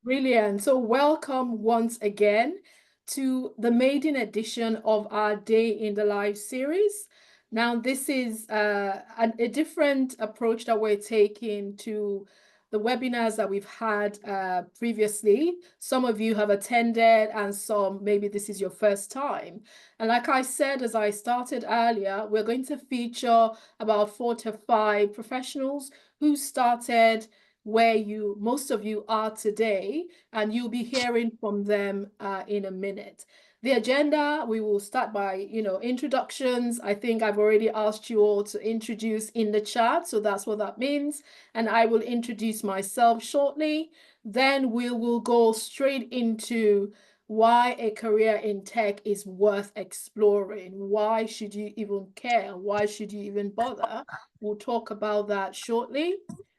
Brilliant. So welcome once again to the maiden edition of our Day in the Life series. Now, this is a different approach that we're taking to the webinars that we've had previously. Some of you have attended and some, maybe this is your first time. And like I said, as I started earlier, we're going to feature about 4 to 5 professionals who started where most of you are today, and you'll be hearing from them in a minute. The agenda, we will start by, introductions. I think I've already asked you all to introduce in the chat, so that's what that means. And I will introduce myself shortly. Then we will go straight into why a career in tech is worth exploring. Why should you even care? Why should you even bother? We'll talk about that shortly.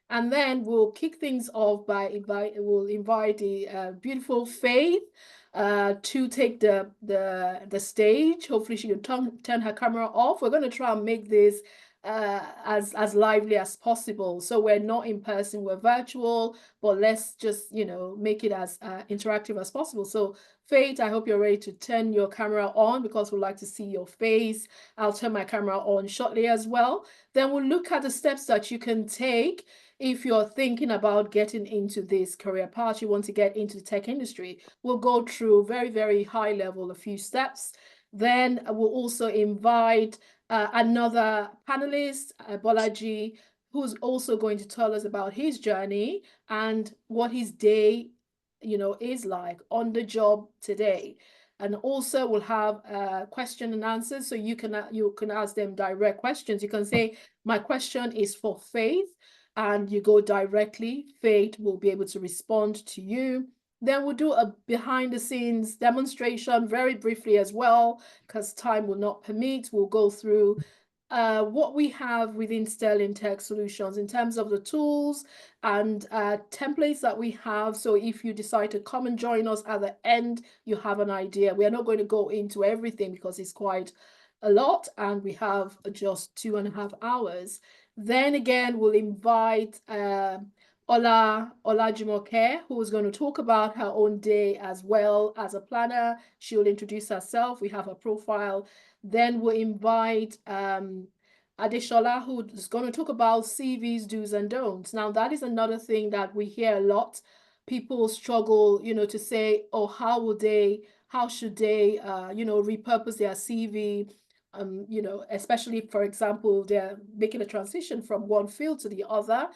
And then we'll kick things off by we'll invite the beautiful Faith to take the stage. Hopefully she can turn her camera off. We're going to try and make this as lively as possible. So we're not in person, we're virtual, but let's just, make it as interactive as possible. So Faith, I hope you're ready to turn your camera on because we'd like to see your face. I'll turn my camera on shortly as well. Then we'll look at the steps that you can take if you're thinking about getting into this career path, you want to get into the tech industry. We'll go through very, very high level, a few steps. Then we'll also invite another panelist, Bolaji, who's also going to tell us about his journey and what his day, is like on the job today. And also we'll have question and answers, so you can ask them direct questions. You can say, my question is for Faith, and you go directly. Faith will be able to respond to you. Then we'll do a behind the scenes demonstration very briefly as well, because time will not permit. We'll go through what we have within Sterling Tech Solutions in terms of the tools and templates that we have. So if you decide to come and join us at the end, you have an idea. We are not going to go into everything because it's quite a lot and we have just 2.5 hours. Then again, we'll invite Olajumoke, who is going to talk about her own day as well as a planner. She'll introduce herself. We have her profile. Then we'll invite Adeshola, who is going to talk about CVs, do's and don'ts. Now, that is another thing that we hear a lot. People struggle, to say, oh, how should they, repurpose their CV? Especially, for example, they're making a transition from one field to the other.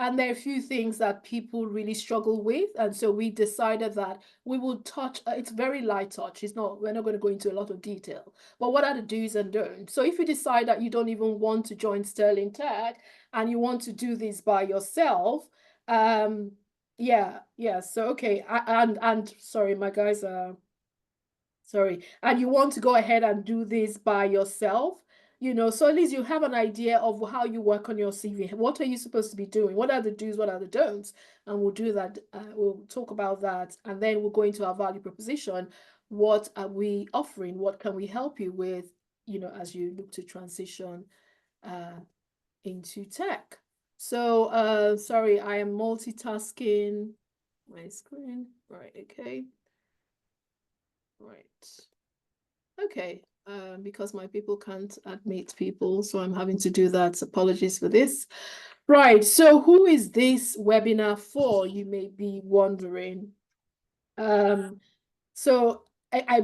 And there are a few things that people really struggle with. And so we decided that we will touch, it's very light touch. We're not going to go into a lot of detail, but what are the do's and don'ts? So if you decide that you don't even want to join Sterling Tech and you want to do this by yourself, so okay. And sorry, my guys sorry, and you want to go ahead and do this by yourself, so at least you have an idea of how you work on your CV. What are you supposed to be doing? What are the do's? What are the don'ts? And we'll do that. We'll talk about that. And then we'll go into our value proposition. What are we offering? What can we help you with, as you look to transition into tech? So, sorry, I am multitasking my screen. Right, okay. Right. Okay, because my people can't admit people, so I'm having to do that. Apologies for this. Right, so who is this webinar for? You may be wondering. So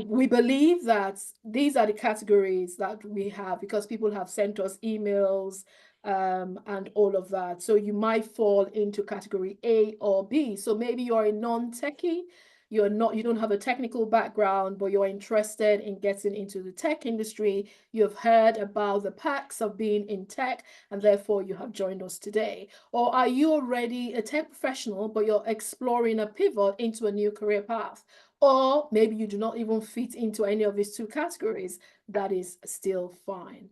we believe that these are the categories that we have because people have sent us emails and all of that. So you might fall into category A or B. So maybe you're a non-techie, you don't have a technical background, but you're interested in getting into the tech industry. You've heard about the perks of being in tech, and therefore you have joined us today. Or are you already a tech professional, but you're exploring a pivot into a new career path? Or maybe you do not even fit into any of these two categories. That is still fine.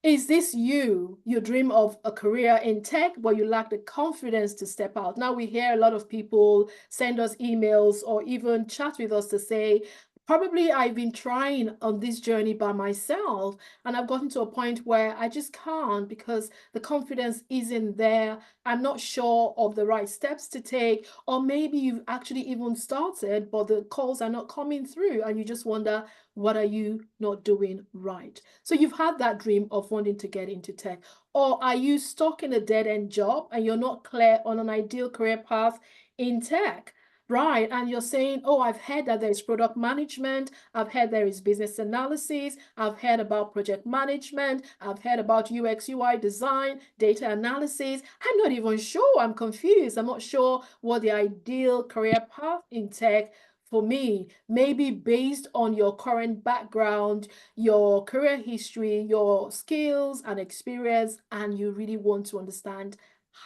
Is this you? You dream of a career in tech, but you lack the confidence to step out. Now we hear a lot of people send us emails or even chat with us to say, probably I've been trying on this journey by myself, and I've gotten to a point where I just can't because the confidence isn't there. I'm not sure of the right steps to take, or maybe you've actually even started, but the calls are not coming through, and you just wonder, what are you not doing right? So you've had that dream of wanting to get into tech, or are you stuck in a dead-end job and you're not clear on an ideal career path in tech? Right. And you're saying, oh, I've heard that there is product management. I've heard there is business analysis. I've heard about project management. I've heard about UX, UI design, data analysis. I'm not even sure. I'm confused. I'm not sure what the ideal career path in tech for me, maybe based on your current background, your career history, your skills and experience, and you really want to understand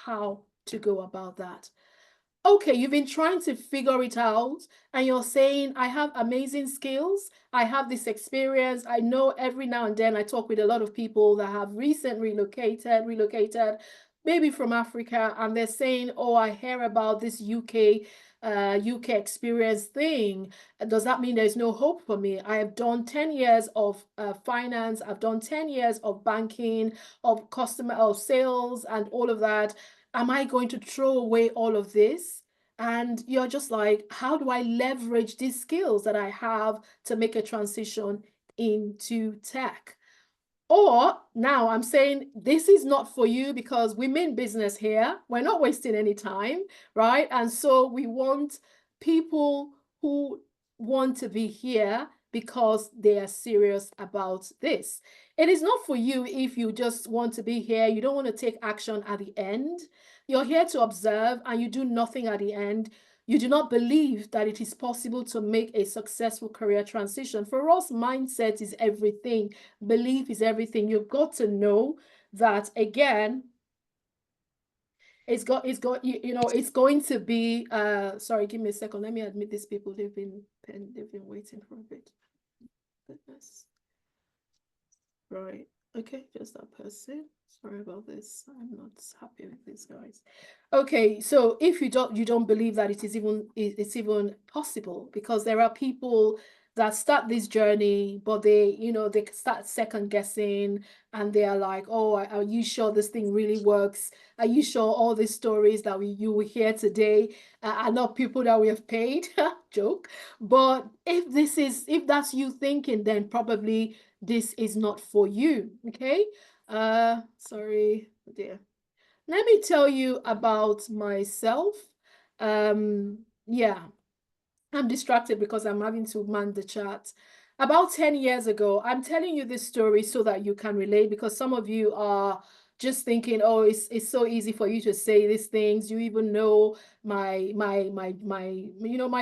how to go about that. Okay, you've been trying to figure it out, and you're saying, I have amazing skills. I have this experience. I know every now and then I talk with a lot of people that have recently relocated, maybe from Africa, and they're saying, oh, I hear about this UK experience thing. Does that mean there's no hope for me? I have done 10 years of finance. I've done 10 years of banking, of customer, of sales, and all of that. Am I going to throw away all of this? And you're just like, how do I leverage these skills that I have to make a transition into tech? Or now I'm saying this is not for you because we mean business here. We're not wasting any time, right? And so we want people who want to be here because they are serious about this. It is not for you if you just want to be here. You don't want to take action at the end. You're here to observe and you do nothing at the end. You do not believe that it is possible to make a successful career transition. For us, mindset is everything. Belief is everything. You've got to know that again, it's going to be sorry, give me a second. Let me admit these people. They've been waiting for a bit. Goodness. Right. Okay, just that person. Sorry about this. I'm not happy with these guys. Okay, so if you don't believe that it's even possible, because there are people that start this journey, but they start second guessing, and they are like, oh, are you sure this thing really works? Are you sure all these stories that you will hear today are not people that we have paid? Joke. But if that's you thinking, then probably this is not for you. Okay. Sorry, oh dear. Let me tell you about myself. Yeah, I'm distracted because I'm having to man the chat. About 10 years ago, I'm telling you this story so that you can relate, because some of you are just thinking, oh, it's so easy for you to say these things. You even know my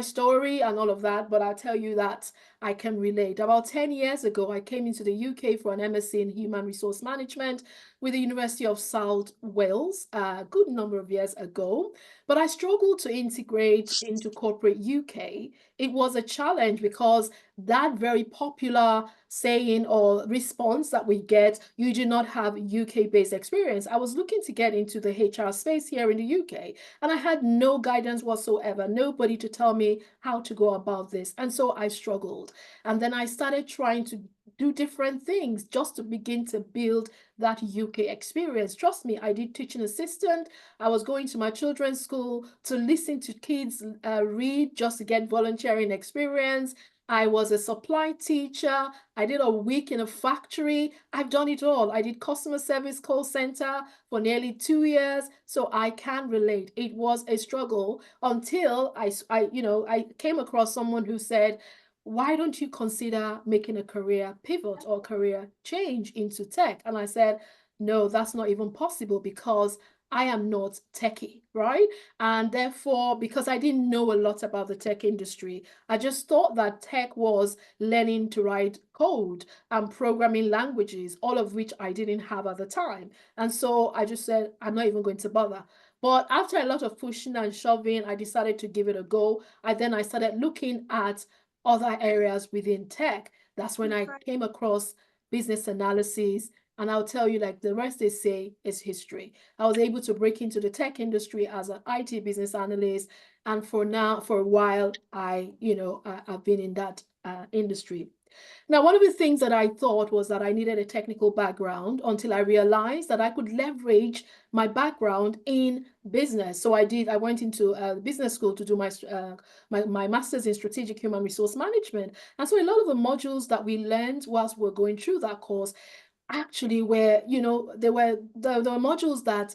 story and all of that, but I'll tell you that I can relate. About 10 years ago, I came into the UK for an MSc in Human Resource Management with the University of South Wales a good number of years ago. But I struggled to integrate into corporate UK. It was a challenge because that very popular saying or response that we get, you do not have UK-based experience. I was looking to get into the HR space here in the UK, and I had no guidance whatsoever, nobody to tell me how to go about this. And so I struggled. And then I started trying to do different things just to begin to build that UK experience. Trust me, I did teaching assistant. I was going to my children's school to listen to kids read just to get volunteering experience. I was a supply teacher. I did a week in a factory. I've done it all. I did customer service call center for nearly 2 years. So I can relate. It was a struggle until I came across someone who said, why don't you consider making a career pivot or career change into tech? And I said, no, that's not even possible because I am not techie, right? And therefore, because I didn't know a lot about the tech industry, I just thought that tech was learning to write code and programming languages, all of which I didn't have at the time. And so I just said, I'm not even going to bother. But after a lot of pushing and shoving, I decided to give it a go. I started looking at other areas within tech. That's when I came across business analysis. And I'll tell you, like the rest they say is history. I was able to break into the tech industry as an IT business analyst. And for a while, I've been in that industry. Now, one of the things that I thought was that I needed a technical background until I realized that I could leverage my background in business. So I went into business school to do my master's in strategic human resource management. And so a lot of the modules that we learned whilst we were going through that course actually were, there were modules that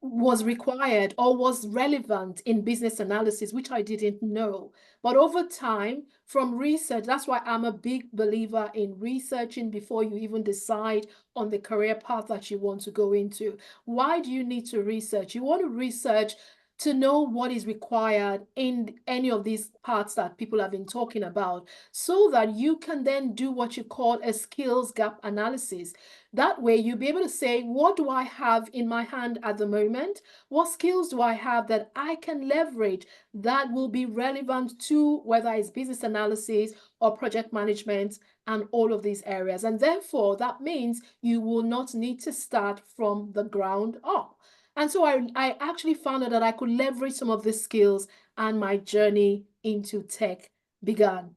was required or was relevant in business analysis, which I didn't know. But over time, from research, that's why I'm a big believer in researching before you even decide on the career path that you want to go into. Why do you need to research? You want to research to know what is required in any of these parts that people have been talking about, so that you can then do what you call a skills gap analysis. That way, you'll be able to say, what do I have in my hand at the moment? What skills do I have that I can leverage that will be relevant to whether it's business analysis or project management and all of these areas? And therefore, that means you will not need to start from the ground up. And so I actually found out that I could leverage some of these skills, and my journey into tech began.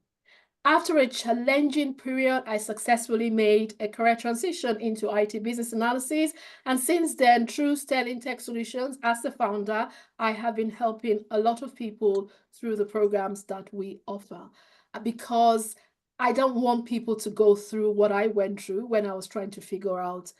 After a challenging period, I successfully made a career transition into IT business analysis. And since then, through Sterling Tech Solutions, as the founder, I have been helping a lot of people through the programs that we offer. Because I don't want people to go through what I went through when I was trying to figure out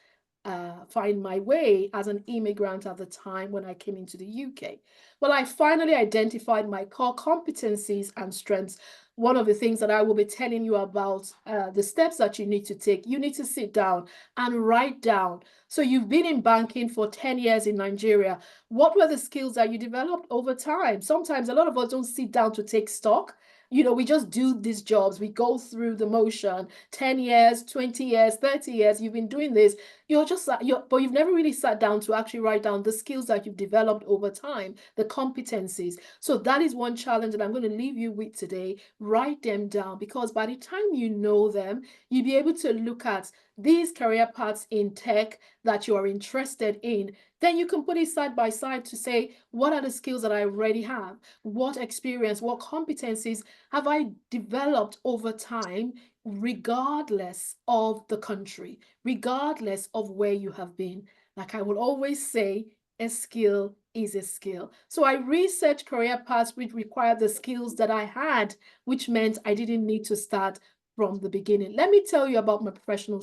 find my way as an immigrant at the time when I came into the UK. Well, I finally identified my core competencies and strengths. One of the things that I will be telling you about, the steps that you need to take, you need to sit down and write down. So you've been in banking for 10 years in Nigeria. What were the skills that you developed over time? Sometimes a lot of us don't sit down to take stock. We just do these jobs. We go through the motion. 10 years, 20 years, 30 years, you've been doing this. But you've never really sat down to actually write down the skills that you've developed over time, the competencies. So that is one challenge that I'm going to leave you with today. Write them down, because by the time you know them, you'll be able to look at these career paths in tech that you are interested in. Then you can put it side by side to say, what are the skills that I already have? What experience, what competencies have I developed over time, regardless of the country, regardless of where you have been? Like I will always say, a skill is a skill. So I researched career paths which required the skills that I had, which meant I didn't need to start from the beginning. Let me tell you about my professional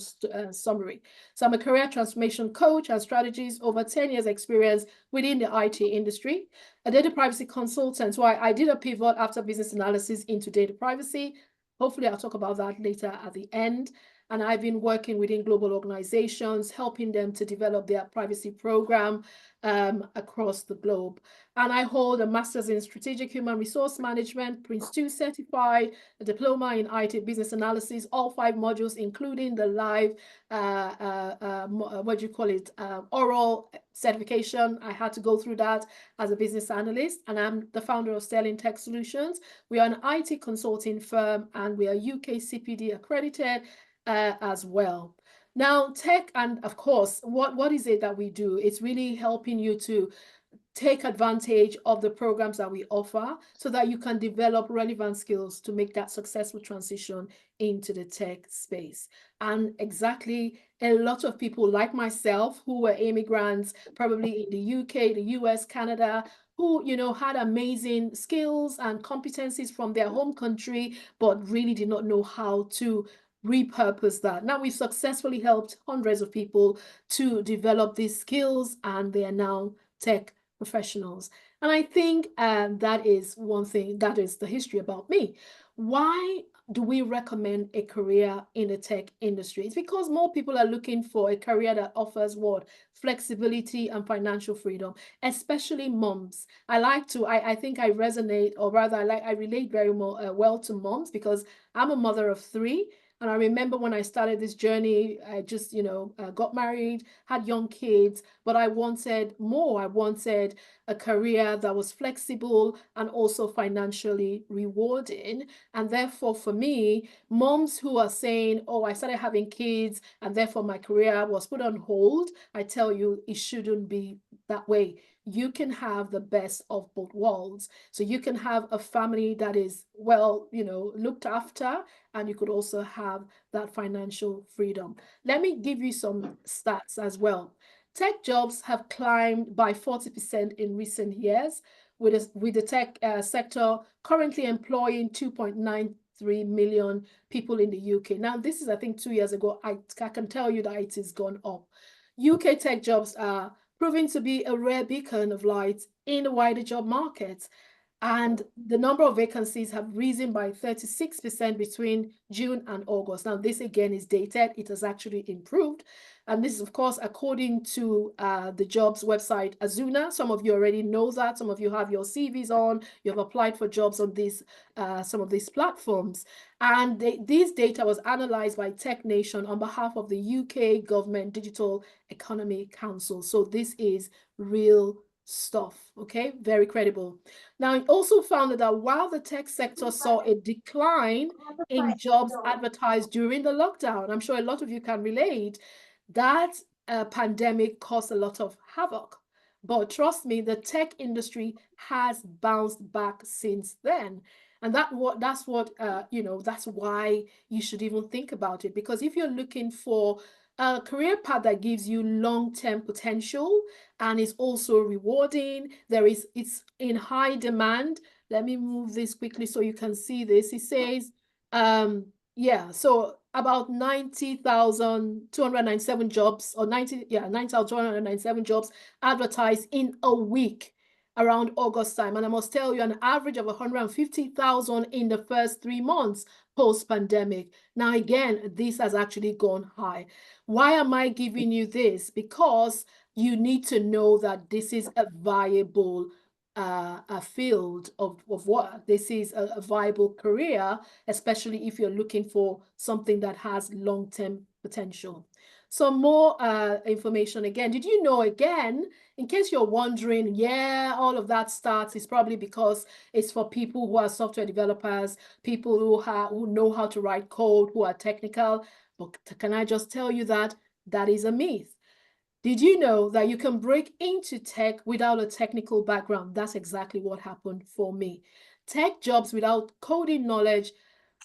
summary. So I'm a career transformation coach and strategist, over 10 years experience within the IT industry, a data privacy consultant. So I did a pivot after business analysis into data privacy. Hopefully I'll talk about that later at the end. And I've been working within global organizations, helping them to develop their privacy program across the globe. And I hold a master's in strategic human resource management, Prince 2 certified, a diploma in IT business analysis, all 5 modules, including the live, oral certification. I had to go through that as a business analyst, and I'm the founder of Sterling Tech Solutions. We are an IT consulting firm, and we are UK CPD accredited as well. Now, tech, and of course, what is it that we do? It's really helping you to take advantage of the programs that we offer so that you can develop relevant skills to make that successful transition into the tech space. And exactly, a lot of people like myself who were immigrants, probably in the UK, the US, Canada, who, had amazing skills and competencies from their home country, but really did not know how to repurpose that. Now we've successfully helped hundreds of people to develop these skills, and they are now tech professionals. And I think that is one thing, that is the history about me. Why do we recommend a career in the tech industry? It's because more people are looking for a career that offers what? Flexibility and financial freedom, especially moms. I think I resonate, or rather I relate very well to moms, because I'm a mother of 3. And I remember when I started this journey, I just, got married, had young kids, but I wanted more. I wanted a career that was flexible and also financially rewarding. And therefore, for me, moms who are saying, oh, I started having kids and therefore my career was put on hold, I tell you, it shouldn't be that way. you can have the best of both worlds. So you can have a family that is well, looked after, and you could also have that financial freedom. Let me give you some stats as well. Tech jobs have climbed by 40% in recent years, with the tech sector currently employing 2.93 million people in the UK. Now, this is, I think, 2 years ago. I can tell you that it has gone up. UK tech jobs are proving to be a rare beacon of light in the wider job market. And the number of vacancies have risen by 36% between June and August. Now, this again is dated. It has actually improved. And this is, of course, according to the jobs website, Azuna. Some of you already know that. Some of you have your CVs on. You have applied for jobs on some of these platforms. And this data was analyzed by Tech Nation on behalf of the UK Government Digital Economy Council. So this is real stuff, okay? Very credible. Now, it also found that while the tech sector saw a decline in jobs advertised during the lockdown, I'm sure a lot of you can relate, that pandemic caused a lot of havoc. But trust me, the tech industry has bounced back since then. And that's why you should even think about it. Because if you're looking for a career path that gives you long-term potential and is also rewarding, it's in high demand. Let me move this quickly so you can see this. It says, so about 90,297 jobs, or 90,297 jobs advertised in a week around August time. And I must tell you, an average of 150,000 in the first 3 months post-pandemic. Now, again, this has actually gone high. Why am I giving you this? Because you need to know that this is a viable a field of work. This is a viable career, especially if you're looking for something that has long-term potential. Some more information again. Did you know, again, in case you're wondering, all of that starts is probably because it's for people who are software developers, people who know how to write code, who are technical. But can I just tell you that that is a myth? Did you know that you can break into tech without a technical background? That's exactly what happened for me. Tech jobs without coding knowledge,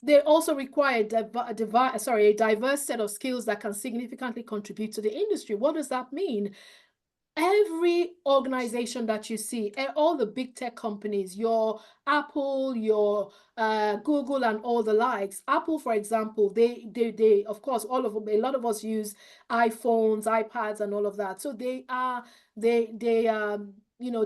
they also require a diverse set of skills that can significantly contribute to the industry. What does that mean? Every organization that you see, all the big tech companies, your Apple, your Google, and all the likes. Apple, for example, they of course, a lot of us use iPhones, iPads, and all of that. So they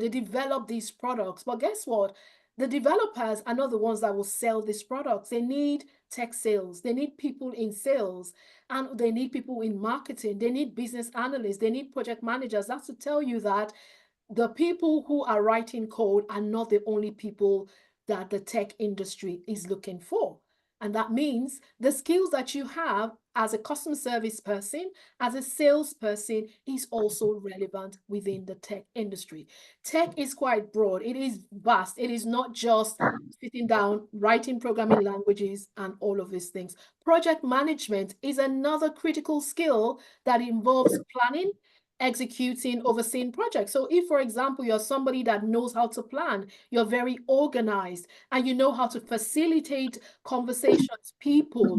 develop these products. But guess what? The developers are not the ones that will sell these products. They need tech sales. They need people in sales. And they need people in marketing. They need business analysts. They need project managers. That's to tell you that the people who are writing code are not the only people that the tech industry is looking for. And that means the skills that you have as a customer service person, as a salesperson, is also relevant within the tech industry. Tech is quite broad. It is vast. It is not just sitting down, writing programming languages, and all of these things. Project management is another critical skill that involves planning, executing, overseeing projects. So if, for example, you're somebody that knows how to plan, you're very organized, and you know how to facilitate conversations, people,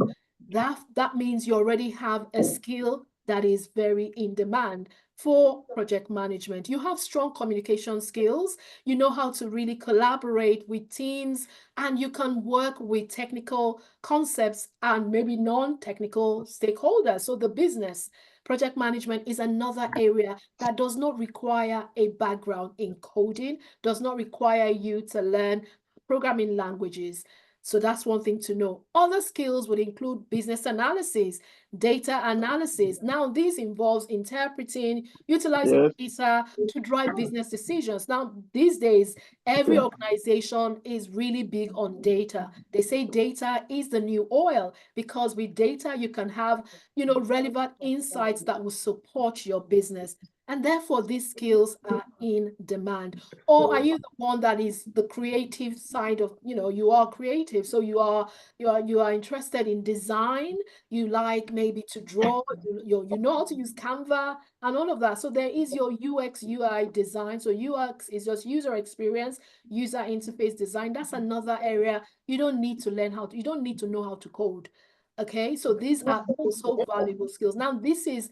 that means you already have a skill that is very in demand for project management. You have strong communication skills. You know how to really collaborate with teams, and you can work with technical concepts and maybe non-technical stakeholders. So the business project management is another area that does not require a background in coding, does not require you to learn programming languages. So that's one thing to know. Other skills would include business analysis, data analysis. Now, this involves interpreting, utilizing data to drive business decisions. Now, these days, every organization is really big on data. They say data is the new oil, because with data, you can have, relevant insights that will support your business. And therefore, these skills are in demand. Or are you the one that is the creative side of, you are creative. So you are interested in design, you like maybe to draw, you know how to use Canva and all of that. So there is your UX, UI design. So UX is just user experience, user interface design. That's another area. You don't need to you don't need to know how to code. Okay, so these are also valuable skills. Now, this is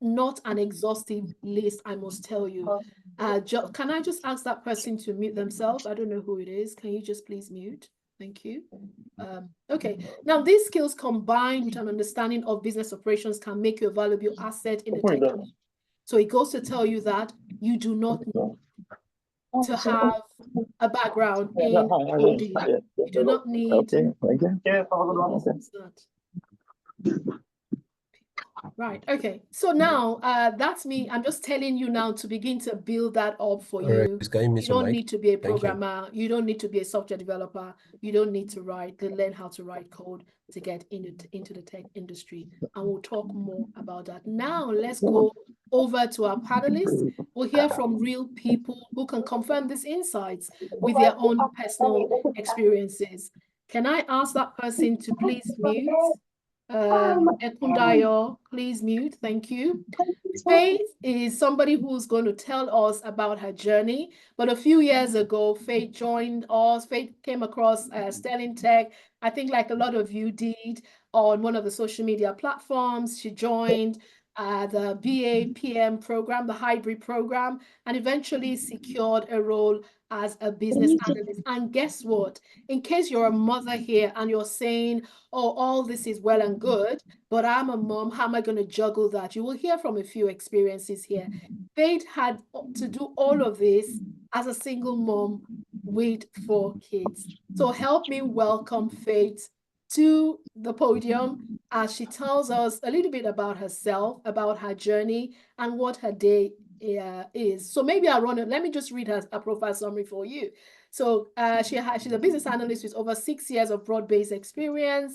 not an exhaustive list, I must tell you. Can I just ask that person to mute themselves? I don't know who it is. Can you just please mute? Thank you. Okay, now these skills combined with an understanding of business operations can make you a valuable asset in the tech industry. So it goes to tell you that you do not need to have a background in coding. You do not need. Right. Okay. So now that's me. I'm just telling you now to begin to build that up for you. You don't need to be a programmer. You don't need to be a software developer. You don't need to learn how to write code to get into the tech industry. And we'll talk more about that. Now let's go over to our panelists. We'll hear from real people who can confirm these insights with their own personal experiences. Can I ask that person to please mute? Ekundayo, please mute. Thank you. Faith is somebody who's going to tell us about her journey. But a few years ago, Faith joined us. Faith came across Sterling Tech, I think like a lot of you did, on one of the social media platforms. She joined the BA PM program, the hybrid program, and eventually secured a role as a business analyst. And guess what? In case you're a mother here and you're saying, oh, all this is well and good, but I'm a mom, how am I going to juggle that? You will hear from a few experiences here. Faith had to do all of this as a single mom with 4 kids. So help me welcome Faith to the podium as she tells us a little bit about herself, about her journey, and what her day is. So maybe I'll run it. Let me just read her profile summary for you. So she's a business analyst with over 6 years of broad-based experience,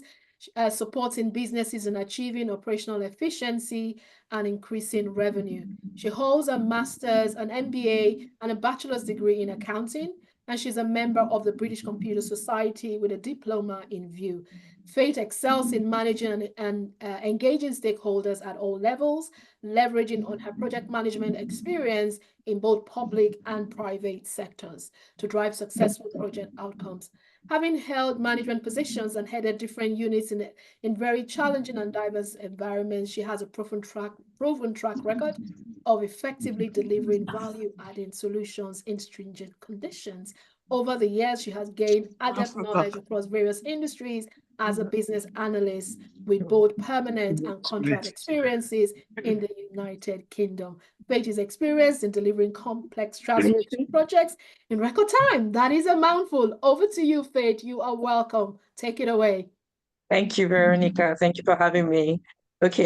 supporting businesses in achieving operational efficiency and increasing revenue. She holds a master's, an MBA, and a bachelor's degree in accounting, and she's a member of the British Computer Society with a diploma in view. Faith excels in managing and engaging stakeholders at all levels, leveraging on her project management experience in both public and private sectors to drive successful project outcomes. Having held management positions and headed different units in very challenging and diverse environments, she has a proven track record of effectively delivering value-adding solutions in stringent conditions. Over the years, she has gained adept knowledge across various industries as a business analyst with both permanent and contract experiences in the United Kingdom. Faith is experienced in delivering complex transformation projects in record time. That is a mouthful. Over to you, Faith. You are welcome. Take it away. Thank you, Veronica. Thank you for having me. Okay,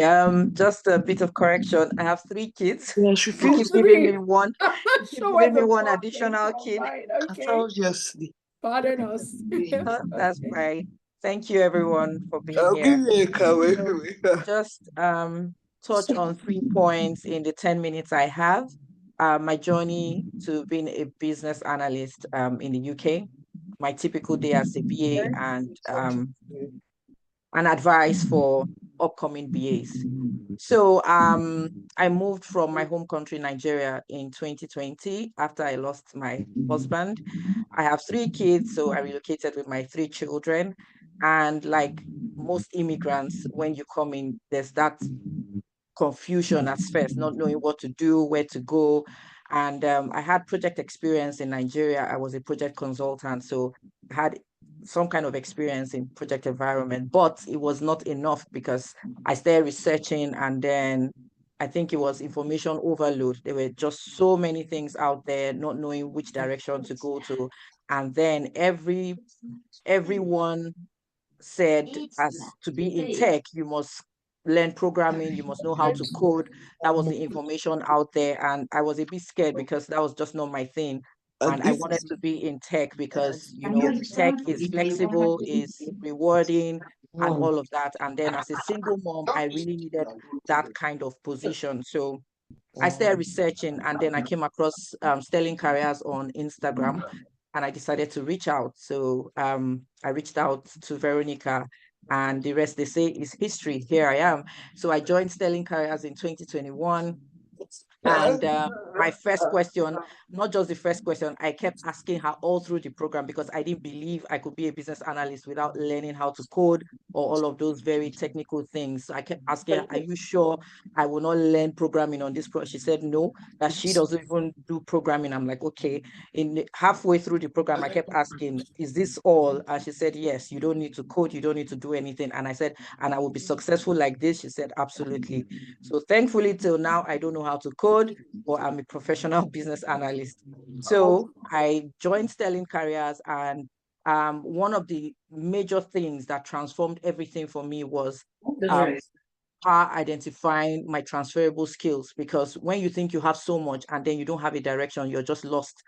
just a bit of correction. I have 3 kids. Yeah, you keep giving me one. Giving me one additional kid. Right, okay. Pardon us. That's right. Thank you, everyone, for being I'll here. give you a car. Just touch on 3 points in the 10 minutes I have. My journey to being a business analyst in the UK, my typical day as a BA, and an advice for upcoming BAs. So I moved from my home country, Nigeria, in 2020 after I lost my husband. I have 3 kids, so I relocated with my 3 children. And like most immigrants, when you come in, there's that confusion at first, not knowing what to do, where to go. And I had project experience in Nigeria. I was a project consultant, so I had some kind of experience in project environment, but it was not enough because I started researching, and then I think it was information overload. There were just so many things out there, not knowing which direction to go to. And then everyone said, as to be in tech, you must learn programming, you must know how to code. That was the information out there. And I was a bit scared because that was just not my thing. And I wanted to be in tech because, tech is flexible, is rewarding, and all of that. And then as a single mom, I really needed that kind of position. So I started researching, and then I came across Sterling Careers on Instagram, and I decided to reach out. So I reached out to Veronica, and the rest they say is history. Here I am. So I joined Sterling Careers in 2021. And my first question, not just the first question, I kept asking her all through the program because I didn't believe I could be a business analyst without learning how to code or all of those very technical things. So I kept asking her, are you sure I will not learn programming on this project? She said no, that she doesn't even do programming. I'm like, okay. Halfway through the program, I kept asking, is this all? And she said, yes, you don't need to code, you don't need to do anything. And I said, and I will be successful like this. She said, absolutely. So thankfully, till now, I don't know how to code, but I'm a professional business analyst. So I joined Sterling Careers, and one of the major things that transformed everything for me was um, identifying my transferable skills. Because when you think you have so much and then you don't have a direction, you're just lost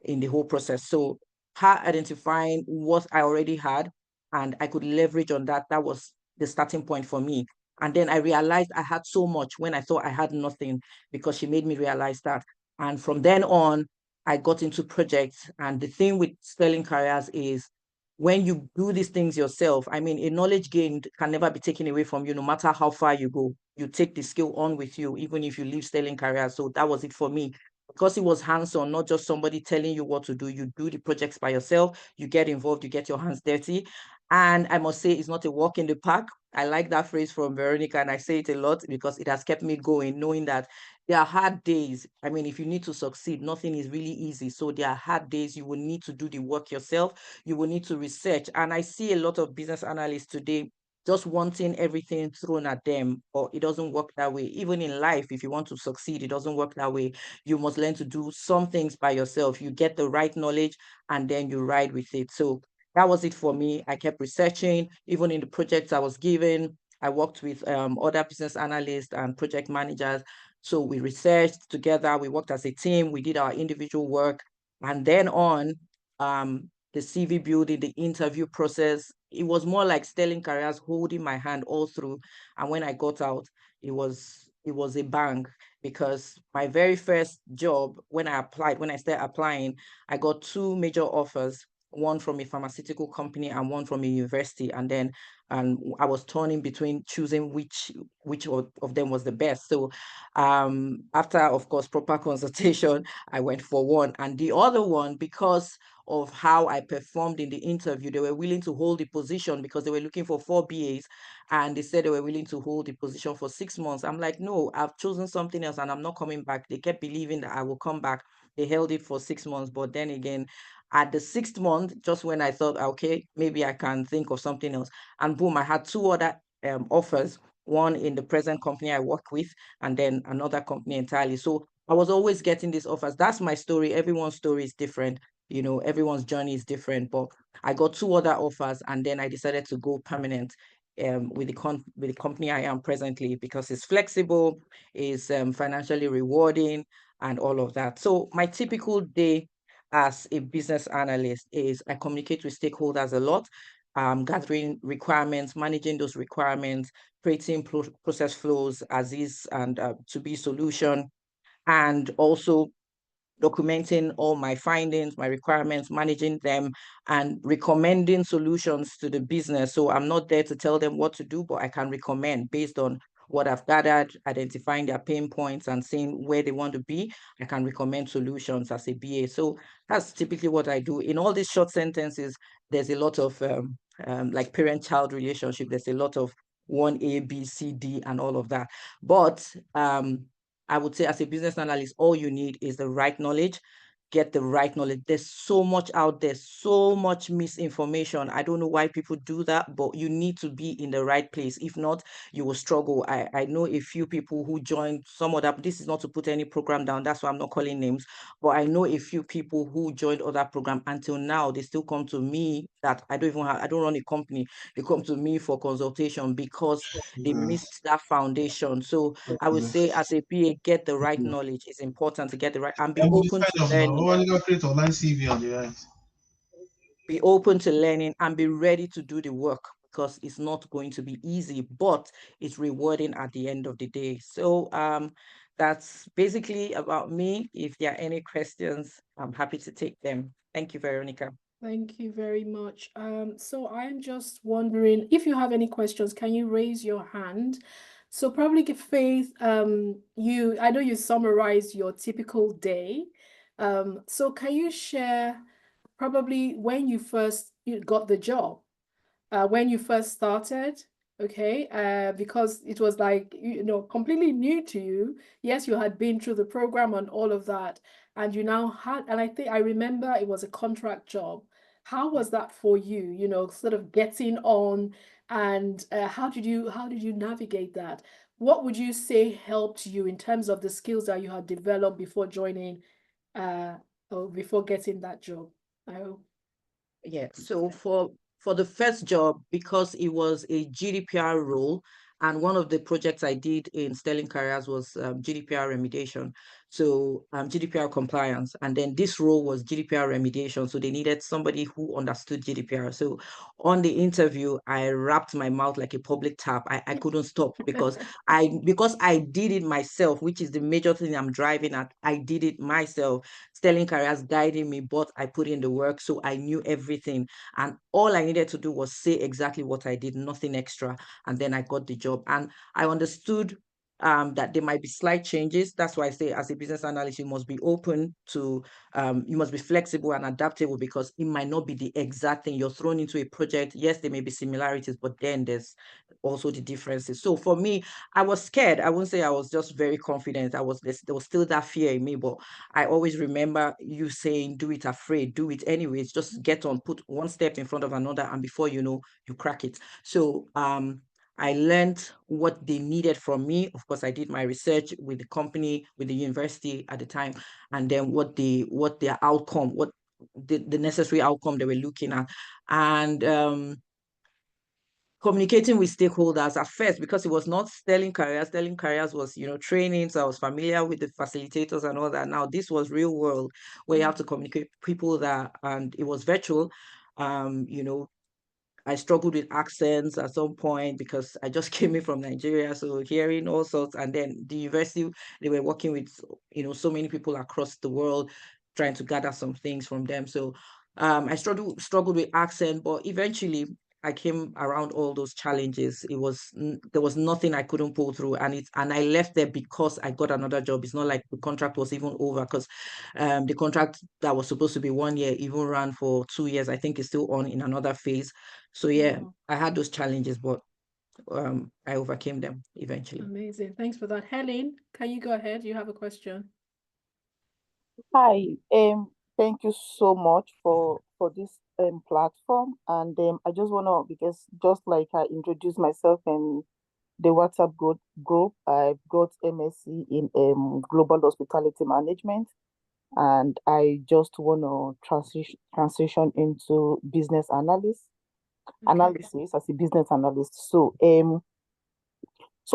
in the whole process. So her identifying what I already had and I could leverage on that, that was the starting point for me. And then I realized I had so much when I thought I had nothing, because she made me realize that. And from then on, I got into projects. And the thing with Sterling Careers is when you do these things yourself, I mean, a knowledge gained can never be taken away from you, no matter how far you go. You take the skill on with you, even if you leave Sterling Careers. So that was it for me, because it was hands-on, not just somebody telling you what to do. You do the projects by yourself, you get involved, you get your hands dirty. And I must say, it's not a walk in the park. I like that phrase from Veronica, and I say it a lot because it has kept me going, knowing that there are hard days. I mean, if you need to succeed, nothing is really easy. So there are hard days. You will need to do the work yourself. You will need to research. And I see a lot of business analysts today just wanting everything thrown at them, or it doesn't work that way. Even in life, if you want to succeed, it doesn't work that way. You must learn to do some things by yourself. You get the right knowledge and then you ride with it. So that was it for me. I kept researching, even in the projects I was given. I worked with other business analysts and project managers. So we researched together, we worked as a team, we did our individual work. And then on, the CV building, the interview process, it was more like Sterling Careers holding my hand all through. And when I got out, it was a bang, because my very first job, when I applied, when I started applying, I got two major offers, one from a pharmaceutical company and one from a university. And then I was turning between choosing which of them was the best. So after, of course, proper consultation, I went for one. And the other one, because of how I performed in the interview, they were willing to hold the position because they were looking for 4 BAs, and they said they were willing to hold the position for 6 months. I'm like, no, I've chosen something else and I'm not coming back. They kept believing that I will come back. They held it for 6 months, but then again, at the 6th month, just when I thought, okay, maybe I can think of something else, and boom, I had two other offers, one in the present company I work with, and then another company entirely. So I was always getting these offers. That's my story. Everyone's story is different. Everyone's journey is different, but I got two other offers, and then I decided to go permanent with the company I am presently, because it's flexible, is financially rewarding, and all of that. So my typical day as a business analyst is I communicate with stakeholders a lot, gathering requirements, managing those requirements, creating process flows as is and to be solution, and also documenting all my findings, my requirements, managing them, and recommending solutions to the business. So I'm not there to tell them what to do, but I can recommend based on what I've gathered, identifying their pain points and seeing where they want to be. I can recommend solutions as a BA. So that's typically what I do. In all these short sentences, there's a lot of like parent-child relationship. There's a lot of 1A, B, C, D, and all of that. But I would say as a business analyst, all you need is the right knowledge. Get the right knowledge. There's so much out there, so much misinformation. I don't know why people do that, but you need to be in the right place. If not, you will struggle. I know a few people who joined some other, this is not to put any program down, that's why I'm not calling names, but I know a few people who joined other program until now, they still come to me that I don't run a company. They come to me for consultation because they missed that foundation. So I would say as a PA, get the right knowledge. It's important to get the right and be open to learning. Create online CV on the right. Be open to learning and be ready to do the work, because it's not going to be easy, but it's rewarding at the end of the day. So that's basically about me. If there are any questions, I'm happy to take them. Thank you, Veronica. Thank you very much. So I'm just wondering if you have any questions, can you raise your hand? So probably give Faith, I know you summarize your typical day. So can you share probably when you first got the job? When you first started, okay, because it was like, completely new to you. Yes, you had been through the program and all of that, and you now had, and I think I remember it was a contract job. How Yeah. was that for you, sort of getting on, and how did you navigate that? What would you say helped you in terms of the skills that you had developed before joining, uh, or before getting that job? I hope. Yeah, so for the first job, because it was a GDPR role, and one of the projects I did in Sterling Careers was GDPR remediation, so GDPR compliance, and then this role was GDPR remediation, so they needed somebody who understood GDPR. So on the interview, I wrapped my mouth like a public tap. I couldn't stop because I did it myself, which is the major thing I'm driving at. I did it myself. Sterling Careers guiding me, but I put in the work, so I knew everything. And all I needed to do was say exactly what I did, nothing extra. And then I got the job. And I understood that there might be slight changes. That's why I say, as a business analyst, you must be open to, you must be flexible and adaptable, because it might not be the exact thing you're thrown into a project. Yes, there may be similarities, but then there's also the differences. So for me, I was scared. I wouldn't say I was just very confident. There was still that fear in me, but I always remember you saying, do it afraid, do it anyways, just get on, put one step in front of another, and before you know, you crack it. So I learned what they needed from me. Of course, I did my research with the company, with the university at the time, and then what their outcome, what the necessary outcome they were looking at. And communicating with stakeholders at first, because it was not Sterling Careers. Sterling Careers was, training, so I was familiar with the facilitators and all that. Now this was real world, where you have to communicate with people and it was virtual. You know, I struggled with accents at some point because I just came in from Nigeria, so hearing all sorts. And then the university, they were working with, so many people across the world, trying to gather some things from them. So I struggled with accent, but eventually I came around all those challenges. There was nothing I couldn't pull through, and I left there because I got another job. It's not like the contract was even over, because the contract that was supposed to be 1 year even ran for 2 years. I think it's still on in another phase. So yeah, Wow. I had those challenges, but I overcame them eventually. Amazing. Thanks for that. Helen, can you go ahead? You have a question. Hi, thank you so much for this platform, and I just wanna, because just like I introduced myself in the WhatsApp group, I've got MSc in global hospitality management, and I just wanna transition into business Okay. analysis as a business analyst. So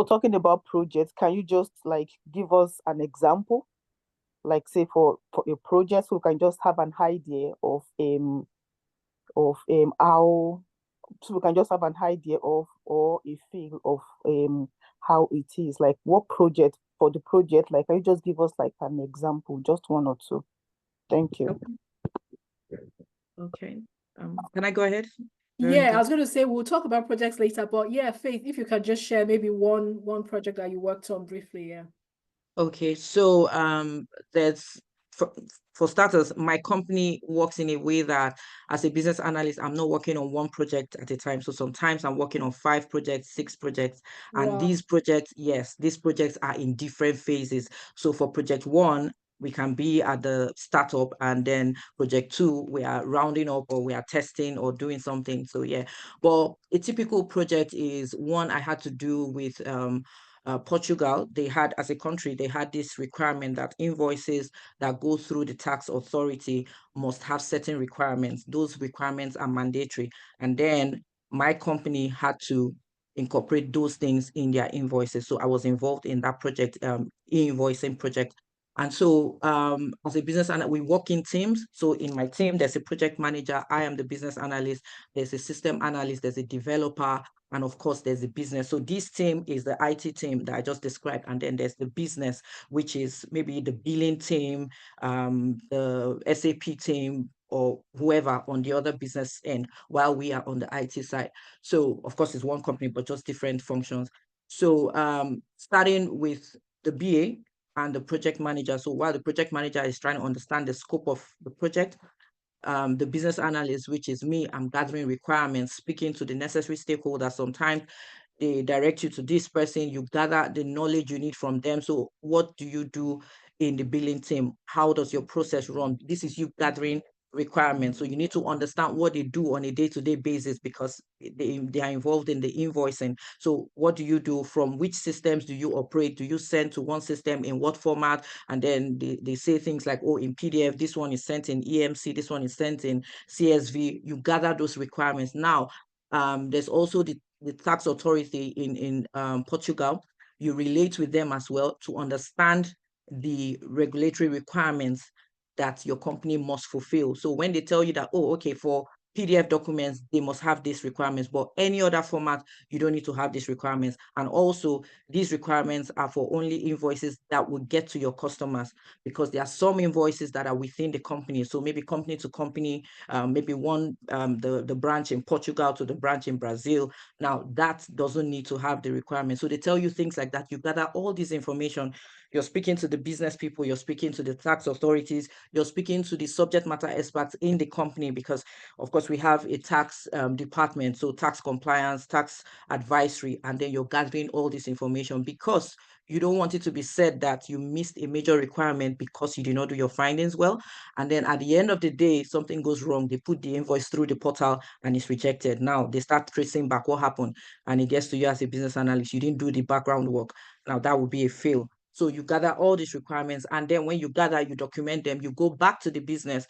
talking about projects, can you just like give us an example, like say for a project, so we can just have an idea of how, so we can just have an idea of, or a feel of how it is, like what project, for the project, like can you just give us like an example, just one or two? Thank you. Okay. Can I go ahead, Yeah, I Veronica? was going to say we'll talk about projects later, but yeah, Faith, if you can just share maybe one project that you worked on briefly, yeah. Okay, so there's for, for starters, my company works in a way that as a business analyst, I'm not working on one project at a time. So sometimes I'm working on 5 projects, 6 projects, and Wow. these projects are in different phases. So for project one, we can be at the startup, and then project two, we are rounding up, or we are testing or doing something. So yeah, but a typical project is one I had to do with Portugal. They had, as a country, they had this requirement that invoices that go through the tax authority must have certain requirements. Those requirements are mandatory. And then my company had to incorporate those things in their invoices. So I was involved in that project, invoicing project. And so as a business analyst, we work in teams. So in my team, there's a project manager, I am the business analyst, there's a system analyst, there's a developer, And of course, there's the business. So this team is the IT team that I just described. And then there's the business, which is maybe the billing team, the SAP team, or whoever on the other business end, while we are on the IT side. So of course, it's one company, but just different functions. So starting with the BA and the project manager. So while the project manager is trying to understand the scope of the project, the business analyst, which is me, I'm gathering requirements, speaking to the necessary stakeholders. Sometimes they direct you to this person, you gather the knowledge you need from them. So what do you do in the billing team? How does your process run? This is you gathering requirements. So you need to understand what they do on a day-to-day basis, because they are involved in the invoicing. So what do you do? From which systems do you operate? Do you send to one system in what format? And then they say things like, oh, in PDF, this one is sent in EMC, this one is sent in CSV. You gather those requirements. Now, there's also the tax authority in Portugal. You relate with them as well to understand the regulatory requirements that your company must fulfill. So when they tell you that, oh, okay, for PDF documents, they must have these requirements, but any other format, you don't need to have these requirements. And also, these requirements are for only invoices that will get to your customers, because there are some invoices that are within the company. So maybe company to company, maybe one, the branch in Portugal to the branch in Brazil. Now, that doesn't need to have the requirements. So they tell you things like that. You gather all this information. You're speaking to the business people, you're speaking to the tax authorities, you're speaking to the subject matter experts in the company, because of course we have a tax department, so tax compliance, tax advisory, and then you're gathering all this information, because you don't want it to be said that you missed a major requirement because you did not do your findings well. And then at the end of the day, something goes wrong. They put the invoice through the portal and it's rejected. Now they start tracing back what happened, and it gets to you as a business analyst. You didn't do the background work. Now that would be a fail. So you gather all these requirements, and then when you gather, you document them, you go back to the business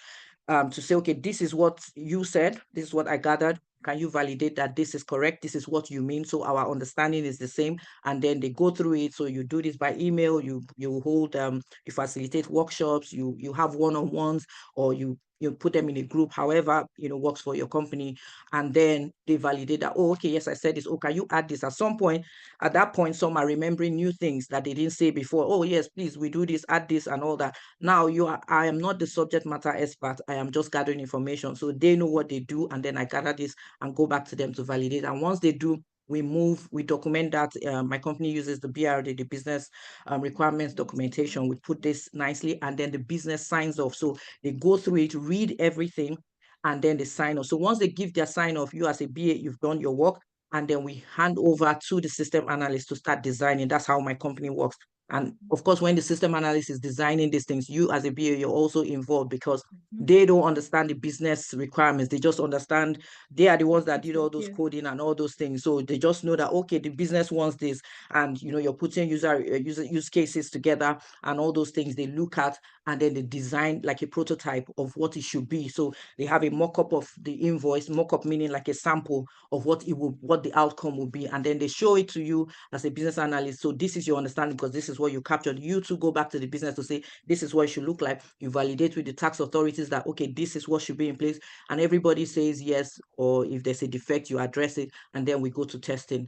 to say, okay, this is what you said, this is what I gathered. Can you validate that this is correct? This is what you mean. So our understanding is the same. And then they go through it. So you do this by email, you hold, you facilitate workshops, you have one-on-ones, or you put them in a group, however, works for your company. And then they validate that, oh, okay, yes, I said this. Oh, can you add this? At some point, at that point, some are remembering new things that they didn't say before. Oh, yes, please, we do this, add this and all that. Now I am not the subject matter expert. I am just gathering information. So they know what they do. And then I gather this and go back to them to validate. And once they do, we document that. My company uses the BRD, the business requirements documentation. We put this nicely, and then the business signs off. So they go through it, read everything, and then they sign off. So once they give their sign off, you as a BA, you've done your work, and then we hand over to the system analyst to start designing. That's how my company works. And of course, when the system analyst is designing these things, you as a BA, you're also involved, because they don't understand the business requirements. They just understand, they are the ones that did all those coding and all those things. So they just know that, okay, the business wants this, and you're putting use cases together and all those things they look at, and then they design like a prototype of what it should be. So they have a mock-up of the invoice, mock-up meaning like a sample of what the outcome will be, and then they show it to you as a business analyst. So this is your understanding, because this is what you captured. You to go back to the business to say, this is what it should look like. You validate with the tax authorities that, okay, this is what should be in place, and everybody says yes, or if there's a defect, you address it, and then we go to testing,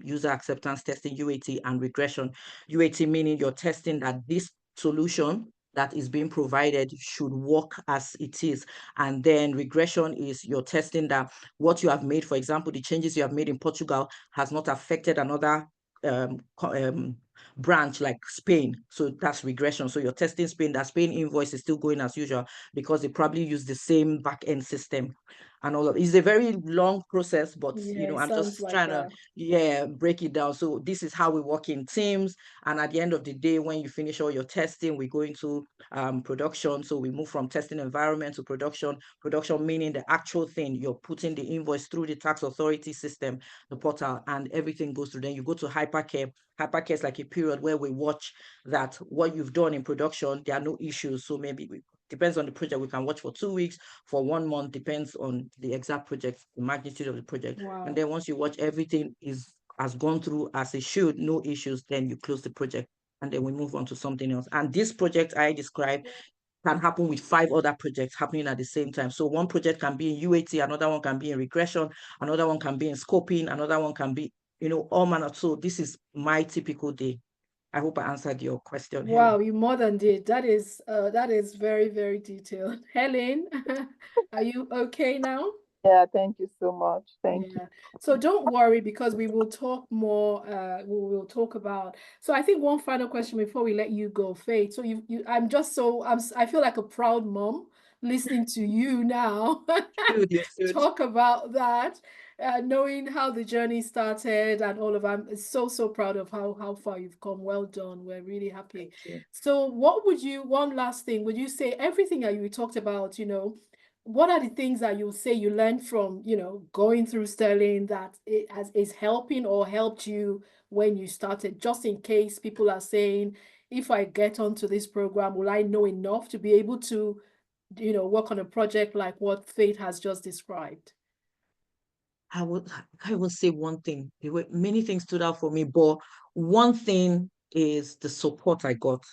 user acceptance testing, UAT, and regression. UAT meaning you're testing that this solution that is being provided should work as it is. And then regression is you're testing that what you have made, for example, the changes you have made in Portugal has not affected another branch like Spain. So that's regression. So you're testing Spain, that Spain invoice is still going as usual, because they probably use the same back-end system and all of it. It's a very long process, but I'm just trying to break it down. So this is how we work in teams. And at the end of the day, when you finish all your testing, we go into production. So we move from testing environment to production meaning the actual thing. You're putting the invoice through the tax authority system, the portal, and everything goes through. Then you go to hypercare. Hypercare is like a period where we watch that what you've done in production, there are no issues. So maybe depends on the project, we can watch for 2 weeks, for 1 month, depends on the exact project, the magnitude of the project. Wow. And then once you watch everything has gone through as it should, no issues, then you close the project, and then we move on to something else. And this project I described can happen with 5 other projects happening at the same time. So one project can be in UAT, another one can be in regression, another one can be in scoping, another one can be, all manner. So this is my typical day. I hope I answered your question, Wow, Helen. you more than did. That is very, very detailed. Helen, are you okay now? Yeah, thank you so much. Thank you. Yeah. So don't worry because we will talk more. We will talk about. So I think one final question before we let you go, Faith. So I feel like a proud mom listening to you now You should. talk about that, knowing how the journey started and all of. I'm so proud of how far you've come. Well done. We're really happy. Thank you. So one last thing, would you say everything that you talked about, what are the things that you say you learned from, going through Sterling that is helping or helped you when you started, just in case people are saying, if I get onto this program, will I know enough to be able to, work on a project like what Faith has just described? I will say one thing. There were many things stood out for me, but one thing is the support I got.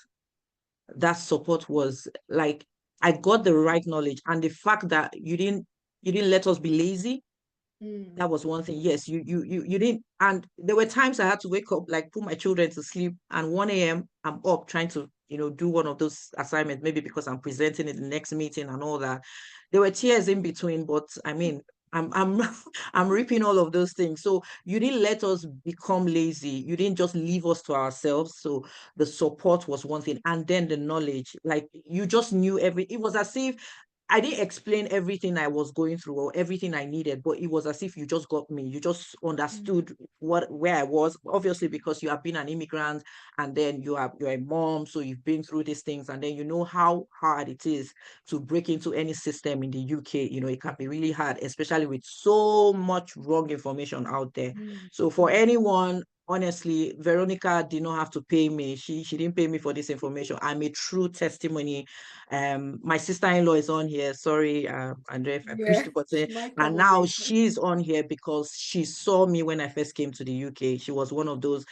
That support was like, I got the right knowledge, and the fact that you didn't let us be lazy. That was one thing. Yes, you didn't. And there were times I had to wake up, like put my children to sleep, and 1 a.m. I'm up trying to, do one of those assignments, maybe because I'm presenting in the next meeting and all that. There were tears in between, but I mean, I'm I'm reaping all of those things. So you didn't let us become lazy. You didn't just leave us to ourselves. So the support was one thing, and then the knowledge. Like, you just knew it was as if I didn't explain everything I was going through or everything I needed, but it was as if you just got me. You just understood where I was. Obviously, because you have been an immigrant, and then you're a mom, so you've been through these things, and then you know how hard it is to break into any system in the UK. It can be really hard, especially with so much wrong information out there. So for anyone, honestly, Veronica did not have to pay me. She didn't pay me for this information. I'm a true testimony. My sister-in-law is on here. Sorry, Andrea, if I pushed Yeah, the button. she might And come on now later. she's on here because she saw me when I first came to the UK. She was one of those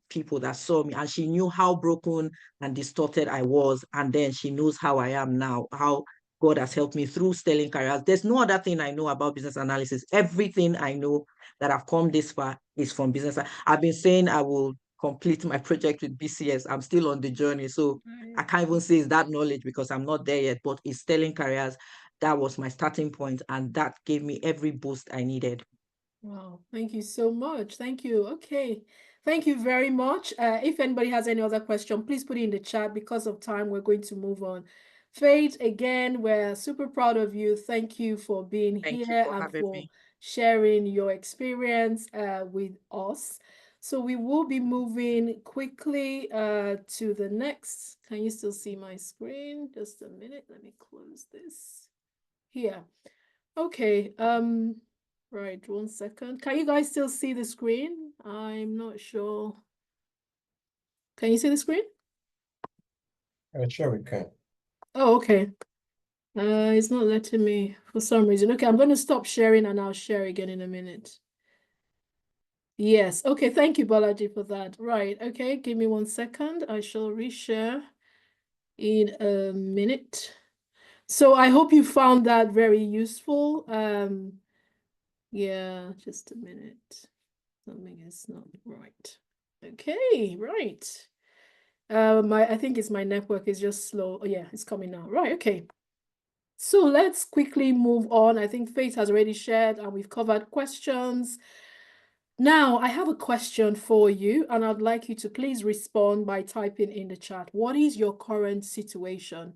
people that saw me, and she knew how broken and distorted I was. And then she knows how I am now, how God has helped me through Sterling Careers. There's no other thing I know about business analysis. Everything I know that I've come this far is from business. I've been saying I will complete my project with BCS. I'm still on the journey. So I can't even say it's that knowledge because I'm not there yet, but it's Sterling Careers. That was my starting point, and that gave me every boost I needed. Wow, thank you so much. Thank you. Okay. Thank you very much. If anybody has any other question, please put it in the chat. Because of time, we're going to move on. Faith, again, we're super proud of you. Thank you for being Thank you here for and having for me. sharing your experience with us. So we will be moving quickly to the next. Can you still see my screen? Just a minute. Let me close this here. Okay. Right, 1 second. Can you guys still see the screen? I'm not sure. Can you see the screen? Sure we can. Oh, okay. It's not letting me for some reason. Okay, I'm going to stop sharing and I'll share again in a minute. Yes. Okay, thank you, Balaji, for that. Right. Okay, give me 1 second. I shall reshare in a minute. So I hope you found that very useful. Yeah, just a minute. Something is not right. Okay, right. I think it's my network is just slow. Oh, yeah, it's coming now. Right, okay. So let's quickly move on. I think Faith has already shared and we've covered questions. Now, I have a question for you, and I'd like you to please respond by typing in the chat. What is your current situation?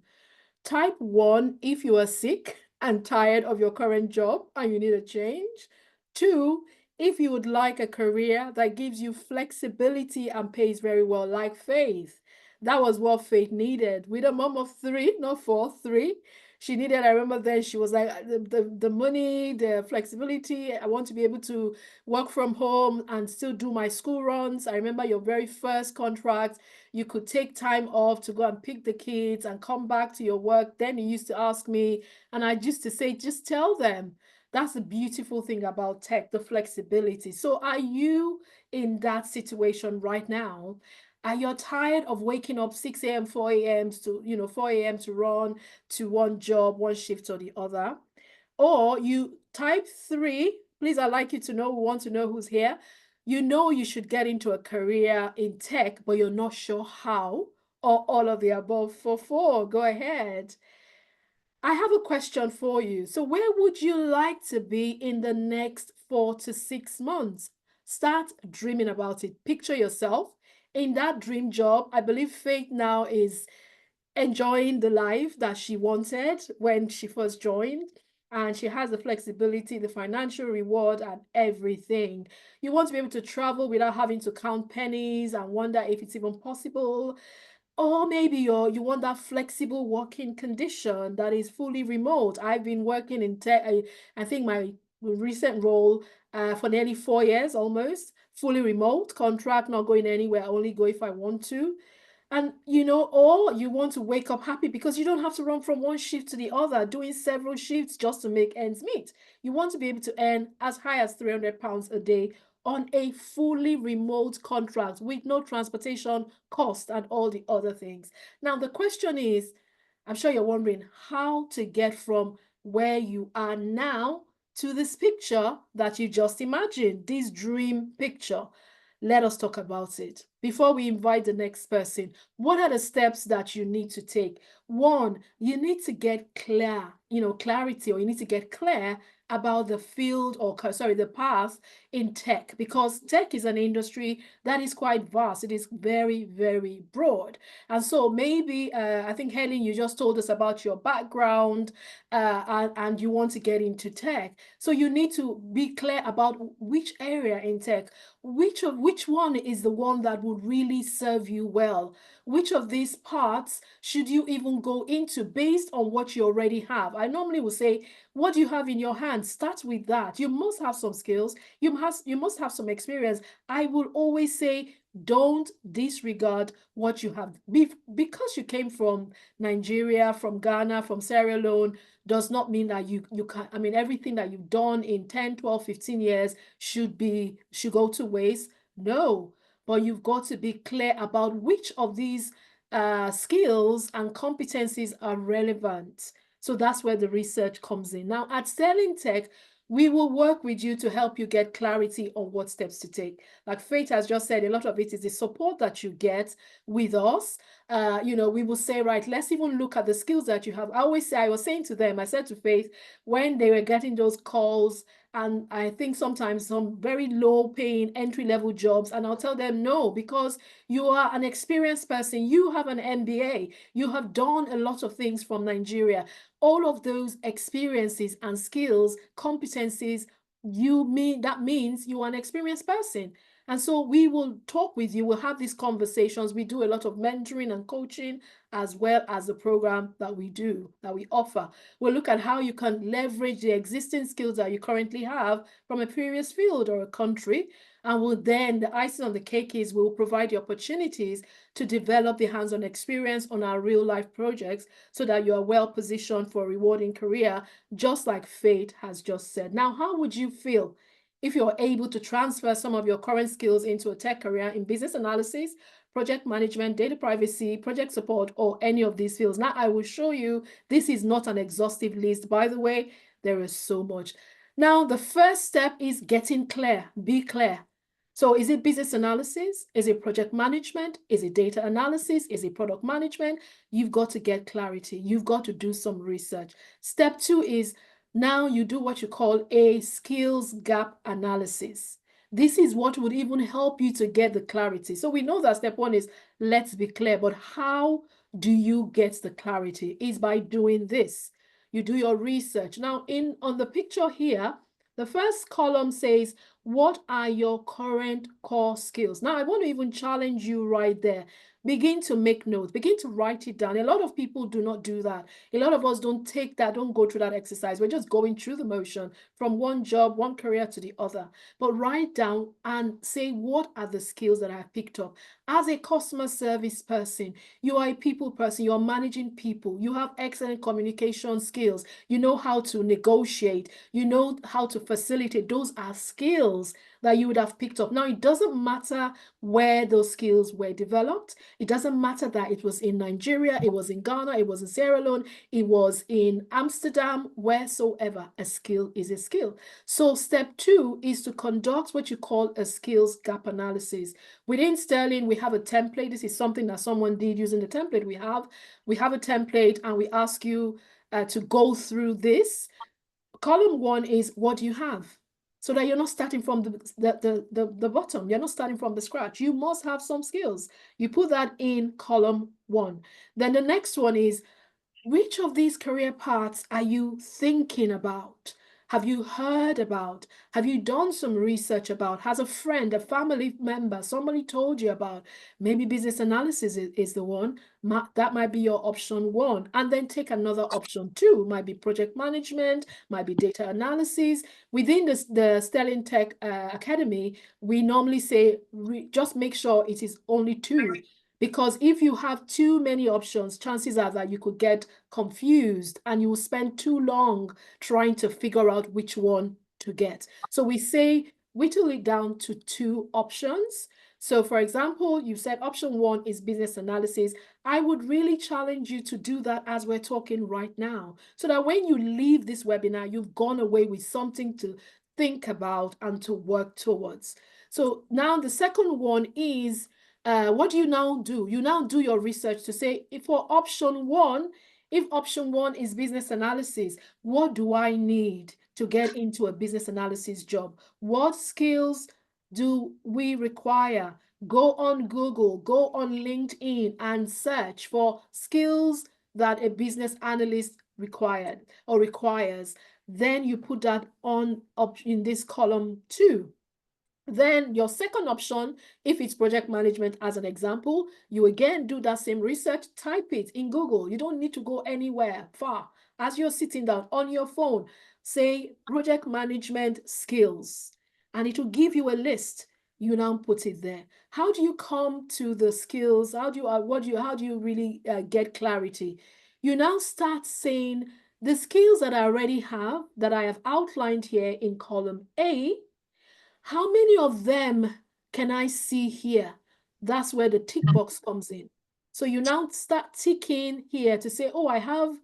Type 1 if you are sick and tired of your current job and you need a change. 2, if you would like a career that gives you flexibility and pays very well, like Faith. That was what Faith needed. With a mom of 3, not 4, 3. She needed, I remember then she was like, the money, the flexibility. I want to be able to work from home and still do my school runs. I remember your very first contract. You could take time off to go and pick the kids and come back to your work. Then you used to ask me, and I used to say, just tell them. That's the beautiful thing about tech, the flexibility. So are you in that situation right now? and you're tired of waking up 6 a.m., 4 a.m. to 4 a.m. to run to one job, one shift or the other. Or you type 3, please, I'd like you to know, we want to know who's here. You know you should get into a career in tech, but you're not sure how, or all of the above. For 4, go ahead. I have a question for you. So where would you like to be in the next 4 to 6 months? Start dreaming about it. Picture yourself in that dream job. I believe Faith now is enjoying the life that she wanted when she first joined. And she has the flexibility, the financial reward, and everything. You want to be able to travel without having to count pennies and wonder if it's even possible. Or maybe you want that flexible working condition that is fully remote. I've been working in tech, I think my recent role for nearly 4 years almost, fully remote, contract, not going anywhere, I only go if I want to. And or you want to wake up happy because you don't have to run from one shift to the other, doing several shifts just to make ends meet. You want to be able to earn as high as £300 a day on a fully remote contract with no transportation cost and all the other things. Now, the question is, I'm sure you're wondering how to get from where you are now to this picture that you just imagined, this dream picture. Let us talk about it. Before we invite the next person, what are the steps that you need to take? One, you need to get clarity, or you need to get clear about the field, or sorry, the path in tech, because tech is an industry that is quite vast. It is very, very broad. And so maybe, I think, Helen, you just told us about your background, and you want to get into tech. So you need to be clear about which area in tech, which one is the one that would really serve you well. Which of these parts should you even go into based on what you already have? I normally would say, what do you have in your hands? Start with that. You must have some skills. You must have some experience. I will always say, don't disregard what you have. Because you came from Nigeria, from Ghana, from Sierra Leone, does not mean that you can, I mean, everything that you've done in 10, 12, 15 years should go to waste. No, but you've got to be clear about which of these skills and competencies are relevant. So that's where the research comes in. Now, at Sterling Tech, we will work with you to help you get clarity on what steps to take. Like Faith has just said, a lot of it is the support that you get with us. We will say, right, let's even look at the skills that you have. I was saying to them, I said to Faith, when they were getting those calls, and I think sometimes some very low paying entry level jobs, and I'll tell them no, because you are an experienced person, you have an MBA, you have done a lot of things from Nigeria. All of those experiences and skills, competencies, that means you are an experienced person. And so we will talk with you. We'll have these conversations. We do a lot of mentoring and coaching, as well as the program that we offer. We'll look at how you can leverage the existing skills that you currently have from a previous field or a country. And the icing on the cake is we'll provide the opportunities to develop the hands-on experience on our real-life projects so that you are well positioned for a rewarding career, just like Faith has just said. Now, how would you feel if you're able to transfer some of your current skills into a tech career in business analysis, project management, data privacy, project support, or any of these fields? Now, I will show you, this is not an exhaustive list. By the way, there is so much. Now, the first step is getting clear. Be clear. So is it business analysis? Is it project management? Is it data analysis? Is it product management? You've got to get clarity. You've got to do some research. Step 2 is now you do what you call a skills gap analysis. This is what would even help you to get the clarity. So we know that step 1 is let's be clear, but how do you get the clarity? Is by doing this. You do your research. Now, on the picture here, the first column says, what are your current core skills? Now, I want to even challenge you right there. Begin to make notes, begin to write it down. A lot of people do not do that. A lot of us don't go through that exercise. We're just going through the motion from one job, one career to the other. But write down and say, what are the skills that I've picked up? As a customer service person, you are a people person, you're managing people, you have excellent communication skills, you know how to negotiate, you know how to facilitate. Those are skills that you would have picked up. Now, it doesn't matter where those skills were developed. It doesn't matter that it was in Nigeria, it was in Ghana, it was in Sierra Leone, it was in Amsterdam, wheresoever. A skill is a skill. So step 2 is to conduct what you call a skills gap analysis. Within Sterling, we have a template. This is something that someone did using the template we have. We have a template and we ask you to go through this. Column 1 is what do you have? So that you're not starting from the bottom. You're not starting from the scratch. You must have some skills. You put that in column 1. Then the next one is, which of these career paths are you thinking about? Have you heard about? Have you done some research about? Has a friend, a family member, somebody told you about? Maybe business analysis is the one. That might be your option 1. And then take another option 2. Might be project management, might be data analysis. Within the Sterling Tech Academy, we normally say, just make sure it is only 2. Because if you have too many options, chances are that you could get confused and you will spend too long trying to figure out which one to get. So we say whittle it down to 2 options. So for example, you said option 1 is business analysis. I would really challenge you to do that as we're talking right now, so that when you leave this webinar, you've gone away with something to think about and to work towards. So now the second one is, what do you now do? You now do your research to say, if for option 1, if option 1 is business analysis, what do I need to get into a business analysis job? What skills do we require? Go on Google, go on LinkedIn and search for skills that a business analyst requires. Then you put that on up in this column 2. Then your second option, if it's project management as an example, you again do that same research, type it in Google. You don't need to go anywhere far. As you're sitting down on your phone, say project management skills, and it will give you a list. You now put it there. How do you come to the skills? How do you really get clarity? You now start saying the skills that I already have, that I have outlined here in column A, how many of them can I see here? That's where the tick box comes in. So you now start ticking here to say, oh, I have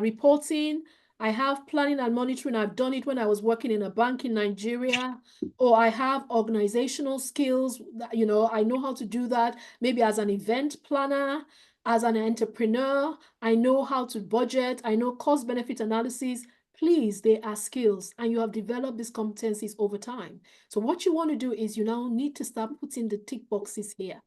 reporting, I have planning and monitoring. I've done it when I was working in a bank in Nigeria. Or I have organizational skills, I know how to do that. Maybe as an event planner, as an entrepreneur, I know how to budget, I know cost benefit analysis. Please, they are skills and you have developed these competencies over time. So what you want to do is you now need to start putting the tick boxes here.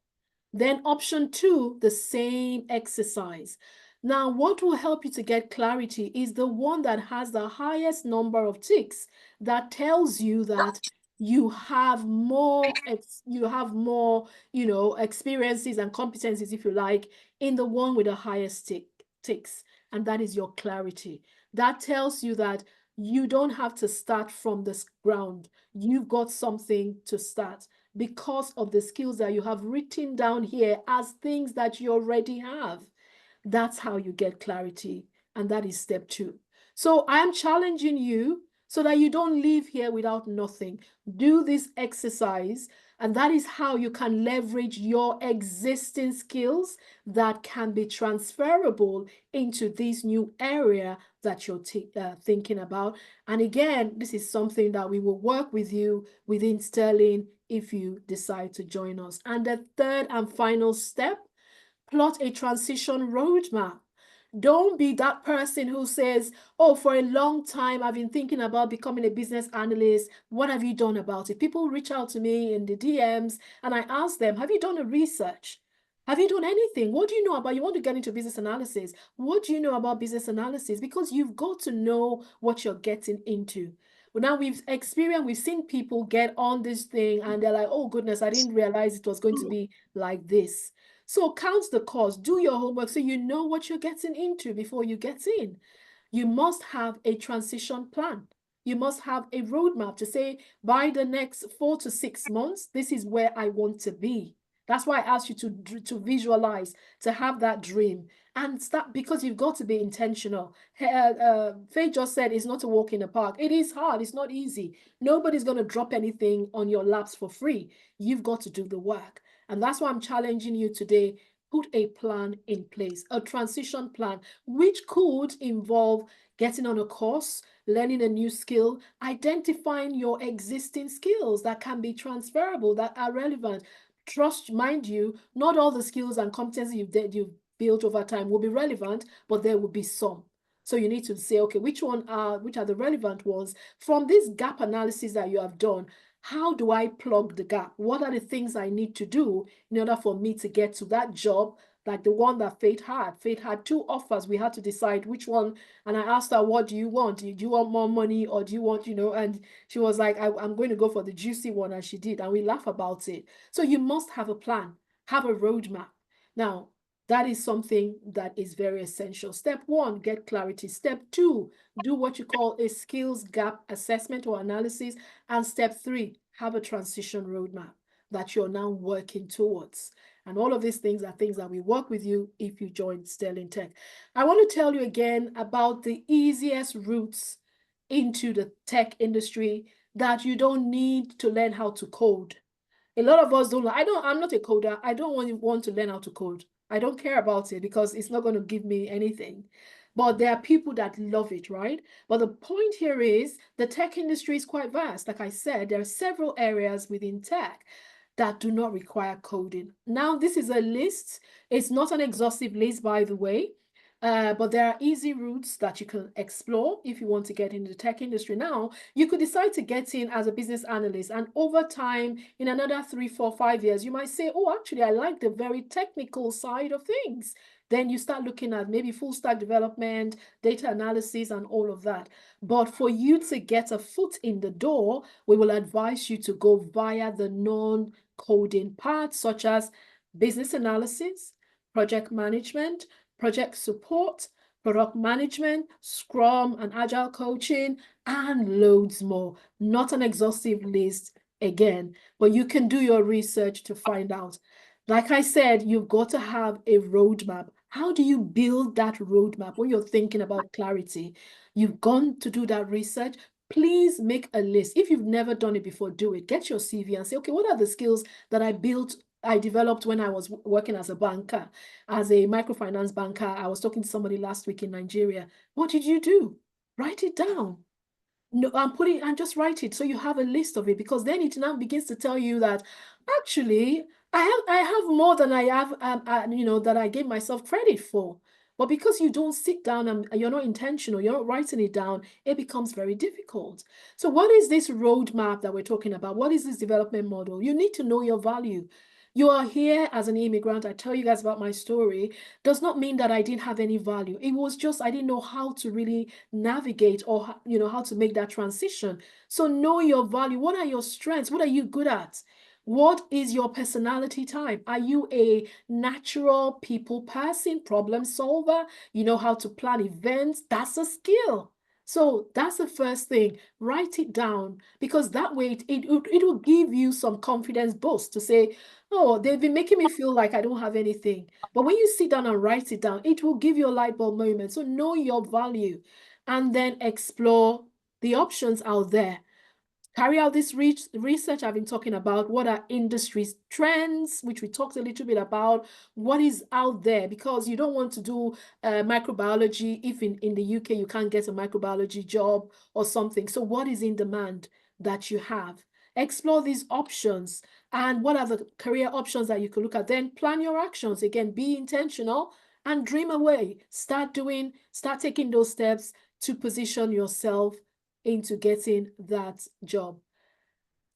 Then option 2, the same exercise. Now, what will help you to get clarity is the one that has the highest number of ticks. That tells you that you have more experiences and competencies, if you like, in the one with the highest ticks. And that is your clarity. That tells you that you don't have to start from the ground. You've got something to start because of the skills that you have written down here as things that you already have. That's how you get clarity. And that is step 2. So I am challenging you so that you don't leave here without nothing. Do this exercise, and that is how you can leverage your existing skills that can be transferable into this new area that you're thinking about. And again, this is something that we will work with you within Sterling if you decide to join us. And the third and final step, plot a transition roadmap. Don't be that person who says, oh, for a long time, I've been thinking about becoming a business analyst. What have you done about it? People reach out to me in the DMs and I ask them, have you done a research? Have you done anything? What do you know about? You want to get into business analysis. What do you know about business analysis? Because you've got to know what you're getting into. Well, now we've seen people get on this thing and they're like, oh goodness, I didn't realize it was going to be like this. So count the cost, do your homework so you know what you're getting into before you get in. You must have a transition plan. You must have a roadmap to say, by the next 4 to 6 months, this is where I want to be. That's why I asked you to visualize, to have that dream. And start, because you've got to be intentional. Faith just said it's not a walk in the park. It is hard. It's not easy. Nobody's going to drop anything on your laps for free. You've got to do the work. And that's why I'm challenging you today. Put a plan in place, a transition plan, which could involve getting on a course, learning a new skill, identifying your existing skills that can be transferable, that are relevant. Trust, mind you, not all the skills and competencies you've built over time will be relevant, but there will be some. So you need to say, okay, which are the relevant ones from this gap analysis that you have done? How do I plug the gap? What are the things I need to do in order for me to get to that job, like the one that Faith had? Faith had 2 offers. We had to decide which one. And I asked her, what do you want? Do you want more money, or do you want, and she was like, I'm going to go for the juicy one. And she did. And we laugh about it. So you must have a plan, have a roadmap. Now, that is something that is very essential. Step 1, get clarity. Step 2, do what you call a skills gap assessment or analysis. And step 3, have a transition roadmap that you're now working towards. And all of these things are things that we work with you if you join Sterling Tech. I want to tell you again about the easiest routes into the tech industry that you don't need to learn how to code. A lot of us don't. I'm not a coder. I don't want to learn how to code. I don't care about it because it's not going to give me anything. But there are people that love it, right? But the point here is the tech industry is quite vast. Like I said, there are several areas within tech that do not require coding. Now, this is a list. It's not an exhaustive list, by the way. But there are easy routes that you can explore if you want to get into the tech industry. Now, you could decide to get in as a business analyst, and over time, in another 3, 4, 5 years, you might say, oh, actually, I like the very technical side of things. Then you start looking at maybe full stack development, data analysis, and all of that. But for you to get a foot in the door, we will advise you to go via the non-coding parts, such as business analysis, project management, project support, product management, Scrum and Agile coaching, and loads more. Not an exhaustive list again, but you can do your research to find out. Like I said, you've got to have a roadmap. How do you build that roadmap when you're thinking about clarity? You've gone to do that research. Please make a list. If you've never done it before, do it. Get your CV and say, okay, what are the skills that I developed when I was working as a banker, as a microfinance banker. I was talking to somebody last week in Nigeria. What did you do? Write it down. No, and just write it so you have a list of it, because then it now begins to tell you that actually I have more than I have that I gave myself credit for. But because you don't sit down and you're not intentional, you're not writing it down, it becomes very difficult. So what is this roadmap that we're talking about? What is this development model? You need to know your value. You are here as an immigrant. I tell you guys about my story. Does not mean that I didn't have any value. It was just I didn't know how to really navigate, or how to make that transition. So know your value. What are your strengths? What are you good at? What is your personality type? Are you a natural people person, problem solver? You know how to plan events? That's a skill. So that's the first thing. Write it down, because that way it will give you some confidence boost to say, oh, they've been making me feel like I don't have anything. But when you sit down and write it down, it will give you a light bulb moment. So know your value and then explore the options out there. Carry out this research I've been talking about. What are industry trends, which we talked a little bit about? What is out there? Because you don't want to do microbiology if in the UK you can't get a microbiology job or something. So what is in demand that you have? Explore these options. And what are the career options that you could look at? Then plan your actions. Again, be intentional and dream away. Start taking those steps to position yourself into getting that job.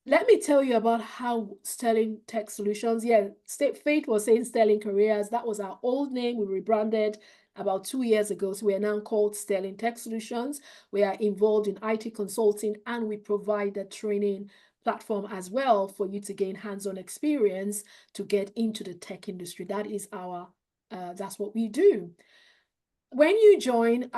Let me tell you about how Sterling Tech Solutions, Faith was saying Sterling Careers. That was our old name. We rebranded about 2 years ago. So we are now called Sterling Tech Solutions. We are involved in IT consulting, and we provide a training platform as well for you to gain hands-on experience to get into the tech industry. That is that's what we do. When you join,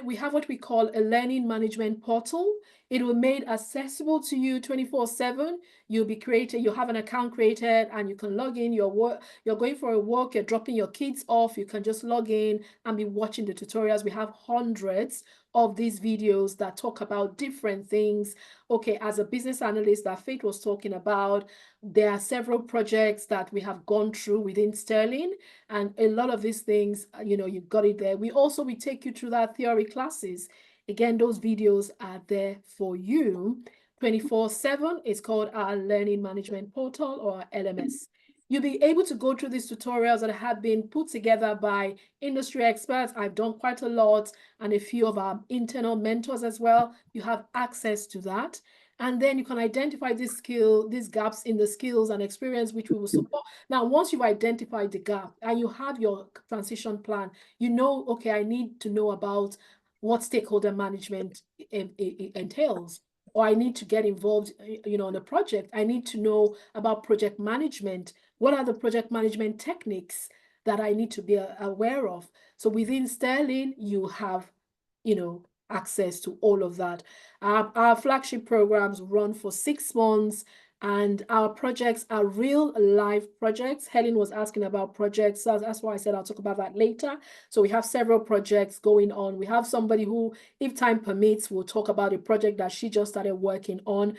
we have what we call a learning management portal. It will be made accessible to you 24/7. You'll have an account created and you can log in your work. You're going for a walk, you're dropping your kids off, you can just log in and be watching the tutorials. We have hundreds of these videos that talk about different things. Okay, as a business analyst that Faith was talking about, there are several projects that we have gone through within Sterling, and a lot of these things, you've got it there. We take you through that theory classes. Again, those videos are there for you 24/7. It's called our Learning Management Portal, or LMS. You'll be able to go through these tutorials that have been put together by industry experts. I've done quite a lot, and a few of our internal mentors as well. You have access to that. And then you can identify these gaps in the skills and experience which we will support. Now, once you've identified the gap and you have your transition plan, okay, I need to know about what stakeholder management entails, or I need to get involved, on a project. I need to know about project management. What are the project management techniques that I need to be aware of? So within Sterling, you have, access to all of that. Our flagship programs run for 6 months, and our projects are real life projects. Helen was asking about projects, so that's why I said I'll talk about that later. So we have several projects going on. We have somebody who, if time permits, will talk about a project that she just started working on.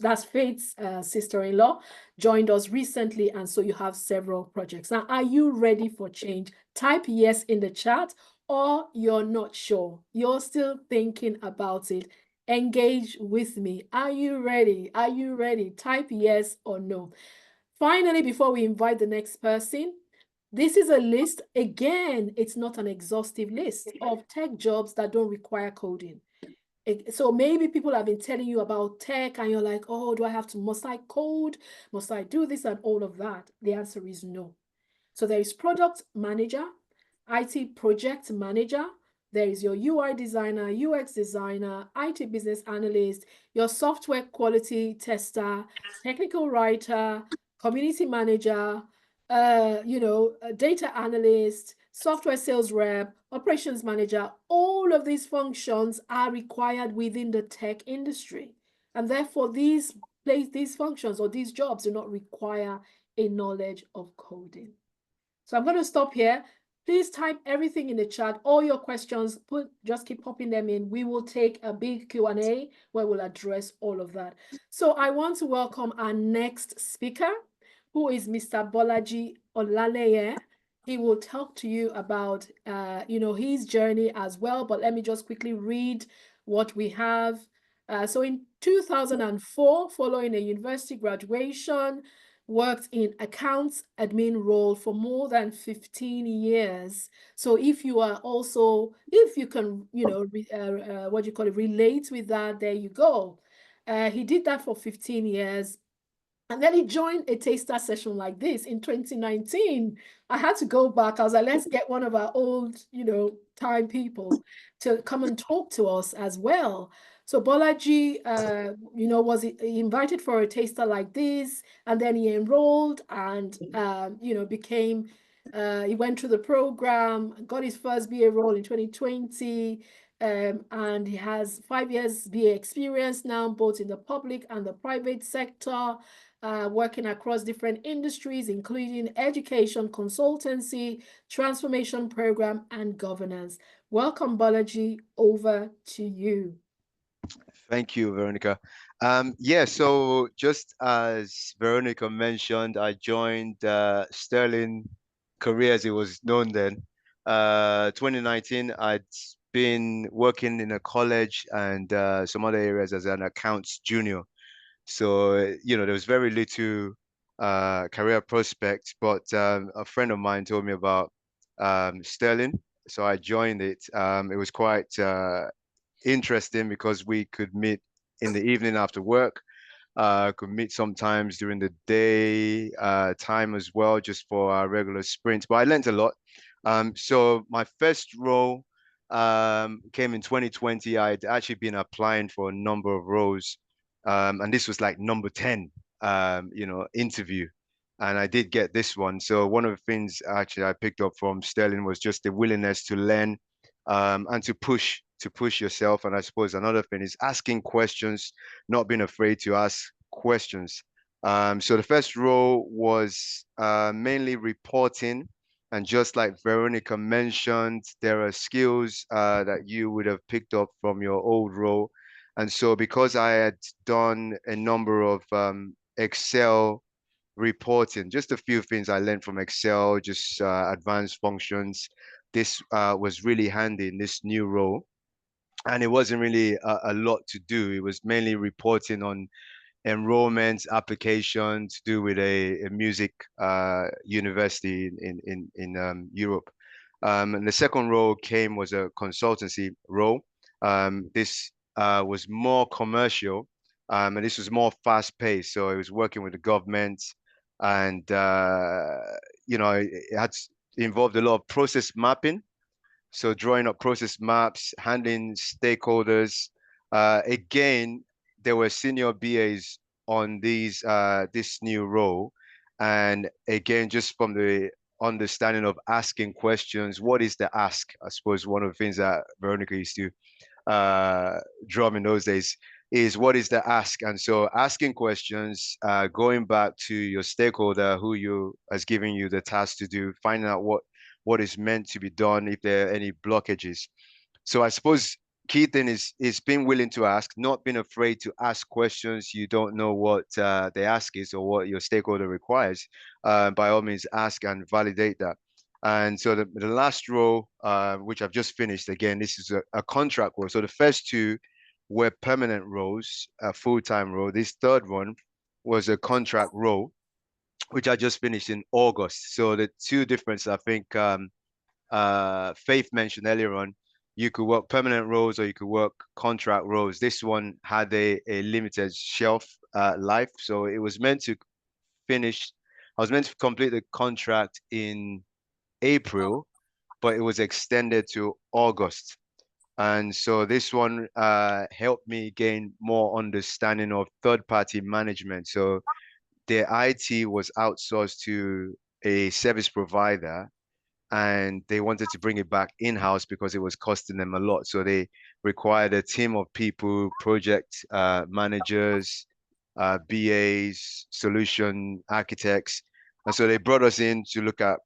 That's Faith's sister-in-law, joined us recently, and so you have several projects. Now, are you ready for change? Type yes in the chat, or you're not sure. You're still thinking about it. Engage with me. Are you ready? Are you ready? Type yes or no. Finally, before we invite the next person, this is a list. Again, it's not an exhaustive list of tech jobs that don't require coding. So maybe people have been telling you about tech and you're like, oh, must I code? Must I do this and all of that? The answer is no. So there is product manager, IT project manager, there is your UI designer, UX designer, IT business analyst, your software quality tester, technical writer, community manager, data analyst, software sales rep, operations manager. All of these functions are required within the tech industry. And therefore, these functions or these jobs do not require a knowledge of coding. So I'm going to stop here. Please type everything in the chat, all your questions, just keep popping them in. We will take a big Q&A where we'll address all of that. So I want to welcome our next speaker, who is Mr. Bolaji Olaleye. He will talk to you about, his journey as well. But let me just quickly read what we have. So in 2004, following a university graduation, worked in accounts admin role for more than 15 years. So if you can, relate with that, there you go. He did that for 15 years. And then he joined a taster session like this in 2019. I had to go back. I was like, let's get one of our old, time people to come and talk to us as well. So Bolaji, was invited for a taster like this, and then he enrolled and, became, he went through the program, got his first BA role in 2020, and he has 5 years BA experience now, both in the public and the private sector, working across different industries, including education, consultancy, transformation program, and governance. Welcome, Balaji. Over to you. Thank you, Veronica. So just as Veronica mentioned, I joined Sterling Career, as it was known then. 2019, I'd been working in a college and some other areas as an accounts junior. So, there was very little career prospects, but a friend of mine told me about Sterling. So I joined it. It was quite interesting because we could meet in the evening after work, could meet sometimes during the day time as well, just for our regular sprints. But I learned a lot. So my first role came in 2020. I'd actually been applying for a number of roles. And this was like number 10, interview. And I did get this one. So one of the things actually I picked up from Sterling was just the willingness to learn and to push to push yourself. And I suppose another thing is asking questions, not being afraid to ask questions. So the first role was mainly reporting. And just like Veronica mentioned, there are skills that you would have picked up from your old role. And so because I had done a number of Excel reporting, just a few things I learned from Excel, just advanced functions. This was really handy in this new role. And it wasn't really a lot to do. It was mainly reporting on enrollment application to do with a music university in Europe. And the second role was a consultancy role. This was more commercial, and this was more fast paced. So I was working with the government, and it involved a lot of process mapping. So drawing up process maps, handling stakeholders. Again, there were senior BAs on this new role. And again, just from the understanding of asking questions, what is the ask? I suppose one of the things that Veronica used to drum in those days is what is the ask? And so asking questions, going back to your stakeholder who you has given you the task to do, finding out what is meant to be done, if there are any blockages. So I suppose key thing is being willing to ask, not being afraid to ask questions you don't know what the ask is or what your stakeholder requires. By all means, ask and validate that. And so the last role, which I've just finished, again, this is a contract role. So the first two were permanent roles, a full-time role. This third one was a contract role, which I just finished in August. So the two difference, I think, Faith mentioned earlier on, you could work permanent roles or you could work contract roles. This one had a limited shelf life. So it was meant to finish, I was meant to complete the contract in April, but it was extended to August. And so this one helped me gain more understanding of third-party management. So their IT was outsourced to a service provider, and they wanted to bring it back in-house because it was costing them a lot. So they required a team of people, project managers, BAs, solution architects. And so they brought us in to look at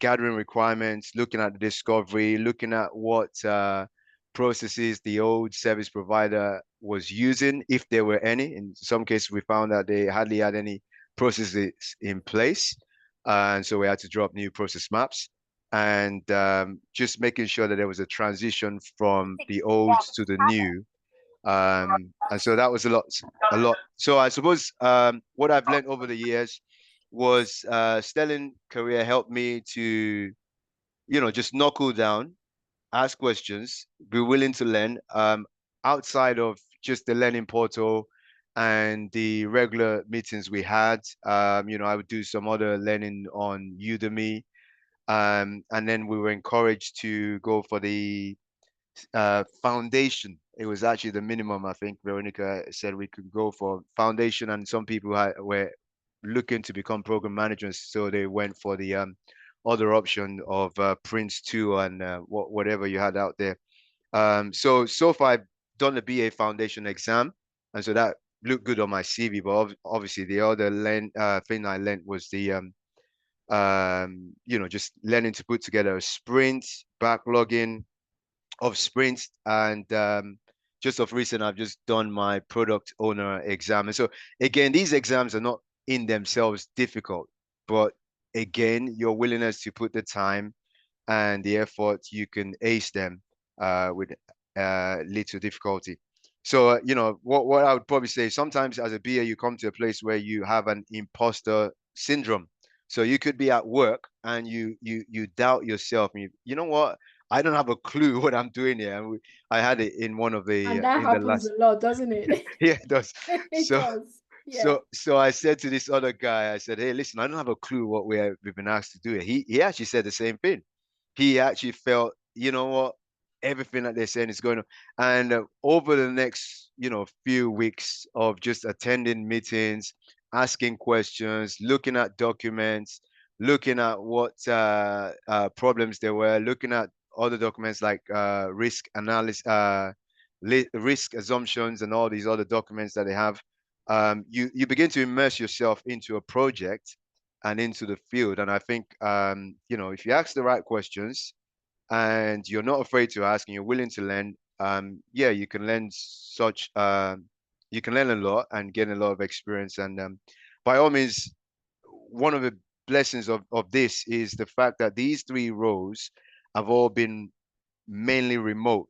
gathering requirements, looking at the discovery, looking at what processes the old service provider was using, if there were any. In some cases, we found that they hardly had any processes in place. And so we had to drop new process maps and just making sure that there was a transition from the old to the new. And so that was a lot. So I suppose what I've learned over the years was Sterling career helped me to, just knuckle down, ask questions, be willing to learn outside of just the learning portal and the regular meetings we had. I would do some other learning on Udemy. And then we were encouraged to go for the foundation. It was actually the minimum. I think Veronica said we could go for foundation, and some people were looking to become program managers, so they went for the other option of Prince 2 and whatever you had out there. So far I've done the BA foundation exam, and so that looked good on my CV. But obviously the other thing I learned was the just learning to put together a sprint, backlogging of sprints, and just of recent, I've just done my product owner exam. And so again, these exams are not in themselves difficult, but again, your willingness to put the time and the effort, you can ace them with little difficulty. So, what I would probably say, sometimes as a BA, you come to a place where you have an imposter syndrome. So you could be at work and you doubt yourself. And you know what? I don't have a clue what I'm doing here. And I had it in one of the And that in the happens last. a lot, doesn't it? Yeah, it does. It So does. Yeah. so I said to this other guy, I said, hey, listen, I don't have a clue what we've been asked to do here. He actually said the same thing. He actually felt, you know what, everything that they're saying is going on. And over the next, few weeks of just attending meetings, asking questions, looking at documents, looking at what problems there were, looking at other documents like risk analysis, risk assumptions, and all these other documents that they have. You begin to immerse yourself into a project and into the field. And I think if you ask the right questions and you're not afraid to ask and you're willing to learn, yeah, you can learn you can learn a lot and gain a lot of experience. And by all means, one of the blessings of this is the fact that these three roles have all been mainly remote.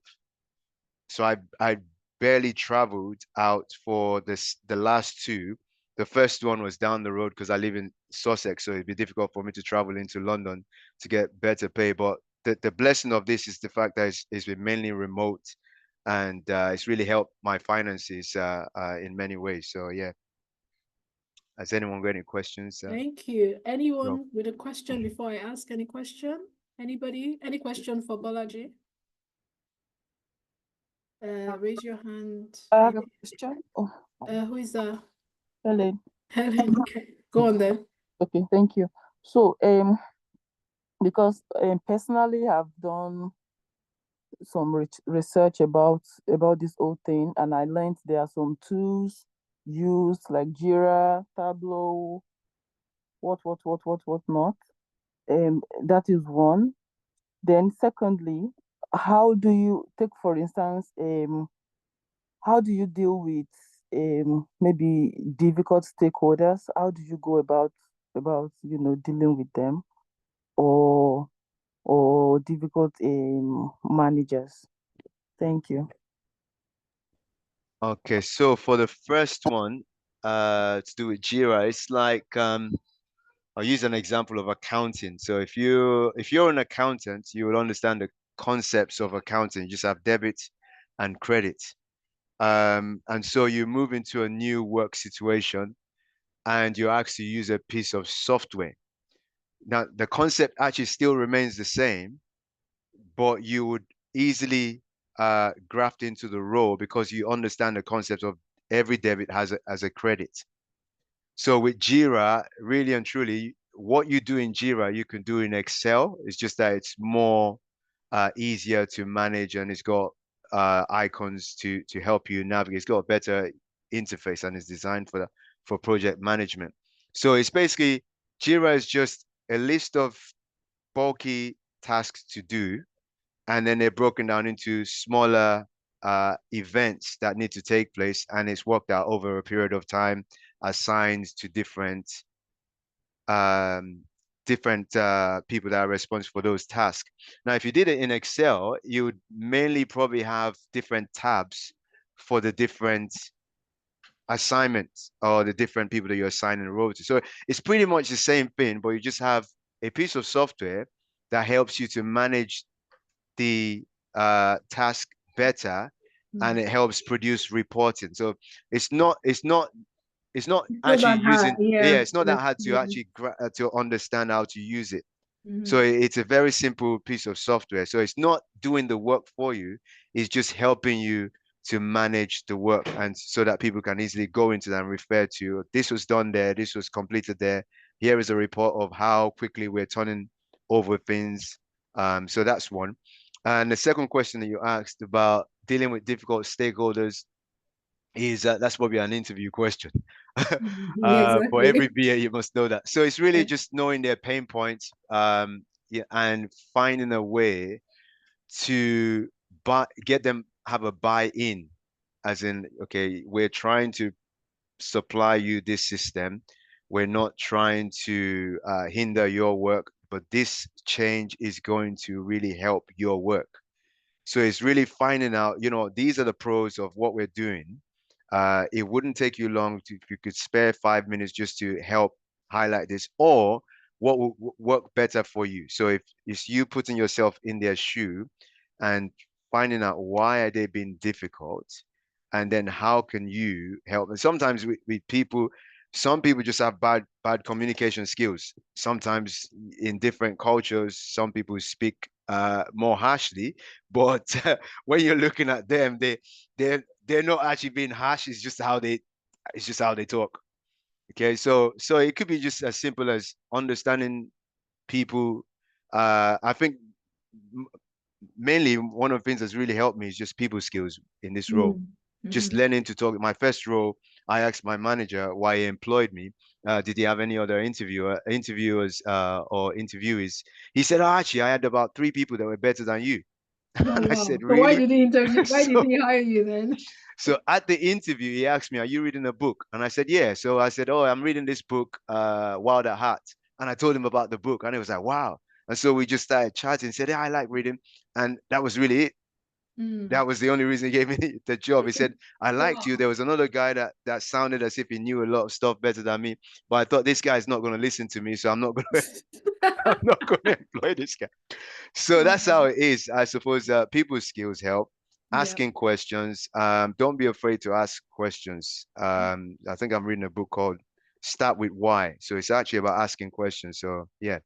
So I barely traveled out for the last two. The first one was down the road because I live in Sussex, so it'd be difficult for me to travel into London to get better pay. But the blessing of this is the fact that it's been mainly remote, and it's really helped my finances in many ways. So yeah, has anyone got any questions? Thank you. No. Anyone with a question before I ask any question? Anybody? Any question for Bolaji? Raise your hand. I have a question. Oh, Who is that? Helen. Helen. Okay, go on then. Okay, thank you. So, because personally, I've done some research about this whole thing, and I learned there are some tools used like Jira, Tableau, what not. That is one. Then secondly, how do you take, for instance, how do you deal with maybe difficult stakeholders? How do you go about dealing with them, or difficult managers? Thank you. Okay, so for the first one, to do with Jira, it's like I'll use an example of accounting. So if you're an accountant, you will understand the concepts of accounting. You just have debit and credit. And so you move into a new work situation and you're asked to use a piece of software. Now, the concept actually still remains the same, but you would easily graft into the role because you understand the concept of every debit has a credit. So with Jira, really and truly, what you do in Jira, you can do in Excel. It's just that it's more easier to manage and it's got icons to help you navigate. It's got a better interface and it's designed for project management. So it's basically Jira is just a list of bulky tasks to do, and then they're broken down into smaller events that need to take place, and it's worked out over a period of time, assigned to um, different people that are responsible for those tasks. Now, if you did it in Excel, you would mainly probably have different tabs for the different assignments or the different people that you're assigning a role to. So it's pretty much the same thing, but you just have a piece of software that helps you to manage the task better, and it helps produce reporting. So it's not actually using, yeah, it's not that hard to actually to understand how to use it. So it's a very simple piece of software. So it's not doing the work for you, it's just helping you to manage the work, and so that people can easily go into that and refer to this was done there, this was completed there. Here is a report of how quickly we're turning over things. So that's one. And the second question that you asked about dealing with difficult stakeholders is that's probably an interview question. Yeah, For every exactly. BA, you must know that. So it's really just knowing their pain points, yeah, and finding a way to get them have a buy-in, as in, okay, we're trying to supply you this system. We're not trying to hinder your work, but this change is going to really help your work. So it's really finding out, these are the pros of what we're doing. It wouldn't take you long if you could spare 5 minutes just to help highlight this, or what will work better for you. So if it's you putting yourself in their shoe and finding out why are they being difficult, and then how can you help? And sometimes with people, some people just have bad communication skills. Sometimes in different cultures, some people speak more harshly, but when you're looking at them, they're not actually being harsh. It's just how they talk. Okay, so it could be just as simple as understanding people. I think mainly one of the things that's really helped me is just people skills in this role. Just learning to talk. My first role, I asked my manager why he employed me. Did he have any other interviewers or interviewees? He said, oh, actually, I had about 3 people that were better than you. Oh, And I wow. said, So why really? did he interview? Why did So, he hire you then? so at the interview, he asked me, are you reading a book? And I said, yeah. So I said, oh, I'm reading this book, Wild at Heart. And I told him about the book. And he was like, wow. And so we just started chatting, said, yeah, I like reading. And that was really it. That was the only reason he gave me the job. He said, I liked you. Wow. There was another guy that sounded as if he knew a lot of stuff better than me. But I thought this guy's not going to listen to me. So I'm not going to, I'm not going to employ this guy. So that's how Wow. it is. I suppose people's skills help. Yeah. Asking questions. Don't be afraid to ask questions. I think I'm reading a book called Start with Why. So it's actually about asking questions. So yeah,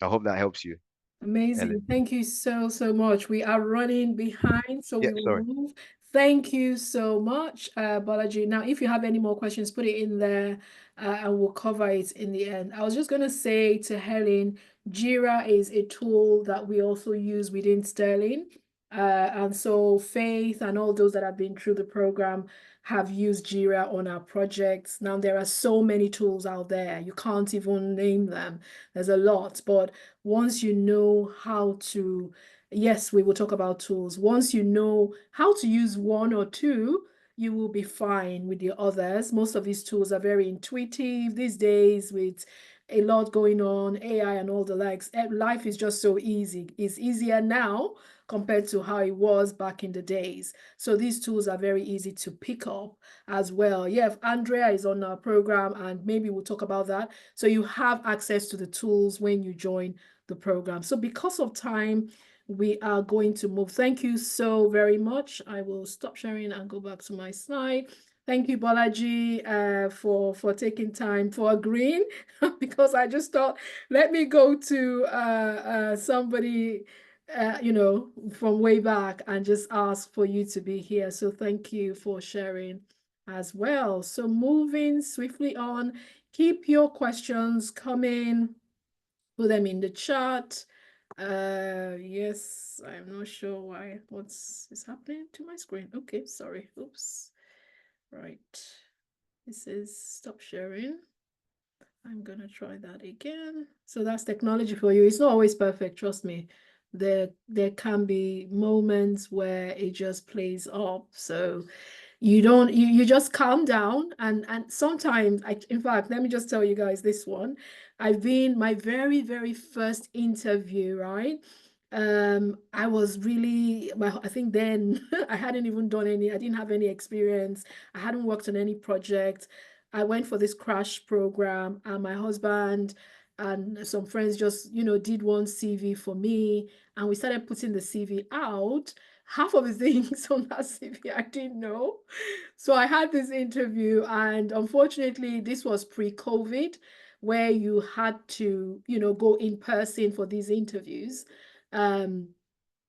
I hope that helps you, Amazing. Ellen. Thank you so, so much. We are running behind, so Yeah, we will sorry. move. Thank you so much, Balaji. Now, if you have any more questions, put it in there and we'll cover it in the end. I was just going to say to Helen, Jira is a tool that we also use within Sterling. And so Faith and all those that have been through the program have used Jira on our projects. Now, there are so many tools out there. You can't even name them. There's a lot, but once you know how to, yes, we will talk about tools. Once you know how to use one or two, you will be fine with the others. Most of these tools are very intuitive these days with a lot going on, AI and all the likes. Life is just so easy. It's easier now compared to how it was back in the days. So these tools are very easy to pick up as well. Yeah, if Andrea is on our program and maybe we'll talk about that. So you have access to the tools when you join the program. So because of time, we are going to move. Thank you so very much. I will stop sharing and go back to my slide. Thank you, Balaji, for taking time, for agreeing, because I just thought, let me go to somebody, from way back and just ask for you to be here. So thank you for sharing as well. So moving swiftly on, keep your questions coming, put them in the chat. Yes, I'm not sure why what's is happening to my screen. Okay, sorry. Oops. Right. This is stop sharing. I'm gonna try that again. So that's technology for you. It's not always perfect, trust me. There can be moments where it just plays up. So you just calm down and sometimes in fact, let me just tell you guys this one. I've been my very, very first interview, right? I was really well, I think then I hadn't even done any, I didn't have any experience. I hadn't worked on any project. I went for this crash program and my husband and some friends just, did one CV for me and we started putting the CV out. Half of the things on that CV I didn't know. So I had this interview, and unfortunately, this was pre-COVID, where you had to, go in person for these interviews. Um,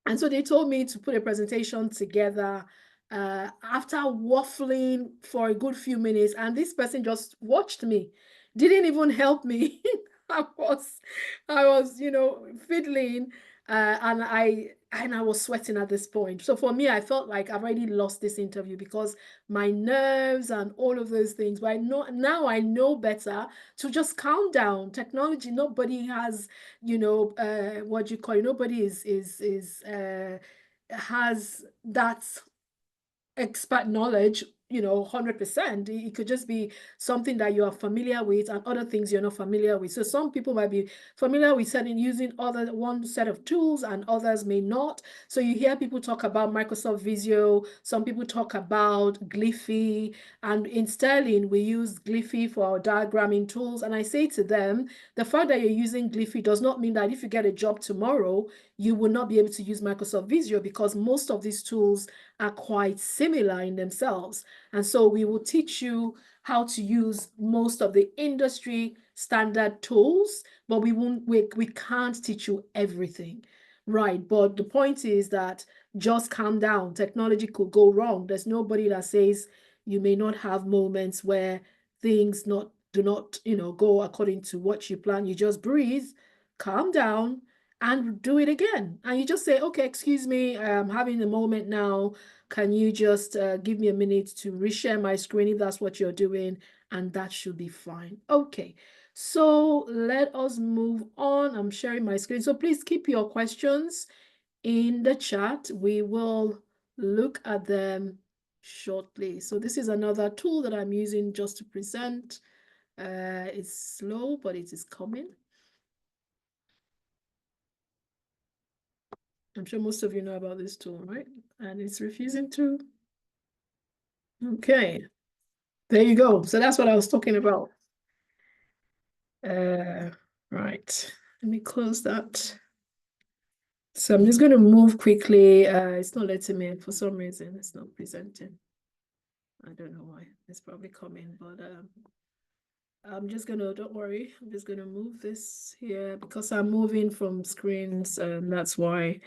and so they told me to put a presentation together after waffling for a good few minutes, and this person just watched me, didn't even help me. I was, fiddling, and I was sweating at this point. So for me, I felt like I've already lost this interview because my nerves and all of those things. But I know better to just calm down. Technology, nobody has what you call it, nobody has that expert knowledge, 100%. It could just be something that you are familiar with and other things you're not familiar with. So some people might be familiar with using one set of tools and others may not. So you hear people talk about Microsoft Visio, some people talk about Glyphy, and in Sterling, we use Glyphy for our diagramming tools. And I say to them, the fact that you're using Glyphy does not mean that if you get a job tomorrow, you will not be able to use Microsoft Visio, because most of these tools are quite similar in themselves. And so we will teach you how to use most of the industry standard tools, but we can't teach you everything. Right. But the point is that just calm down. Technology could go wrong. There's nobody that says you may not have moments where things do not go according to what you plan. You just breathe, calm down, and do it again. And you just say, okay, excuse me, I'm having a moment now. Can you just give me a minute to reshare my screen if that's what you're doing? And that should be fine. Okay, so let us move on. I'm sharing my screen. So please keep your questions in the chat. We will look at them shortly. So this is another tool that I'm using just to present. It's slow, but it is coming. I'm sure most of you know about this tool, right? And it's refusing to. Okay, there you go. So that's what I was talking about. Right, let me close that. So I'm just going to move quickly. It's not letting me, for some reason, it's not presenting. I don't know why. It's probably coming, but I'm just gonna, don't worry, I'm just gonna move this here because I'm moving from screens, and that's why.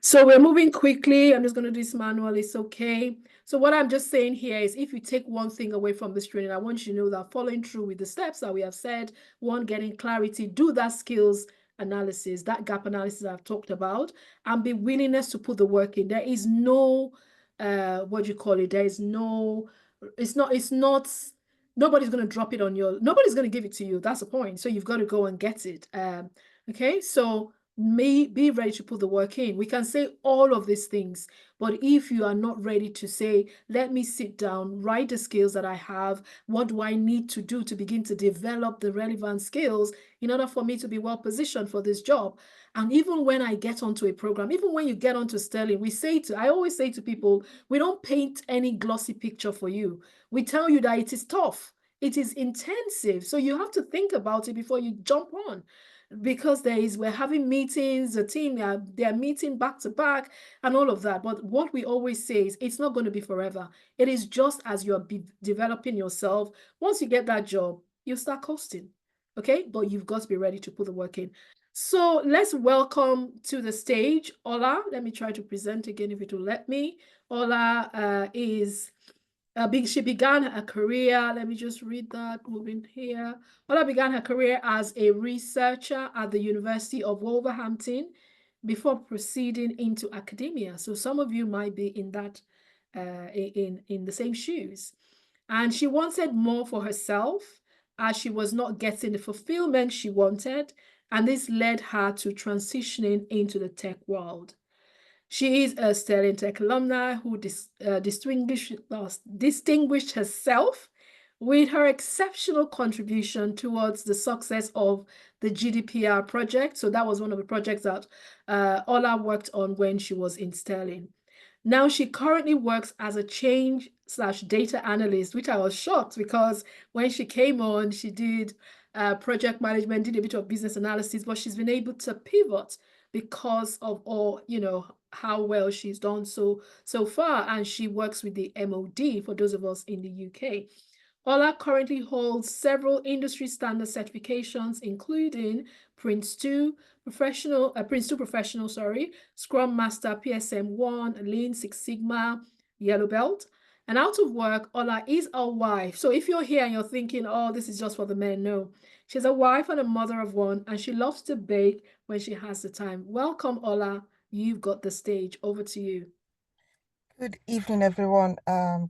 So we're moving quickly. I'm just going to do this manually. It's okay. So what I'm just saying here is if you take one thing away from this training, I want you to know that following through with the steps that we have said, one, getting clarity, do that skills analysis, that gap analysis I've talked about, and be willingness to put the work in. There is no, what do you call it? There is no, it's not, nobody's going to drop it on your, nobody's going to give it to you. That's the point. So you've got to go and get it. Okay. So be ready to put the work in. We can say all of these things, but if you are not ready to say, let me sit down, write the skills that I have, what do I need to do to begin to develop the relevant skills in order for me to be well positioned for this job? And even when I get onto a program, even when you get onto Sterling, I always say to people, we don't paint any glossy picture for you. We tell you that it is tough. It is intensive. So you have to think about it before you jump on, because we're having meetings, the team, they're meeting back to back and all of that. But what we always say is it's not going to be forever. It is just as you're developing yourself. Once you get that job, you start coasting. Okay, but you've got to be ready to put the work in. So let's welcome to the stage Ola. Let me try to present again if it will let me. Ola she began her career, let me just read that, moving here. Ola began her career as a researcher at the University of Wolverhampton before proceeding into academia. So some of you might be in that, in the same shoes. And she wanted more for herself as she was not getting the fulfillment she wanted. And this led her to transitioning into the tech world. She is a Sterling Tech alumni who distinguished herself with her exceptional contribution towards the success of the GDPR project. So that was one of the projects that Ola worked on when she was in Sterling. Now she currently works as a change/data analyst, which I was shocked because when she came on, she did project management, did a bit of business analysis, but she's been able to pivot because of all, how well she's done so far. And she works with the MOD for those of us in the UK. Ola currently holds several industry standard certifications, including Prince 2 Professional, Scrum Master, PSM1, Lean Six Sigma, Yellow Belt. And out of work, Ola is a wife. So if you're here and you're thinking, oh, this is just for the men, no. She's a wife and a mother of one, and she loves to bake when she has the time. Welcome, Ola. You've got the stage. Over to you. Good evening, everyone.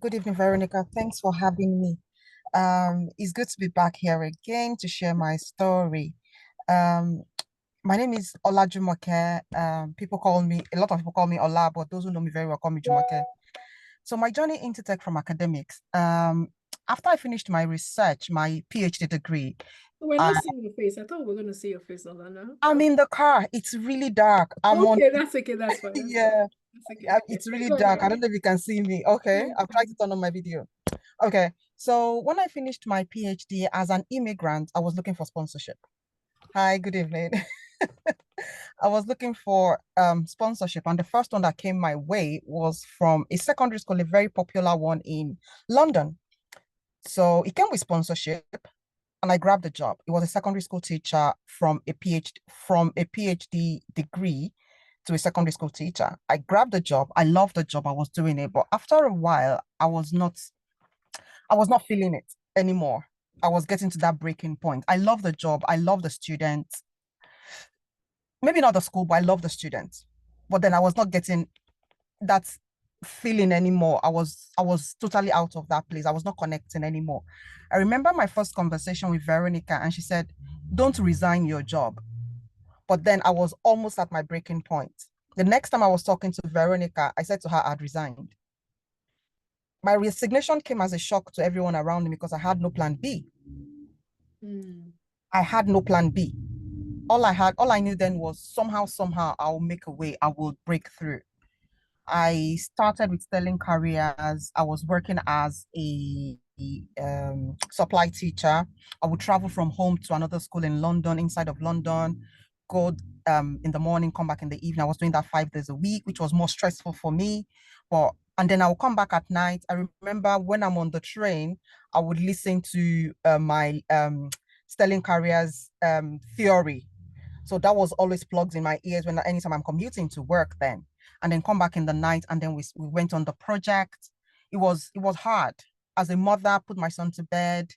Good evening, Veronica. Thanks for having me. It's good to be back here again to share my story. My name is Ola Jumoke. A lot of people call me Ola, but those who know me very well call me Jumoke. So my journey into tech from academics, after I finished my research, my PhD degree. We're not seeing your face. I thought we were going to see your face, Ola, now. I'm in the car. It's really dark. That's okay. That's fine. Yeah. Okay. It's really dark. I don't know if you can see me. Okay. I'll try to turn on my video. Okay. So when I finished my PhD as an immigrant, I was looking for sponsorship. Hi, good evening. I was looking for sponsorship, and the first one that came my way was from a secondary school, a very popular one in London. So it came with sponsorship, and I grabbed the job. It was a secondary school teacher from a PhD degree to a secondary school teacher. I grabbed the job. I loved the job. I was doing it, but after a while, I was not feeling it anymore. I was getting to that breaking point. I love the job. I love the students. maybe not the school, but I love the students. But then I was not getting that feeling anymore. I was totally out of that place. I was not connecting anymore. I remember my first conversation with Veronica, and she said, "Don't resign your job." But then I was almost at my breaking point. The next time I was talking to Veronica, I said to her, I'd resigned. My resignation came as a shock to everyone around me because I had no plan B. I had no plan B. All I knew then was somehow, I'll make a way, I will break through. I started with Sterling Careers. I was working as a supply teacher. I would travel from home to another school in London, inside of London, go in the morning, come back in the evening. I was doing that 5 days a week, which was more stressful for me. And then I would come back at night. I remember when I'm on the train, I would listen to my Sterling Careers theory. So that was always plugged in my ears when anytime I'm commuting to work then. And then come back in the night, and then we went on the project. It was hard. As a mother, put my son to bed.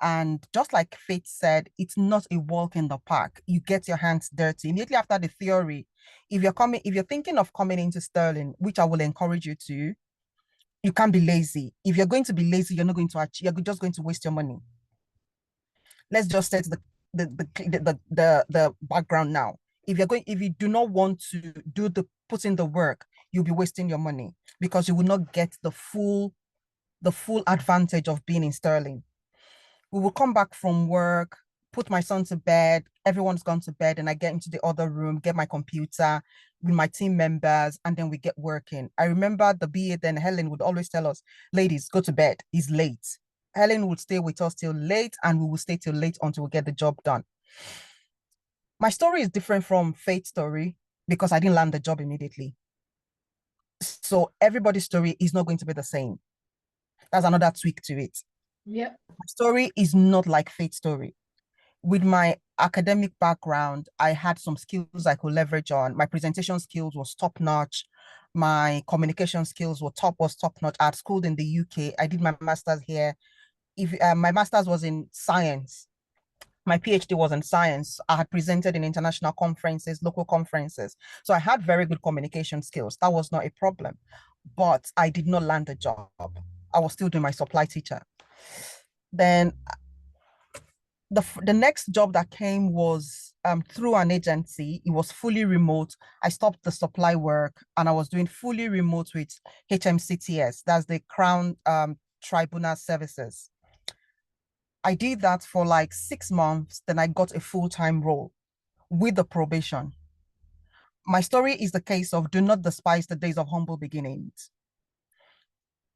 And just like Faith said, it's not a walk in the park. You get your hands dirty. Immediately after the theory, if you're thinking of coming into Sterling, which I will encourage you to, you can't be lazy. If you're going to be lazy, you're not going to achieve, you're just going to waste your money. Let's just set the background now. If you do not want to put in the work, you'll be wasting your money because you will not get the full advantage of being in Sterling. We will come back from work, put my son to bed, everyone's gone to bed, and I get into the other room, get my computer with my team members, and then we get working. I remember the BA then, Helen, would always tell us, ladies, go to bed, it's late. Helen would stay with us till late, and we will stay till late until we get the job done. My story is different from Faith's story because I didn't land the job immediately. So everybody's story is not going to be the same. That's another tweak to it. Yeah. My story is not like Faith's story. With my academic background, I had some skills I could leverage on. My presentation skills was top notch. My communication skills was top notch. I had schooled in the UK. I did my master's here. My master's was in science. My PhD was in science. I had presented in international conferences, local conferences. So I had very good communication skills. That was not a problem. But I did not land a job. I was still doing my supply teacher. Then the next job that came was through an agency. It was fully remote. I stopped the supply work and I was doing fully remote with HMCTS. That's the Crown Tribunal Services. I did that for like 6 months. Then I got a full-time role with the probation. My story is the case of do not despise the days of humble beginnings.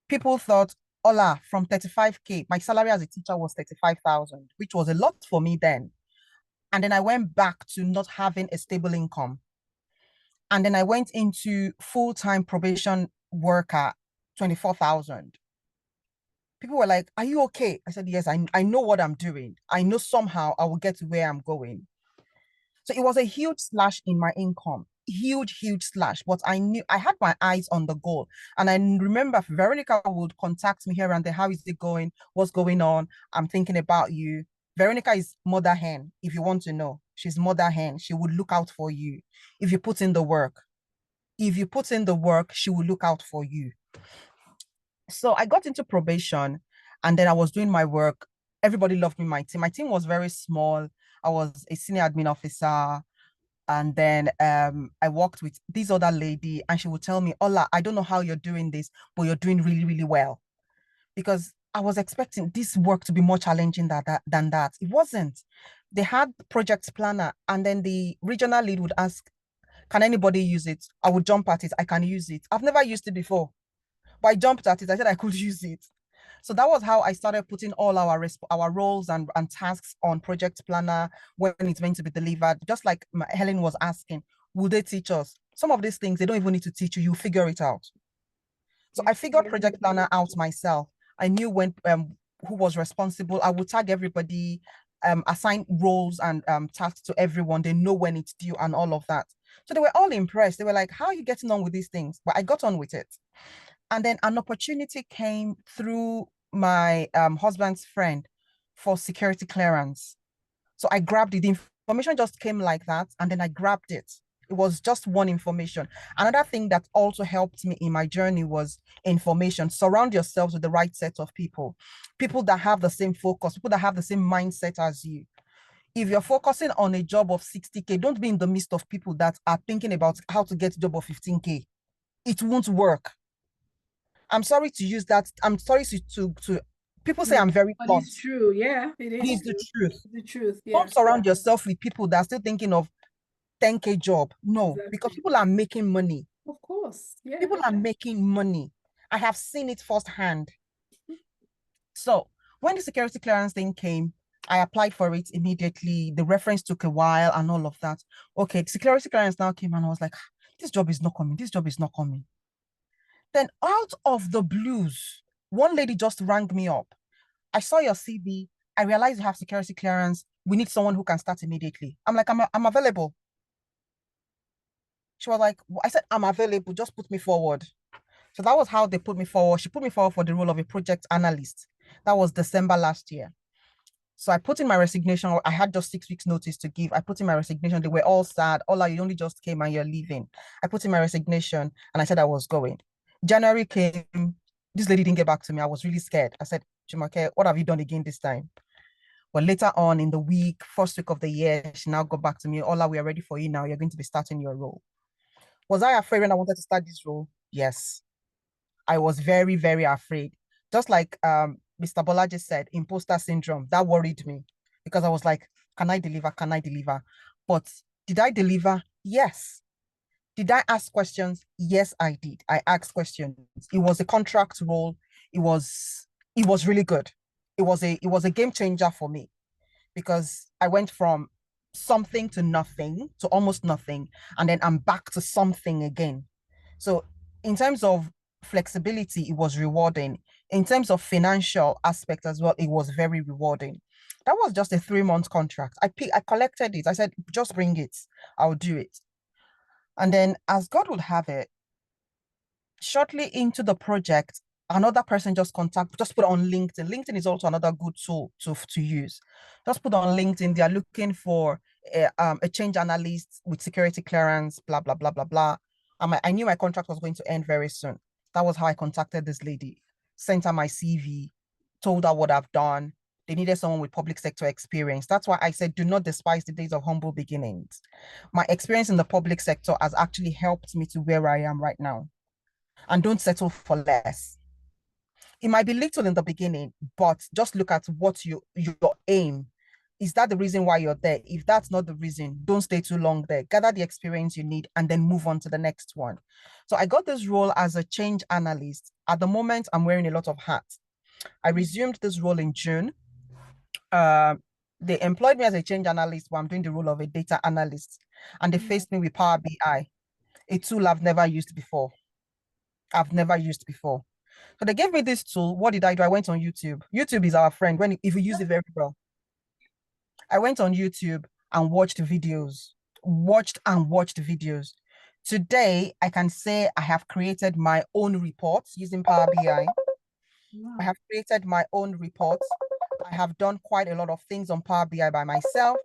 People thought, Ola, from 35K, my salary as a teacher was 35,000, which was a lot for me then. And then I went back to not having a stable income. And then I went into full-time probation worker, 24,000. People were like, are you okay? I said, yes, I know what I'm doing. I know somehow I will get to where I'm going. So it was a huge slash in my income, huge slash. But I knew I had my eyes on the goal. And I remember Veronica would contact me here and there. How is it going? What's going on? I'm thinking about you. Veronica is mother hen, if you want to know. She's mother hen. She would look out for you if you put in the work. If you put in the work, she will look out for you. So I got into probation and then I was doing my work. Everybody loved me, my team. My team was very small. I was a senior admin officer. And then I worked with this other lady and she would tell me, Ola, I don't know how you're doing this, but you're doing really, really well. Because I was expecting this work to be more challenging than that. It wasn't. They had project planner and then the regional lead would ask, can anybody use it? I would jump at it. I can use it. I've never used it before, but I jumped at it. I said I could use it. So that was how I started putting all our roles and tasks on project planner when it's meant to be delivered. Just like Helen was asking, will they teach us? Some of these things, they don't even need to teach you. You figure it out. So I figured project planner out myself. I knew when who was responsible. I would tag everybody, assign roles and tasks to everyone. They know when it's due and all of that. So they were all impressed. They were like, how are you getting on with these things? But I got on with it. And then an opportunity came through my husband's friend for security clearance. So I grabbed it. Didn't information just came like that, and then I grabbed it. It was just one information. Another thing that also helped me in my journey was information. Surround yourselves with the right set of people, people that have the same focus, people that have the same mindset as you. If you're focusing on a job of 60K, don't be in the midst of people that are thinking about how to get a job of 15K. It won't work. I'm sorry to use that. I'm sorry to people say I'm very But blunt. it's true. Yeah, it is It's the truth. It's the truth. Yeah. Don't surround yourself with people that are still thinking of 10K job. No, Exactly. because people are making money. Of course. Yeah. People are making money. I have seen it firsthand. So when the security clearance thing came, I applied for it immediately. The reference took a while and all of that. Okay, security clearance now came and I was like, this job is not coming. This job is not coming. Then out of the blues, one lady just rang me up. I saw your CV. I realized you have security clearance. We need someone who can start immediately. I'm like, I'm available. She was like, I said, I'm available. Just put me forward. So that was how they put me forward. She put me forward for the role of a project analyst. That was December last year. So I put in my resignation. I had just 6 weeks notice to give. I put in my resignation. They were all sad. Ola, you only just came and you're leaving. I put in my resignation and I said I was going. January came. This lady didn't get back to me. I was really scared. I said, Jumoke, what have you done again this time? But later on in the week, first week of the year, she now got back to me. Ola, we are ready for you now. You're going to be starting your role. Was I afraid when I wanted to start this role? Yes. I was very, very afraid. Just like Mr. Bola just said, imposter syndrome, that worried me because I was like, can I deliver? Can I deliver? But did I deliver? Yes. Did I ask questions? Yes, I did. I asked questions. It was a contract role. It was really good. It was a game changer for me because I went from something to nothing to almost nothing, and then I'm back to something again. So in terms of flexibility, it was rewarding. In terms of financial aspect as well, it was very rewarding. That was just a 3-month contract. I collected it. I said, just bring it. I'll do it. And then as God would have it, shortly into the project, another person just put on LinkedIn. LinkedIn is also another good tool to use. Just put on LinkedIn, they are looking for a change analyst with security clearance, blah, blah, blah, blah, blah. I knew my contract was going to end very soon. That was how I contacted this lady, sent her my CV, told her what I've done. They needed someone with public sector experience. That's why I said, do not despise the days of humble beginnings. My experience in the public sector has actually helped me to where I am right now. And don't settle for less. It might be little in the beginning, but just look at what your aim. Is that the reason why you're there? If that's not the reason, don't stay too long there. Gather the experience you need and then move on to the next one. So I got this role as a change analyst. At the moment, I'm wearing a lot of hats. I resumed this role in June. They employed me as a change analyst, but I'm doing the role of a data analyst. And they faced me with Power BI, a tool I've never used before. So they gave me this tool. What did I do? I went on YouTube. YouTube is our friend if you use it very well. I went on YouTube and watched videos. Today, I can say I have created my own reports using Power BI. I have created my own reports. I have done quite a lot of things on Power BI by myself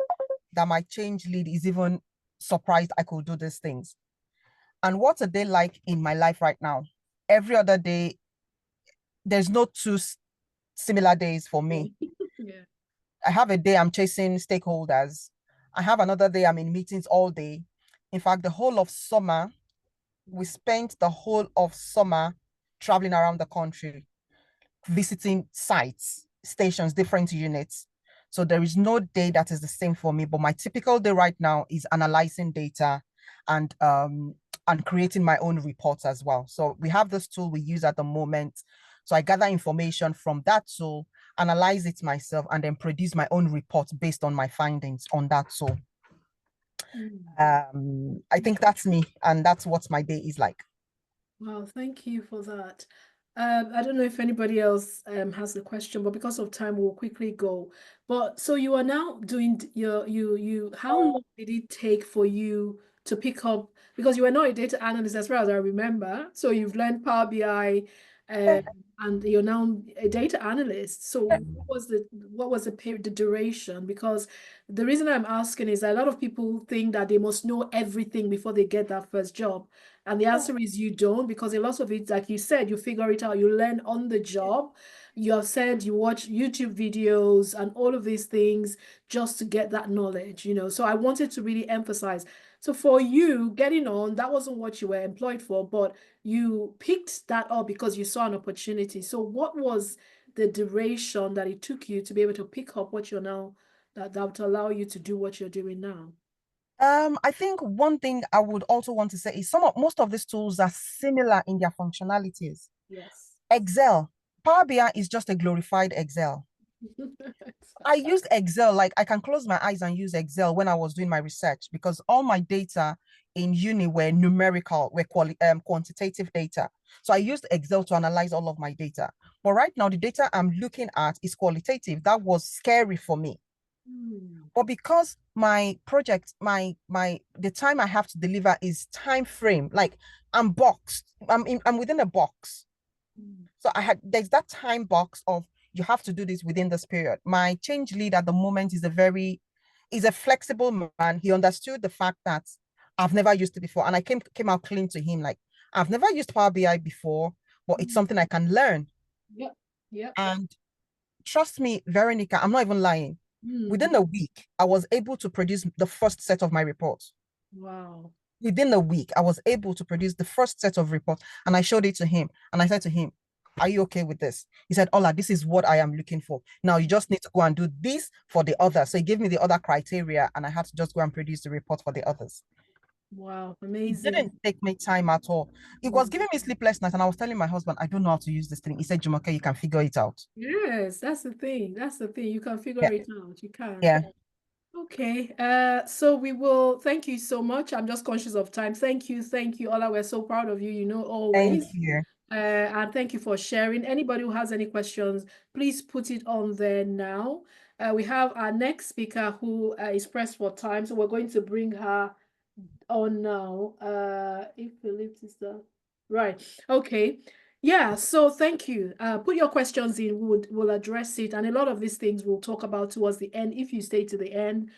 that my change lead is even surprised I could do these things. And what's a day like in my life right now? Every other day, there's no two similar days for me. Yeah. I have a day I'm chasing stakeholders. I have another day I'm in meetings all day. In fact, the whole of summer, we spent the whole of summer traveling around the country, visiting sites, stations, different units. So there is no day that is the same for me, but my typical day right now is analyzing data and creating my own reports as well. So we have this tool we use at the moment. So I gather information from that tool, analyze it myself, and then produce my own report based on my findings on that tool. I think that's me, and that's what my day is like. Wow, thank you for that. I don't know if anybody else has a question, but because of time, we'll quickly go. But so you are now doing how long did it take for you to pick up, because you were not a data analyst as far as I remember. So you've learned Power BI, and you're now a data analyst. So what was the period, the duration? Because the reason I'm asking is a lot of people think that they must know everything before they get that first job. And the answer is you don't, because a lot of it, like you said, you figure it out, you learn on the job. You have said you watch YouTube videos and all of these things just to get that knowledge, you know. So I wanted to really emphasize. So for you, getting on, that wasn't what you were employed for, but you picked that up because you saw an opportunity. So what was the duration that it took you to be able to pick up what you're now, that would allow you to do what you're doing now? I think one thing I would also want to say is most of these tools are similar in their functionalities. Yes. Excel, Power BI is just a glorified Excel. I used Excel, like I can close my eyes and use Excel when I was doing my research, because all my data in uni were numerical, were quantitative data. So I used Excel to analyze all of my data. But right now, the data I'm looking at is qualitative. That was scary for me. But because my project, the time I have to deliver is time frame, like I'm boxed, I'm within a box. So there's that time box of you have to do this within this period. My change lead at the moment is a flexible man. He understood the fact that I've never used it before. And I came out clean to him, like, I've never used Power BI before, but it's something I can learn. Yep. Yep. And trust me, Veronica, I'm not even lying. Within a week, I was able to produce the first set of my reports. Wow. Within a week, I was able to produce the first set of reports, and I showed it to him. And I said to him, are you okay with this? He said, Ola, this is what I am looking for. Now you just need to go and do this for the other. So he gave me the other criteria, and I had to just go and produce the report for the others. Wow, It amazing. didn't take me time at all. It was giving me sleepless nights, and I was telling my husband, I don't know how to use this thing. He said, Jumoke, you can figure it out. Yes, that's the thing. That's the thing. You can figure Yeah. it out. You can. Yeah. Okay. So we will thank you so much. I'm just conscious of time. Thank you. Thank you, Ola. We're so proud of you, you know, always. Thank you. And thank you for sharing. Anybody who has any questions, please put it on there now. We have our next speaker who is pressed for time, so we're going to bring her on now. If Philip is there. Right. Okay. Yeah, so thank you. Put your questions in, we'll address it. And a lot of these things we'll talk about towards the end. If you stay to the end,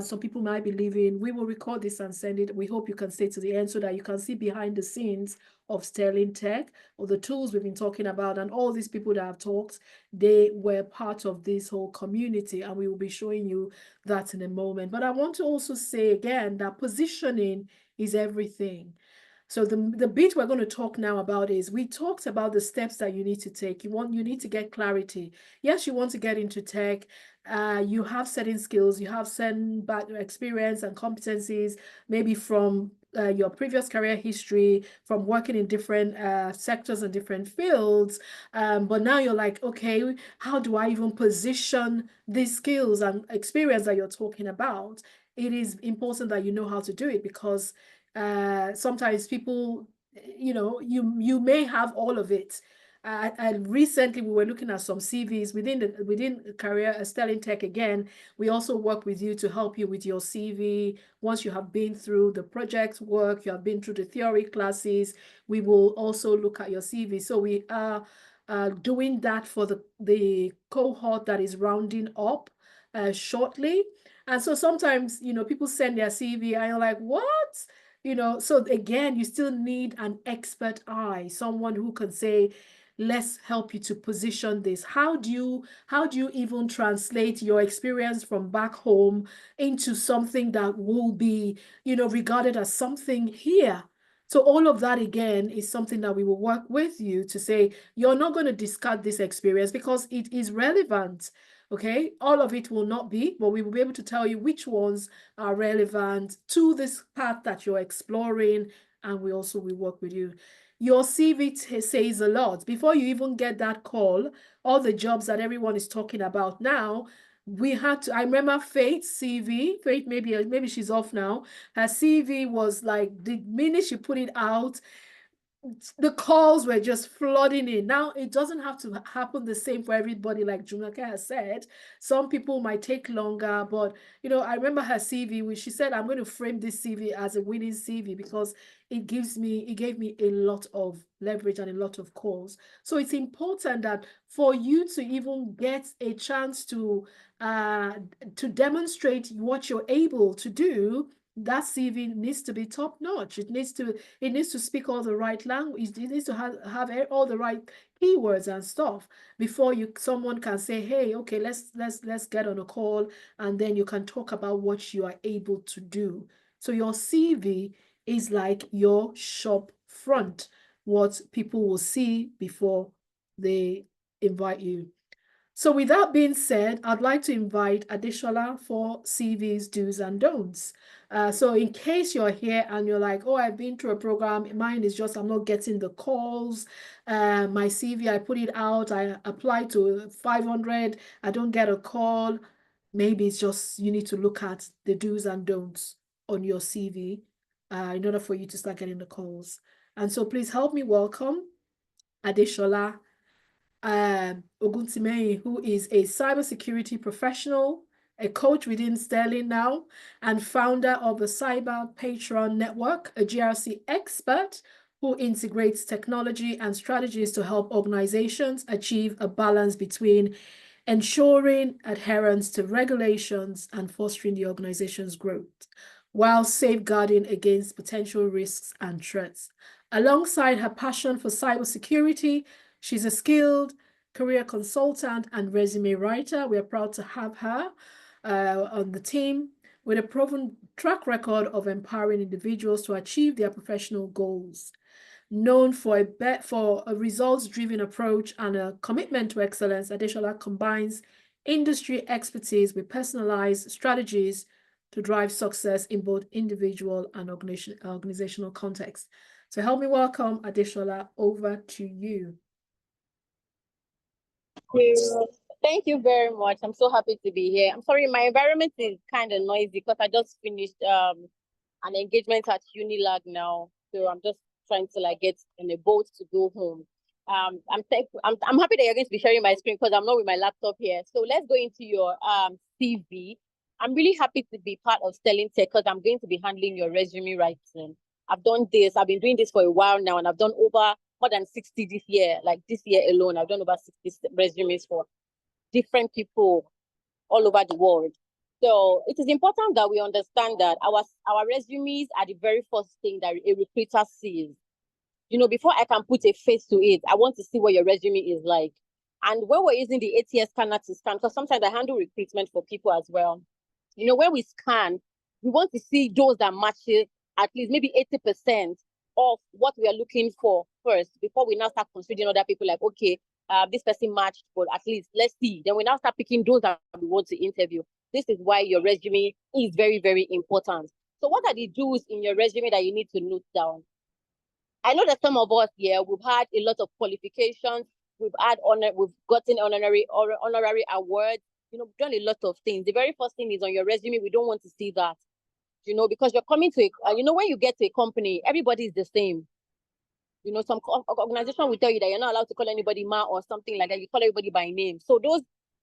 some people might be leaving. We will record this and send it. We hope you can stay to the end so that you can see behind the scenes of Sterling Tech, or the tools we've been talking about, and all these people that have talked, they were part of this whole community, and we will be showing you that in a moment. But I want to also say again that positioning is everything. So the bit we're going to talk now about is, we talked about the steps that you need to take. You need to get clarity. Yes, you want to get into tech. You have certain skills, you have certain experience and competencies, maybe from your previous career history, from working in different sectors and different fields. But now you're like, okay, how do I even position these skills and experience that you're talking about? It is important that you know how to do it, because sometimes people, you know, you may have all of it. And recently we were looking at some CVs within career Sterling Tech. Again, we also work with you to help you with your CV. Once you have been through the project work, you have been through the theory classes, we will also look at your CV. So we are doing that for the cohort that is rounding up shortly. And so sometimes, you know, people send their CV and you're like, what? You know, so again, you still need an expert eye, someone who can say, let's help you to position this. How do you even translate your experience from back home into something that will be, you know, regarded as something here? So all of that, again, is something that we will work with you to say, you're not going to discard this experience because it is relevant. Okay, all of it will not be, but we will be able to tell you which ones are relevant to this path that you're exploring, and we also will work with you. Your CV says a lot. Before you even get that call, all the jobs that everyone is talking about now, we had to, I remember Faith's CV, Faith, maybe she's off now. Her CV was like, the minute she put it out, the calls were just flooding in. Now, it doesn't have to happen the same for everybody, like Jumake has said. Some people might take longer, but I remember her CV, which she said, I'm going to frame this CV as a winning CV because it gave me a lot of leverage and a lot of calls. So it's important that for you to even get a chance to demonstrate what you're able to do, that CV needs to be top notch. It needs to speak all the right language. It needs to have all the right keywords and stuff before someone can say, hey, okay, let's get on a call, and then you can talk about what you are able to do. So your CV is like your shop front, what people will see before they invite you. So with that being said, I'd like to invite Adeshola for CV's do's and don'ts. So in case you're here and you're like, oh, I've been through a program, mine is just I'm not getting the calls. My CV, I put it out, I applied to 500, I don't get a call. Maybe it's just you need to look at the do's and don'ts on your CV in order for you to start getting the calls. And so please help me welcome Adeshola Oguntimehin, who is a cybersecurity professional, a coach within Sterling now, and founder of the Cyber Patron Network, a GRC expert who integrates technology and strategies to help organizations achieve a balance between ensuring adherence to regulations and fostering the organization's growth, while safeguarding against potential risks and threats. Alongside her passion for cybersecurity, she's a skilled career consultant and resume writer. We are proud to have her on the team with a proven track record of empowering individuals to achieve their professional goals. Known for a results-driven approach and a commitment to excellence, Adeshola combines industry expertise with personalized strategies to drive success in both individual and organizational contexts. So help me welcome Adeshola. Over to you. Thank you very much. I'm so happy to be here. I'm sorry, my environment is kind of noisy because I just finished an engagement at Unilag now. So I'm just trying to get in a boat to go home. I'm happy that you're going to be sharing my screen because I'm not with my laptop here. So let's go into your CV. I'm really happy to be part of Sterling Tech because I'm going to be handling your resume writing. I've done this. I've been doing this for a while now, and I've done over more than 60 this year. Like this year alone, I've done over 60 resumes for different people all over the world. So it is important that we understand that our resumes are the very first thing that a recruiter sees. Before I can put a face to it, I want to see what your resume is like. And when we're using the ATS scanner to scan, because sometimes I handle recruitment for people as well. When we scan, we want to see those that matches at least maybe 80% of what we are looking for first before we now start considering other people like, okay, this person matched, but at least let's see. Then we now start picking those that we want to interview. This is why your resume is very, very important. So what are the do's in your resume that you need to note down? I know that some of us here, we've had a lot of qualifications. We've gotten honorary awards. We've done a lot of things. The very first thing is on your resume. We don't want to see that, because you're coming to when you get to a company, everybody is the same. Some organization will tell you that you're not allowed to call anybody ma or something like that. You call everybody by name. So those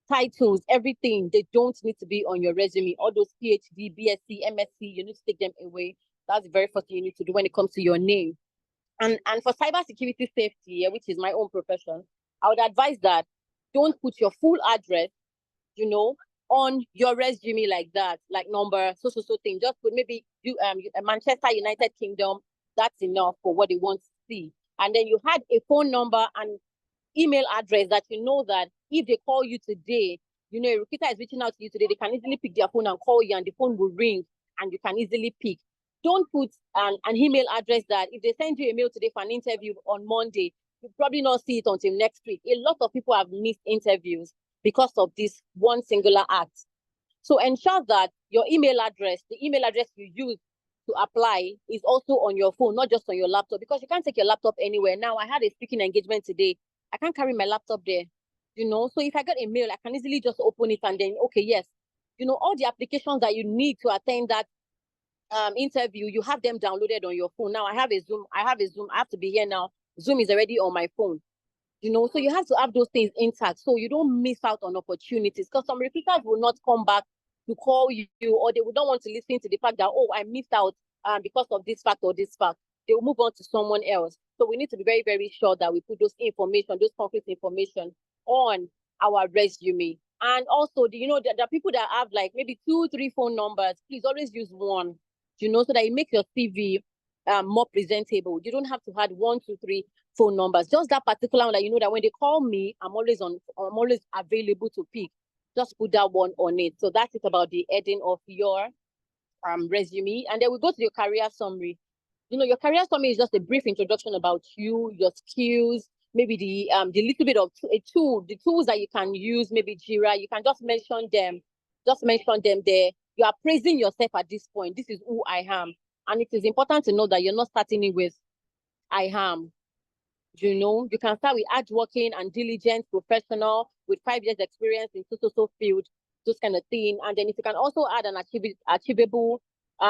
titles, everything, they don't need to be on your resume. All those PhD, BSc, MSc, you need to take them away. That's the very first thing you need to do when it comes to your name. And for cybersecurity safety, which is my own profession, I would advise that don't put your full address, on your resume like that, like number, so thing. Just put maybe Manchester, United Kingdom. That's enough for what they want to see. And then you had a phone number and email address that that if they call you today, a recruiter is reaching out to you today, they can easily pick their phone and call you, and the phone will ring and you can easily pick. Don't put an email address that if they send you a mail today for an interview on Monday, you'll probably not see it until next week. A lot of people have missed interviews because of this one singular act. So ensure that your email address, the email address you use to apply, is also on your phone, not just on your laptop, because you can't take your laptop anywhere. Now, I had a speaking engagement today. I can't carry my laptop there, So if I get a mail, I can easily just open it and then, okay, yes. All the applications that you need to attend that interview, you have them downloaded on your phone. Now I have a Zoom, I have to be here now. Zoom is already on my phone. So you have to have those things intact so you don't miss out on opportunities, because some recruiters will not come back to call you, or they would not want to listen to the fact that, oh, I missed out because of this fact or this fact. They will move on to someone else. So we need to be very, very sure that we put those concrete information on our resume. And also, the people that have like maybe 2, 3 phone numbers, please always use one, so that it makes your CV more presentable. You don't have to add 1, 2, 3 phone numbers. Just that particular one that that when they call me, I'm always available to pick. Just put that one on it. So that's it about the heading of your resume. And then we go to your career summary. Your career summary is just a brief introduction about you, your skills, maybe the little bit of the tools that you can use, maybe Jira. You can just mention them there. You are praising yourself at this point. This is who I am. And it is important to know that you're not starting it with I am. You can start with hardworking and diligent professional with 5 years experience in so field, those kind of thing. And then if you can also add an achievable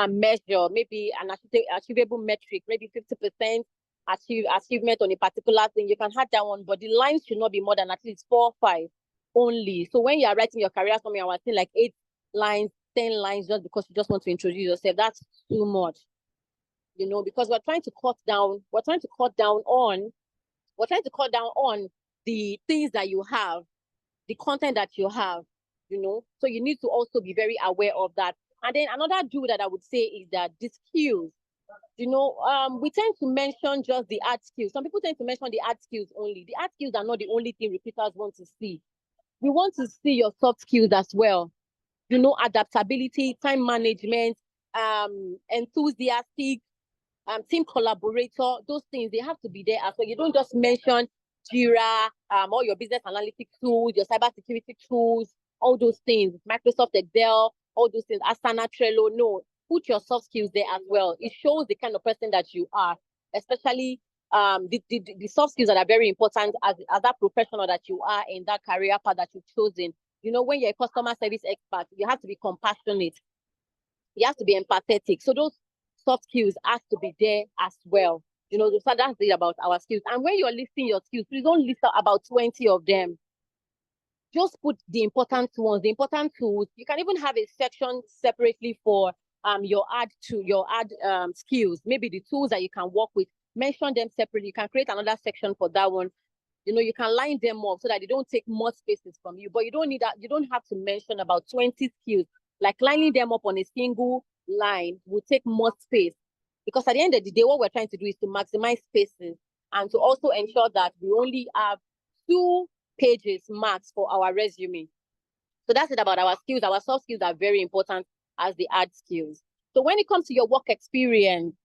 measure, maybe an achievable metric, maybe 50% achievement on a particular thing, you can add that one, but the lines should not be more than at least 4 or 5 only. So when you are writing your career summary, I was saying like 8 lines, 10 lines, just because you just want to introduce yourself, that's too much. Because we're trying to cut down on the things that you have, the content that you have, so you need to also be very aware of that. And then another do that I would say is that the skills, we tend to mention just the hard skills. Some people tend to mention the hard skills only. The hard skills are not the only thing recruiters want to see. We want to see your soft skills as well. Adaptability, time management, enthusiastic, team collaborator, those things, they have to be there as well. You don't just mention Jira, all your business analytics tools, your cybersecurity tools, all those things, Microsoft Excel, all those things, Asana, Trello. No, put your soft skills there as well. It shows the kind of person that you are, especially the soft skills that are very important as that professional that you are in that career path that you've chosen. When you're a customer service expert, you have to be compassionate. You have to be empathetic. So those soft skills has to be there as well. So that's it about our skills. And when you're listing your skills, please don't list out about 20 of them. Just put the important ones, the important tools. You can even have a section separately for your ad skills. Maybe the tools that you can work with. Mention them separately. You can create another section for that one. You can line them up so that they don't take more spaces from you. But you don't need that. You don't have to mention about 20 skills. Like lining them up on a single line will take more space, because at the end of the day, what we're trying to do is to maximize spaces and to also ensure that we only have 2 pages max for our resume. So that's it about our skills. Our soft skills are very important as the hard skills. So when it comes to your work experience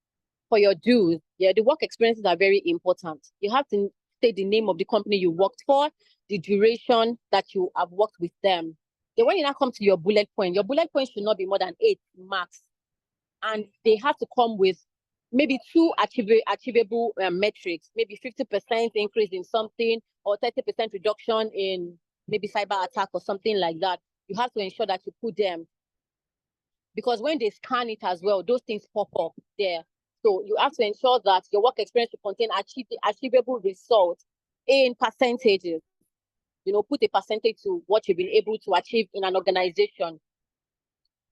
for your dues, the work experiences are very important. You have to state the name of the company you worked for, the duration that you have worked with them. Then when you now come to your bullet point should not be more than 8 max. And they have to come with maybe 2 achievable metrics, maybe 50% increase in something or 30% reduction in maybe cyber attack or something like that. You have to ensure that you put them, because when they scan it as well, those things pop up there. So you have to ensure that your work experience will contain achievable results in percentages. Put a percentage to what you've been able to achieve in an organization.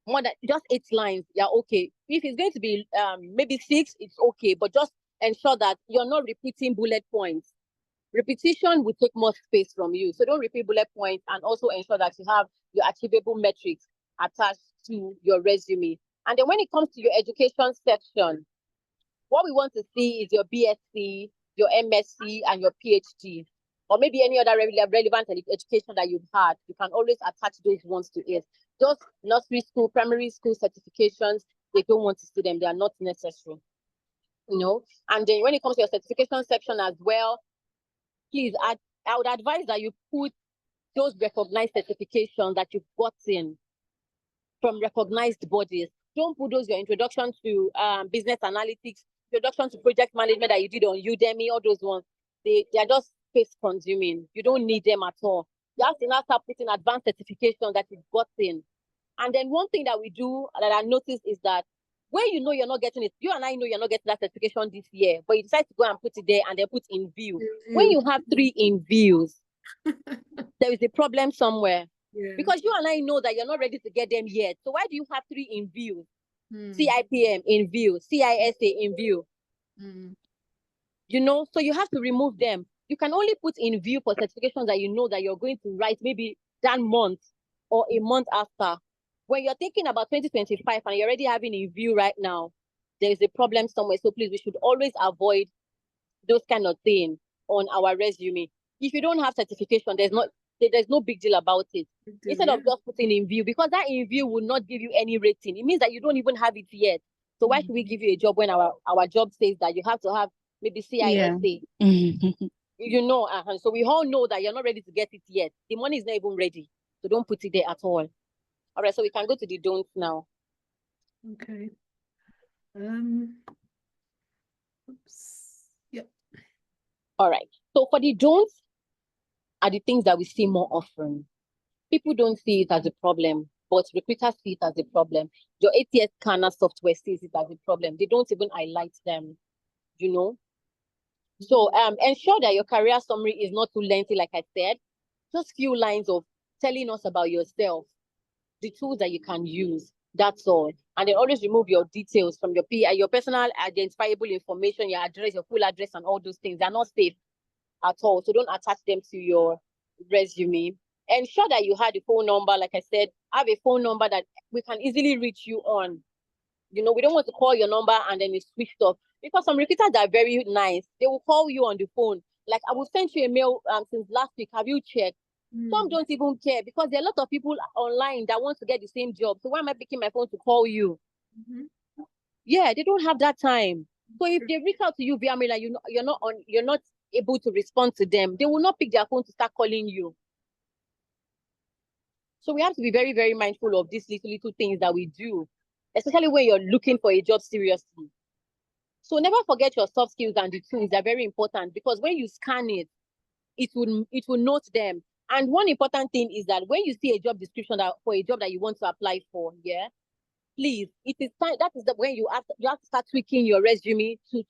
More than just 8 lines, yeah, okay. If it's going to be maybe 6, it's okay, but just ensure that you're not repeating bullet points. Repetition will take more space from you, so don't repeat bullet points, and also ensure that you have your achievable metrics attached to your resume. And then when it comes to your education section, what we want to see is your BSc, your MSc, and your PhD, or maybe any other relevant education that you've had. You can always attach those ones to it. Just nursery school, primary school certifications, they don't want to see them. They are not necessary. And then when it comes to your certification section as well, please, I would advise that you put those recognized certifications that you've gotten from recognized bodies. Don't put those your introduction to business analytics, introduction to project management that you did on Udemy, all those ones. They are just space consuming. You don't need them at all. You have to now start putting advanced certifications that you've gotten. And then one thing that we do that I noticed is that when you know you're not getting it, you and I know you're not getting that certification this year, but you decide to go and put it there and then put in view. When you have 3 in views, there is a problem somewhere. Yeah. Because you and I know that you're not ready to get them yet. So why do you have 3 in view? CIPM in view, CISA in view. You know, so you have to remove them. You can only put in view for certifications that you know that you're going to write maybe that month or a month after. When you're thinking about 2025 and you're already having in view right now, there is a problem somewhere. So please, we should always avoid those kind of things on our resume. If you don't have certification, there's no big deal about it. Instead of just putting in view, because that in view will not give you any rating. It means that you don't even have it yet. So why should we give you a job when our job says that you have to have maybe CISA? You know, so we all know that you're not ready to get it yet. The money is not even ready. So don't put it there at all. All right, so we can go to the don'ts now. Okay. Yep. All right. So for the don'ts are the things that we see more often. People don't see it as a problem, but recruiters see it as a problem. Your ATS scanner software sees it as a problem. They don't even highlight them, you know. So ensure that your career summary is not too lengthy, like I said. Just few lines of telling us about yourself, the tools that you can use. That's all. And then always remove your details from your PI, your personal identifiable information, your address, your full address, and all those things. They're not safe at all. So don't attach them to your resume. Ensure that you had a phone number. Like I said, have a phone number that we can easily reach you on. You know, we don't want to call your number and then it's switched off. Because some recruiters are very nice. They will call you on the phone. Like, I will send you a mail since last week. Have you checked? Some don't even care because there are a lot of people online that want to get the same job. So why am I picking my phone to call you? Yeah, they don't have that time. So if they reach out to you via mail and you're not able to respond to them, they will not pick their phone to start calling you. So we have to be very, very mindful of these little things that we do, especially when you're looking for a job seriously. So never forget your soft skills and the tools. They're very important because when you scan it, it will note them. And one important thing is that when you see a job description for a job that you want to apply for, yeah, please, it is time. That is when you have to start tweaking your resume to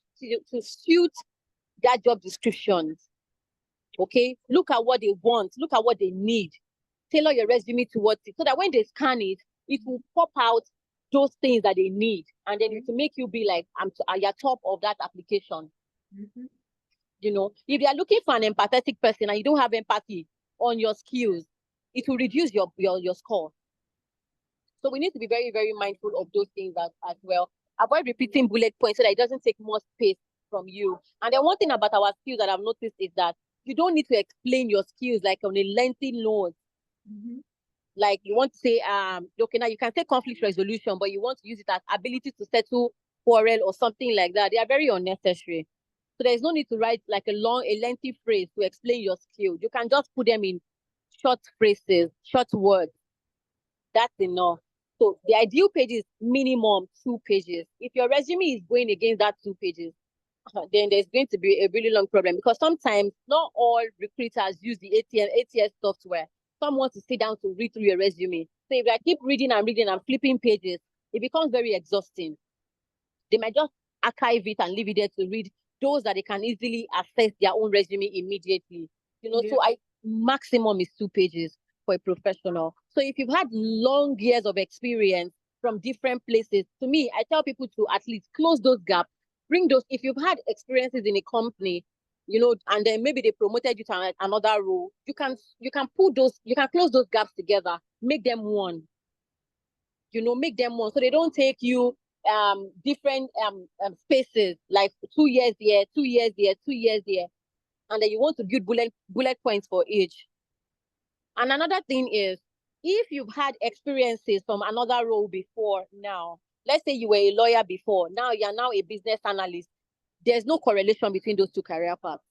suit that job description. Okay, look at what they want, look at what they need. Tailor your resume towards it so that when they scan it, it will pop out those things that they need, and then it will make you be like, you're top of that application. You know, if they are looking for an empathetic person and you don't have empathy on your skills, it will reduce your score. So we need to be very, very mindful of those things as well. Avoid repeating bullet points so that it doesn't take more space from you. And then one thing about our skills that I've noticed is that you don't need to explain your skills like on a lengthy note. Like you want to say, okay, now you can say conflict resolution, but you want to use it as ability to settle quarrel or something like that. They are very unnecessary. So there's no need to write like a lengthy phrase to explain your skills. You can just put them in short phrases, short words. That's enough. So the ideal page is minimum 2 pages. If your resume is going against that 2 pages, then there's going to be a really long problem because sometimes not all recruiters use the ATS software. Some want to sit down to read through your resume. So if I keep reading and flipping pages, it becomes very exhausting. They might just archive it and leave it there to read those that they can easily access their own resume immediately. You know, so maximum is 2 pages for a professional. So if you've had long years of experience from different places, to me, I tell people to at least close those gaps. Bring those, if you've had experiences in a company, you know, and then maybe they promoted you to another role, you can close those gaps together, make them one. You know, make them one so they don't take you different spaces, like 2 years here, 2 years there, 2 years there, and then you want to build bullet points for each. And another thing is, if you've had experiences from another role before now, let's say you were a lawyer before, now you're now a business analyst, there's no correlation between those 2 career paths.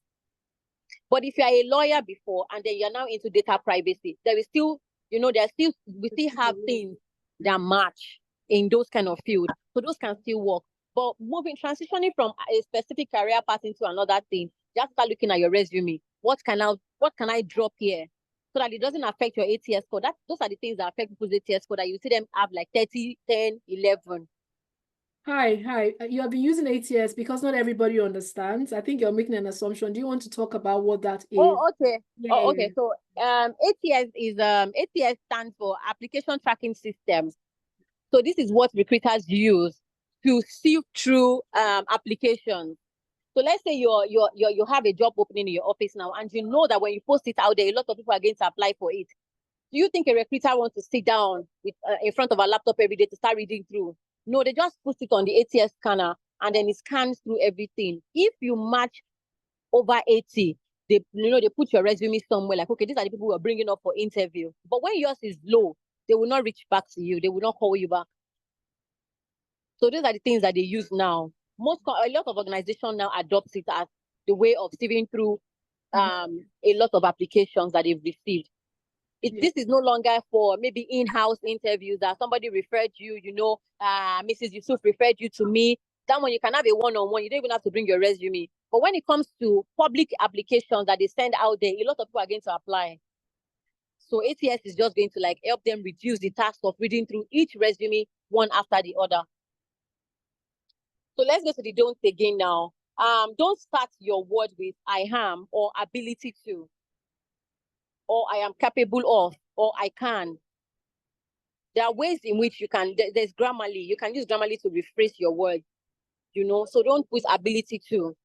But if you're a lawyer before and then you're now into data privacy, there is still, you know, we still have things that match in those kind of fields. So those can still work. But transitioning from a specific career path into another thing, just start looking at your resume. What can I drop here? So that it doesn't affect your ATS score. Those are the things that affect people's ATS score, that you see them have like 30, 10, 11. Hi. You have been using ATS because not everybody understands. I think you're making an assumption. Do you want to talk about what that is? Oh, okay. Yeah. Oh, okay. So ATS stands for Application Tracking System. So this is what recruiters use to sift through applications. So let's say you have a job opening in your office now, and you know that when you post it out there, a lot of people are going to apply for it. Do you think a recruiter wants to sit down with in front of a laptop every day to start reading through? No, they just put it on the ATS scanner and then it scans through everything. If you match over 80, they put your resume somewhere like, okay, these are the people who are bringing up for interview. But when yours is low, they will not reach back to you. They will not call you back. So these are the things that they use now. A lot of organizations now adopt it as the way of sifting through a lot of applications that they've received. This is no longer for maybe in-house interviews that somebody referred you, Mrs. Yusuf referred you to me. That one you can have a one-on-one. You don't even have to bring your resume. But when it comes to public applications that they send out there, a lot of people are going to apply. So ATS is just going to help them reduce the task of reading through each resume one after the other. So let's go to the don'ts again now. Don't start your word with I am or ability to, or I am capable of, or I can. There are ways in which you can, there's Grammarly. You can use Grammarly to rephrase your words, so don't put ability to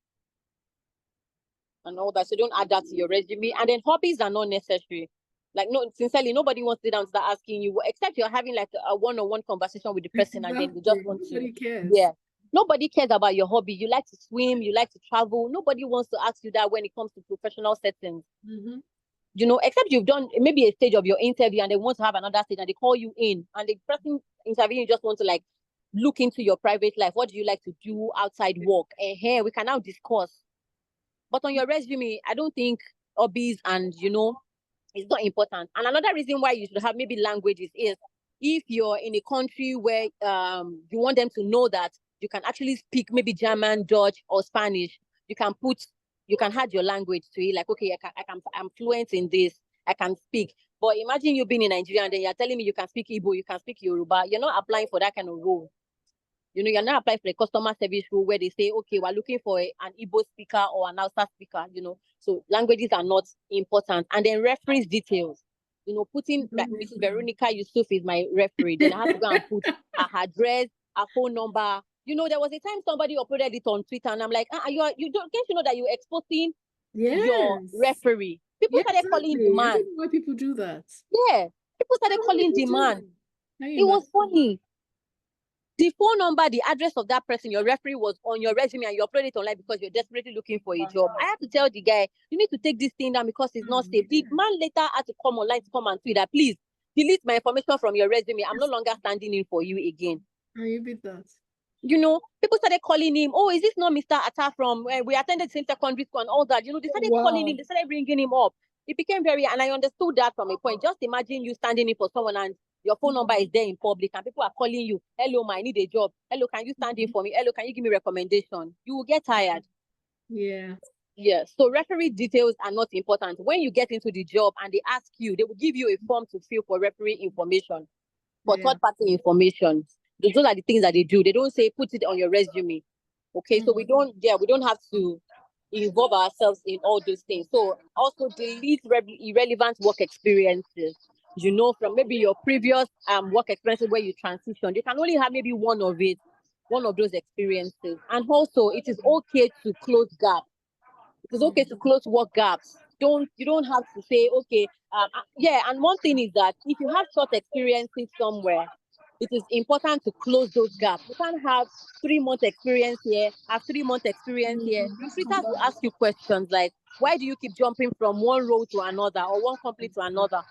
and all that. So don't add that to your resume. And then hobbies are not necessary. Sincerely, nobody wants to sit down and start asking you, except you're having a one-on-one conversation with the person and then you just want to. Nobody cares. Yeah. Nobody cares about your hobby. You like to swim, you like to travel. Nobody wants to ask you that when it comes to professional settings. Except you've done maybe a stage of your interview and they want to have another stage and they call you in and the person interviewing just want to look into your private life. What do you like to do outside work? And here we can now discuss. But on your resume, I don't think hobbies and it's not important. And another reason why you should have maybe languages is if you're in a country where you want them to know that you can actually speak maybe German, Dutch, or Spanish, you can add your language to it. Okay, I'm fluent in this, I can speak. But imagine you being in Nigeria and then you're telling me you can speak Igbo, you can speak Yoruba. You're not applying for that kind of role. You're not applying for a customer service role where they say, okay, we're looking for an Igbo speaker or an Hausa speaker, So languages are not important. And then reference details. Putting Mrs. Veronica Yusuf is my referee. Then I have to go and put her address, her phone number. There was a time somebody uploaded it on Twitter and I'm like, can't you know that you're exposing your referee? People started calling demand. I don't know why people do that. Yeah. People started calling demand. It was funny. The phone number, the address of that person, your referee was on your resume and you upload it online because you're desperately looking for a job. I have to tell the guy, you need to take this thing down because it's not safe. The man later had to come online to come and tweet that, please delete my information from your resume. I'm no longer standing in for you again. You beat that. People started calling him, oh, is this not Mr. Atta from we attended the same secondary school and all that? They started calling him, they started bringing him up. It became and I understood that from a point. Just imagine you standing in for someone and your phone number is there in public and people are calling you. Hello, I need a job. Hello, can you stand in for me? Hello, can you give me a recommendation? You will get tired. Yeah. Yeah. So referee details are not important. When you get into the job and they ask you, they will give you a form to fill for referee information, for third-party information. Those are the things that they do. They don't say put it on your resume. Okay, so we don't have to involve ourselves in all those things. So also delete irrelevant work experiences. From maybe your previous work experiences where you transitioned. You can only have maybe one of those experiences. And also it is okay to close gaps. It is okay to close work gaps. You don't have to say, okay, and one thing is that if you have short experiences somewhere, it is important to close those gaps. You can't have 3-month experience here, have 3-month experience here. Recruiters will ask you questions like, why do you keep jumping from one role to another or one company to another?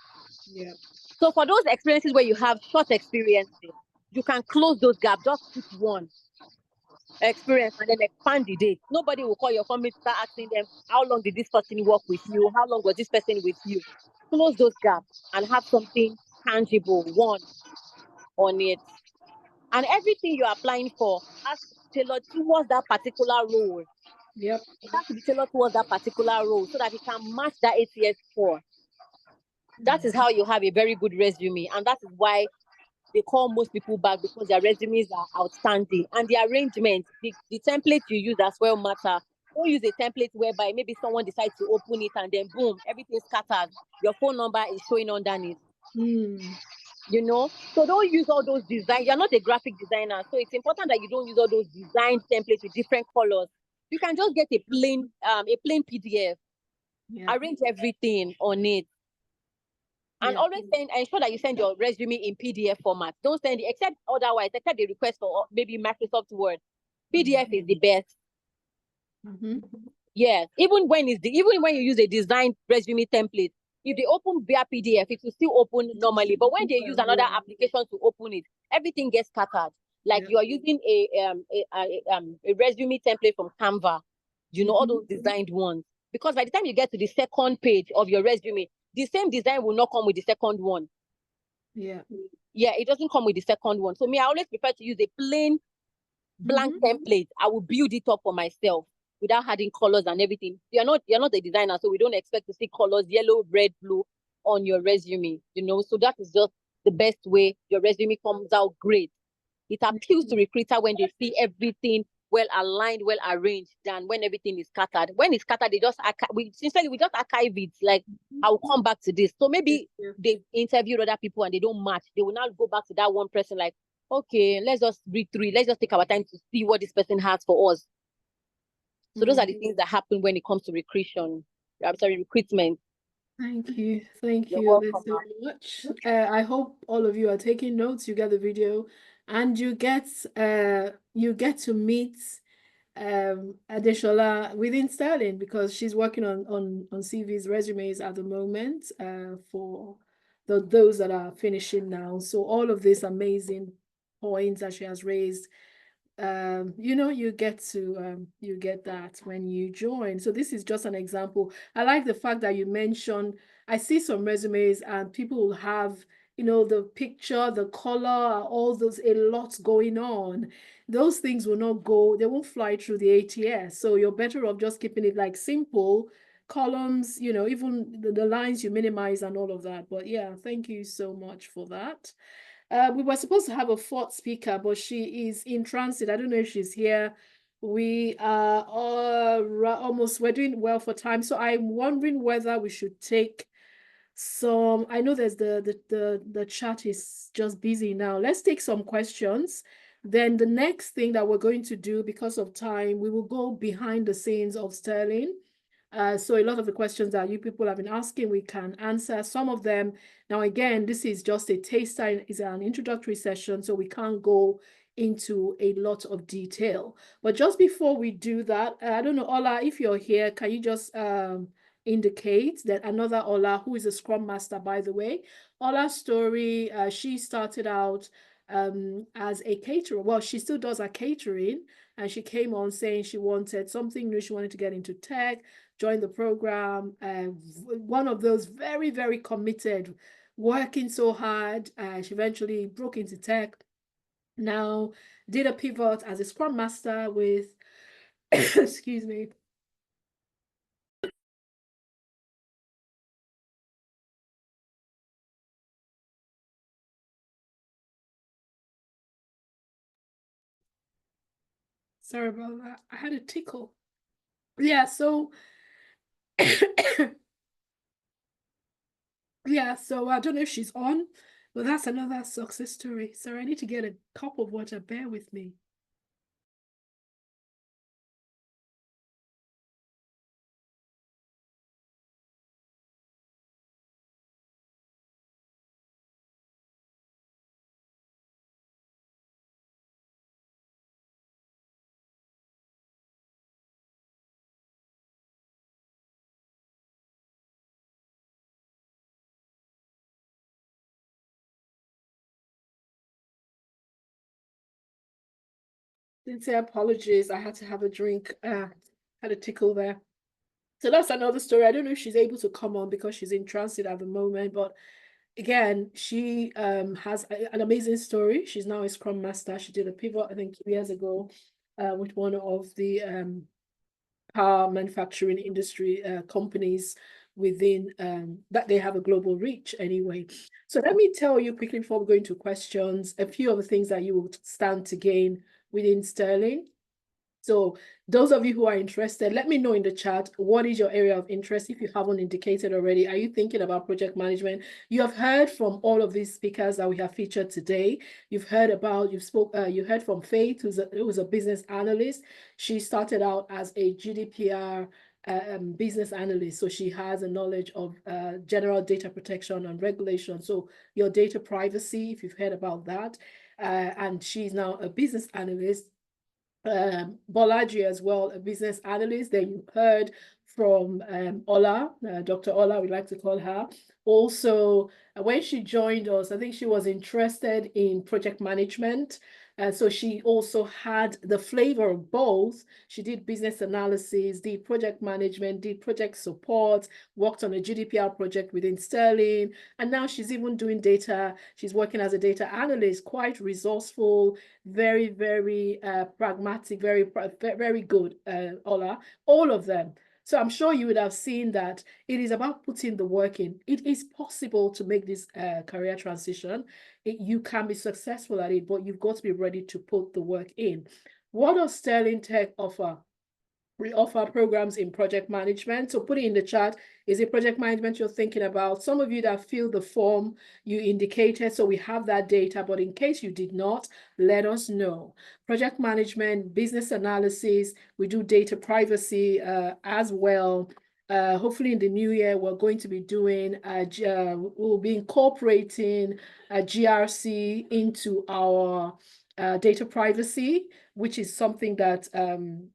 Yeah. So for those experiences where you have short experiences, you can close those gaps. Just put one experience and then expand the date. Nobody will call your company to start asking them, how long did this person work with you? How long was this person with you? Close those gaps and have something tangible, one on it. And everything you're applying for has to be tailored towards that particular role. Yep. It has to be tailored towards that particular role so that it can match that ATS score. That is how you have a very good resume. And that is why they call most people back because their resumes are outstanding. And the arrangement, the template you use as well matter. Don't use a template whereby maybe someone decides to open it and then boom, everything scatters. Your phone number is showing underneath. You know, so don't use all those designs. You're not a graphic designer, so it's important that you don't use all those design templates with different colors. You can just get a plain PDF, arrange everything on it, and always ensure that you send your resume in PDF format. Don't send it except otherwise, except the request for maybe Microsoft Word. PDF is the best. Yes, even when you use a designed resume template, if they open via PDF, it will still open normally. But when they use another application to open it, everything gets scattered. Like you are using a resume template from Canva, you know, all those designed ones. Because by the time you get to the second page of your resume, the same design will not come with the second one. Yeah, it doesn't come with the second one. So me, I always prefer to use a plain blank template. I will build it up for myself without adding colors and everything. You're not a designer, so we don't expect to see colors, yellow, red, blue on your resume, you know. So that is just the best way your resume comes out great. It appeals to recruiter when they see everything well aligned, well arranged, than when everything is scattered. When it's scattered, we just archive it. Like, I will come back to this. So maybe they interviewed other people and they don't match. They will now go back to that one person like, okay, let's just read through it. Let's just take our time to see what this person has for us. So those are the things that happen when it comes to recruitment. Thank you. Thank You're you welcome, so much. I hope all of you are taking notes, you get the video, and you get to meet Adeshola within Sterling, because she's working on CVs, resumes at the moment for those that are finishing now. So all of these amazing points that she has raised, you know, you get that when you join. So this is just an example. I like the fact that you mentioned, I see some resumes and people will have, you know, the picture, the color, all those, a lot going on. Those things will not go, they won't fly through the ATS. So you're better off just keeping it like simple columns, you know, even the lines you minimize and all of that. But yeah, thank you so much for that. We were supposed to have a fourth speaker, but she is in transit. I don't know if she's here. We are almost, we're doing well for time. So I'm wondering whether we should take some, I know there's the chat is just busy now. Let's take some questions. Then the next thing that we're going to do, because of time, we will go behind the scenes of Sterling. So a lot of the questions that you people have been asking, we can answer some of them. Now, again, this is just a taster, is an introductory session, so we can't go into a lot of detail. But just before we do that, I don't know, Ola, if you're here, can you just indicate that another Ola, who is a Scrum Master, by the way. Ola's story, she started out as a caterer. Well, she still does her catering, and she came on saying she wanted something new. She wanted to get into tech, join the program. One of those very, very committed, working so hard. She eventually broke into tech. Now did a pivot as a Scrum Master with, excuse me. Sorry about that. I had a tickle. Yeah, so yeah, so I don't know if she's on, but that's another success story. So I need to get a cup of water. Bear with me. Sincere apologies. I had to have a drink. Had a tickle there. So that's another story. I don't know if she's able to come on because she's in transit at the moment, but again, she has an amazing story. She's now a Scrum Master. She did a pivot, I think, 2 years ago, with one of the car manufacturing industry companies within that they have a global reach anyway. So let me tell you quickly before we go into questions, a few of the things that you will stand to gain within Sterling. So those of you who are interested, let me know in the chat, what is your area of interest? If you haven't indicated already, are you thinking about project management? You have heard from all of these speakers that we have featured today. You've heard about, you heard from Faith, who's a business analyst. She started out as a GDPR business analyst. So she has a knowledge of general data protection and regulation. So your data privacy, if you've heard about that. And she's now a business analyst. Bolaji as well, a business analyst. Then you heard from Ola, Dr. Ola, we like to call her. Also, when she joined us, I think she was interested in project management. So she also had the flavor of both. She did business analysis, did project management, did project support, worked on a GDPR project within Sterling, and now she's even doing data. She's working as a data analyst, quite resourceful, very, very pragmatic, very good, Ola, all of them. So I'm sure you would have seen that it is about putting the work in. It is possible to make this career transition. You can be successful at it, but you've got to be ready to put the work in. What does Sterling Tech offer? We offer programs in project management. So put it in the chat. Is it project management you're thinking about? Some of you that filled the form you indicated, so we have that data, but in case you did not, let us know. Project management, business analysis, we do data privacy as well. Hopefully in the new year, we're going to be doing, we'll be incorporating a GRC into our data privacy, which is something that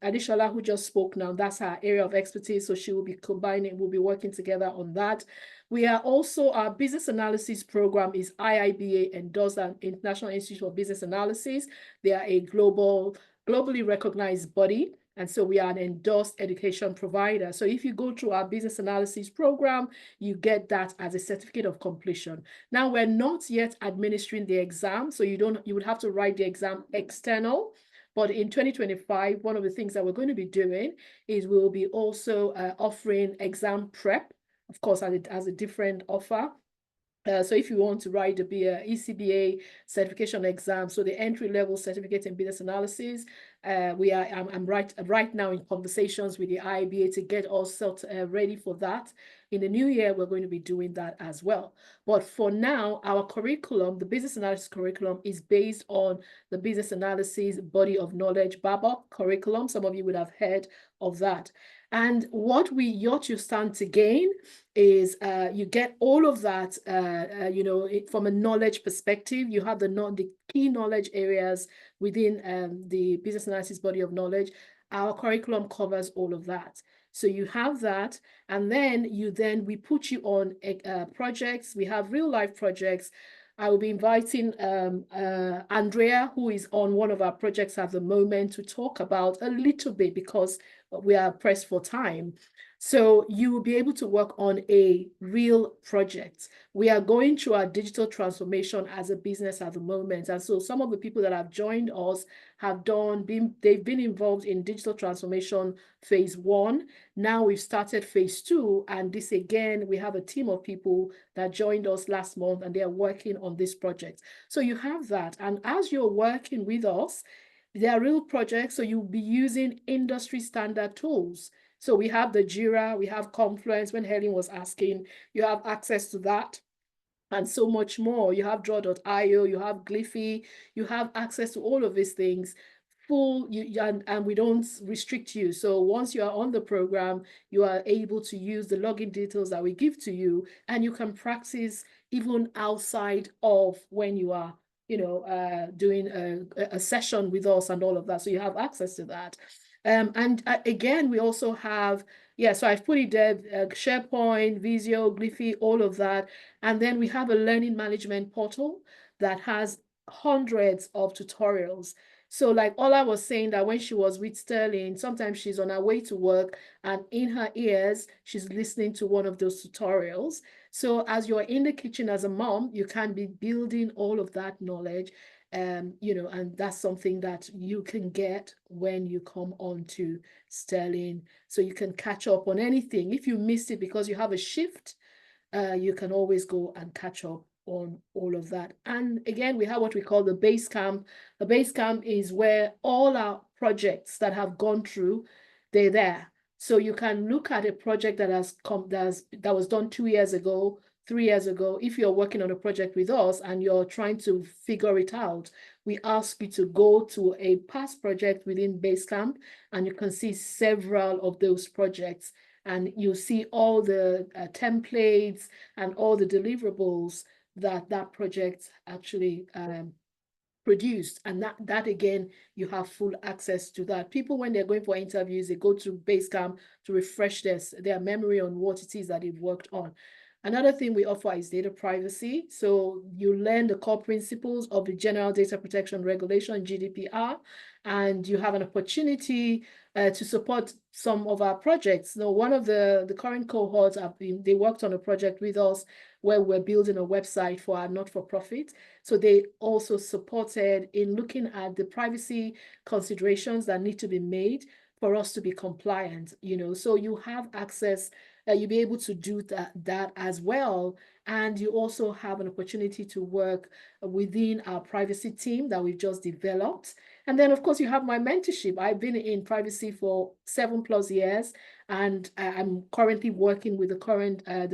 Adishola, who just spoke now, that's her area of expertise. So she will be combining, we'll be working together on that. We are also, our business analysis program is IIBA endorsed, an International Institute for Business Analysis. They are a globally recognized body. And so we are an endorsed education provider. So if you go through our business analysis program, you get that as a certificate of completion. Now, we're not yet administering the exam. So you would have to write the exam external. But in 2025, one of the things that we're going to be doing is we'll be also offering exam prep, of course, as a different offer. So if you want to write the ECBA certification exam, so the entry-level certificate in business analysis, I'm right now in conversations with the IIBA to get us set ready for that. In the new year, we're going to be doing that as well. But for now, our curriculum, the business analysis curriculum, is based on the business analysis body of knowledge, BABOK curriculum. Some of you would have heard of that. And what you stand to gain is you get all of that, from a knowledge perspective. You have the key knowledge areas within the business analysis body of knowledge. Our curriculum covers all of that. So you have that, and then we put you on projects. We have real life projects. I will be inviting Andrea, who is on one of our projects at the moment, to talk about a little bit, because we are pressed for time. So you will be able to work on a real project. We are going through our digital transformation as a business at the moment. And so some of the people that have joined us they've been involved in digital transformation phase 1. Now we've started phase 2. And this again, we have a team of people that joined us last month, and they are working on this project. So you have that. And as you're working with us, they are real projects. So you'll be using industry standard tools. So we have the Jira, we have Confluence. When Helen was asking, you have access to that and so much more. You have draw.io, you have Glyphy, you have access to all of these things. And we don't restrict you. So once you are on the program, you are able to use the login details that we give to you, and you can practice even outside of when you are doing a session with us and all of that. So you have access to that. And again, we also have, so I've put it there, SharePoint, Visio, Glyphy, all of that. And then we have a learning management portal that has hundreds of tutorials. So like Ola was saying, that when she was with Sterling, sometimes she's on her way to work, and in her ears, she's listening to one of those tutorials. So as you're in the kitchen as a mom, you can be building all of that knowledge. You know, and that's something that you can get when you come on to Sterling. So you can catch up on anything. If you missed it because you have a shift, you can always go and catch up on all of that. And again, we have what we call the base camp. The base camp is where all our projects that have gone through, they're there. So you can look at a project that has come that was done 2 years ago, 3 years ago. If you're working on a project with us and you're trying to figure it out, we ask you to go to a past project within Basecamp, and you can see several of those projects, and you'll see all the templates and all the deliverables that that project actually produced. And that again, you have full access to that. People, when they're going for interviews, they go to Basecamp to refresh their memory on what it is that they've worked on. Another thing we offer is data privacy. So you learn the core principles of the General Data Protection Regulation, GDPR, and you have an opportunity to support some of our projects. Now, one of the current cohorts, they worked on a project with us where we're building a website for our not-for-profit. So they also supported in looking at the privacy considerations that need to be made for us to be compliant, you know. So you have access, you'll be able to do that as well. And you also have an opportunity to work within our privacy team that we've just developed. And then, of course, you have my mentorship. I've been in privacy for 7+ years, and I'm currently working with the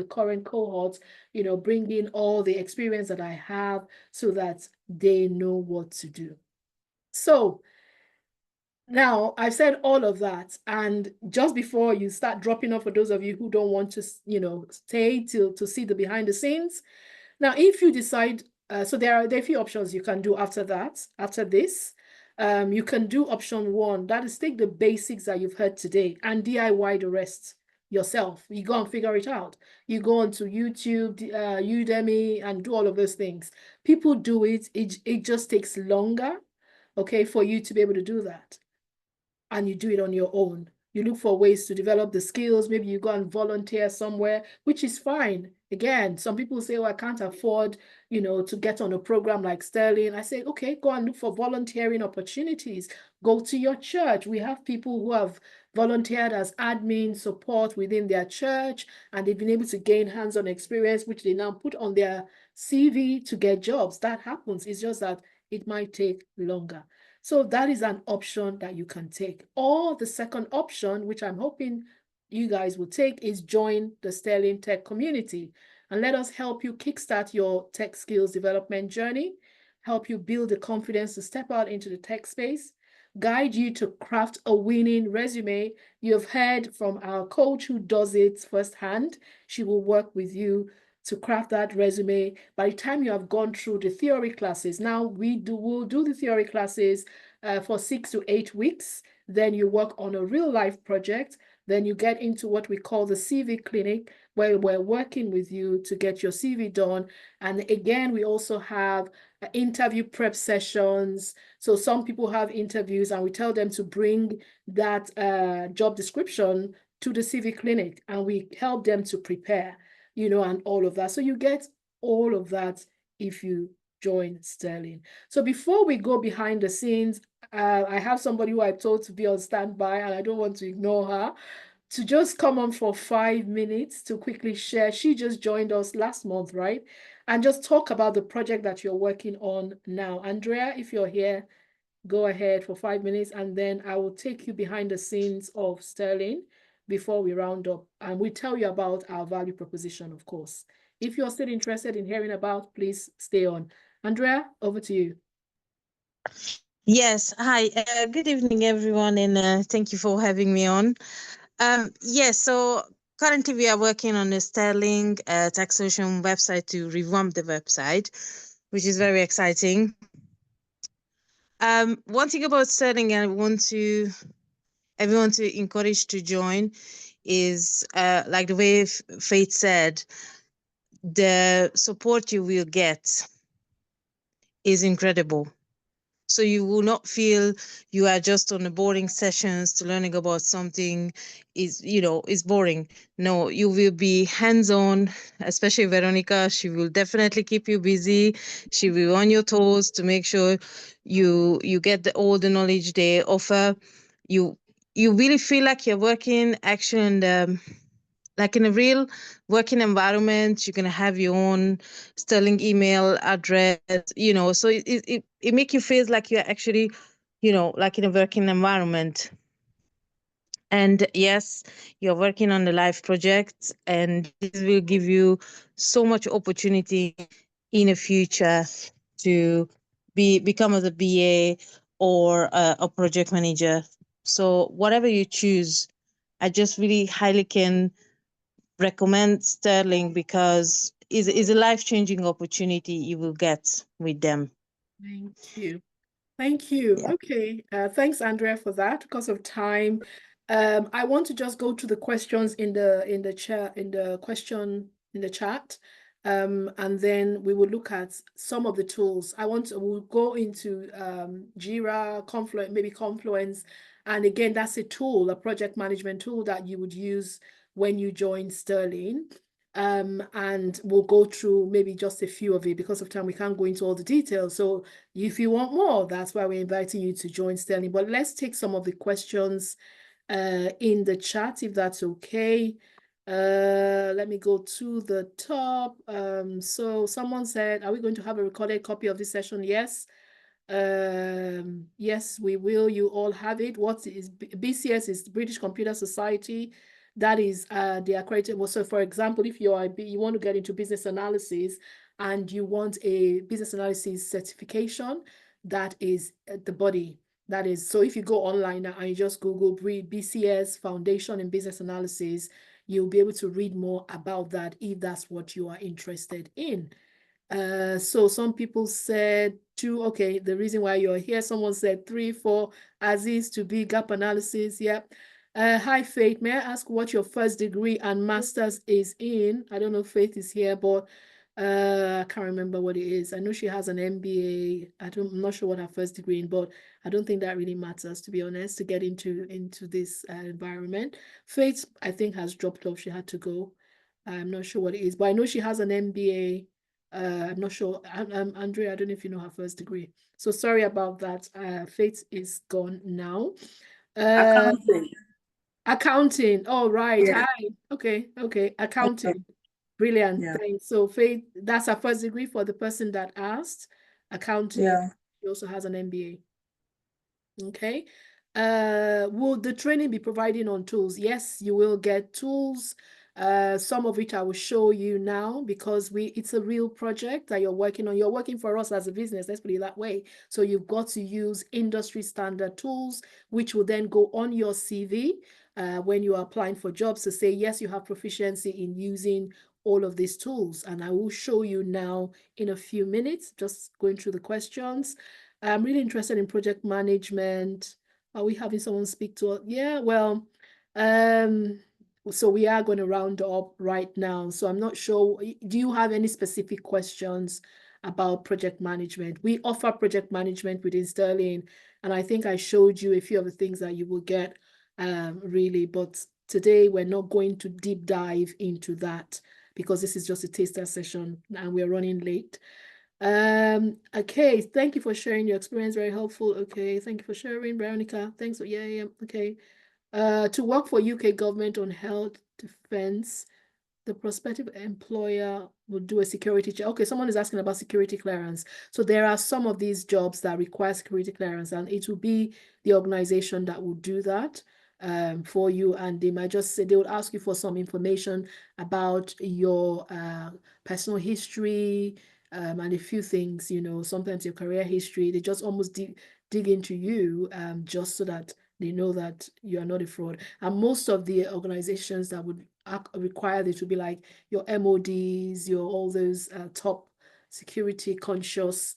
current cohort, you know, bringing all the experience that I have so that they know what to do. So now, I've said all of that, and just before you start dropping off, for those of you who don't want to, you know, stay to see the behind the scenes. Now, if you decide, so there are a few options you can do after that, after this. You can do option 1, that is take the basics that you've heard today and DIY the rest yourself. You go and figure it out. You go onto YouTube, Udemy, and do all of those things. People do it. It just takes longer, okay, for you to be able to do that. And you do it on your own. You look for ways to develop the skills. Maybe you go and volunteer somewhere, which is fine. Again, some people say, oh, I can't afford, you know, to get on a program like Sterling. I say, okay, go and look for volunteering opportunities. Go to your church. We have people who have volunteered as admin support within their church, and they've been able to gain hands-on experience, which they now put on their CV to get jobs. That happens. It's just that it might take longer. So that is an option that you can take. Or the second option, which I'm hoping you guys will take, is join the Sterling Tech community. And let us help you kickstart your tech skills development journey, help you build the confidence to step out into the tech space, guide you to craft a winning resume. You've heard from our coach who does it firsthand. She will work with you to craft that resume. By the time you have gone through the theory classes, now we'll do the theory classes for 6 to 8 weeks. Then you work on a real life project. Then you get into what we call the CV clinic, where we're working with you to get your CV done. And again, we also have interview prep sessions. So some people have interviews and we tell them to bring that job description to the CV clinic, and we help them to prepare, you know, and all of that. So you get all of that if you join Sterling. So before we go behind the scenes, I have somebody who I told to be on standby, and I don't want to ignore her, to just come on for 5 minutes to quickly share. She just joined us last month, right? And just talk about the project that you're working on now. Andrea, if you're here, go ahead for 5 minutes, and then I will take you behind the scenes of Sterling before we round up. And we tell you about our value proposition, of course. If you're still interested in hearing about, please stay on. Andrea, over to you. Yes. Hi. Good evening, everyone, and thank you for having me on. Yes. So currently, we are working on a Sterling taxation website to revamp the website, which is very exciting. One thing about Sterling I want everyone to encourage to join is like the way Faith said, the support you will get is incredible. So you will not feel you are just on the boring sessions to learning about something is boring. No, you will be hands-on, especially Veronica. She will definitely keep you busy. She will be on your toes to make sure you get all the knowledge they offer. You you really feel like you're working actually in the like in a real working environment. You're gonna have your own Sterling email address, so it make you feel like you're actually, like in a working environment. And yes, you're working on the live project, and this will give you so much opportunity in the future to become as a BA or a project manager. So whatever you choose, I just really highly can recommend Sterling because is a life-changing opportunity you will get with them. Thank you. Thank you. Yeah. Okay. Thanks, Andrea, for that. Because of time, I want to just go to the questions in the chat in the chat, and then we will look at some of the tools. We'll go into Jira, Confluence, maybe Confluence, and again, that's a tool, a project management tool that you would use when you join Sterling. And we'll go through maybe just a few of it. Because of time, we can't go into all the details. So if you want more, that's why we're inviting you to join Sterling. But let's take some of the questions in the chat, if that's okay. Let me go to the top. So someone said, are we going to have a recorded copy of this session? Yes. Yes, we will. You all have it. What is BCS is the British Computer Society. That is the accredited. Well, so for example, if you want to get into business analysis and you want a business analysis certification, that is the body. That is, so if you go online now and you just Google BCS Foundation in Business Analysis, you'll be able to read more about that if that's what you are interested in. So some people said 2, okay, the reason why you're here. Someone said 3, 4, Aziz to be gap analysis. Yep. Hi, Faith. May I ask what your first degree and master's is in? I don't know if Faith is here, but I can't remember what it is. I know she has an MBA. I'm not sure what her first degree in, but I don't think that really matters, to be honest, to get into this environment. Faith, I think, has dropped off. She had to go. I'm not sure what it is, but I know she has an MBA. I'm not sure. Andrea, I don't know if you know her first degree. So sorry about that. Faith is gone now. Accounting. Accounting. Oh, right. Yeah. Hi. Okay. Accounting. Brilliant. Yeah. Thanks. So Faith, that's her first degree for the person that asked. Accounting. Yeah. She also has an MBA. Okay. Will the training be providing on tools? Yes, you will get tools. Some of which I will show you now because it's a real project that you're working on. You're working for us as a business, let's put it that way. So you've got to use industry standard tools, which will then go on your CV when you are applying for jobs to say, yes, you have proficiency in using all of these tools. And I will show you now in a few minutes, just going through the questions. I'm really interested in project management. Are we having someone speak to us? Yeah, well, so we are going to round up right now. So I'm not sure. Do you have any specific questions about project management? We offer project management within Sterling, and I think I showed you a few of the things that you will get really. But today we're not going to deep dive into that because this is just a taster session and we're running late. Okay, thank you for sharing your experience, very helpful. Okay, thank you for sharing, Veronica. Thanks for yeah, okay. To work for UK government on health defense, the prospective employer will do a security check. Okay, someone is asking about security clearance. So there are some of these jobs that require security clearance, and it will be the organization that will do that for you. And they might just say, they would ask you for some information about your personal history, and a few things, sometimes your career history. They just almost dig into you just so that they know that you are not a fraud. And most of the organizations that would require this to be like your MODs, your all those top security conscious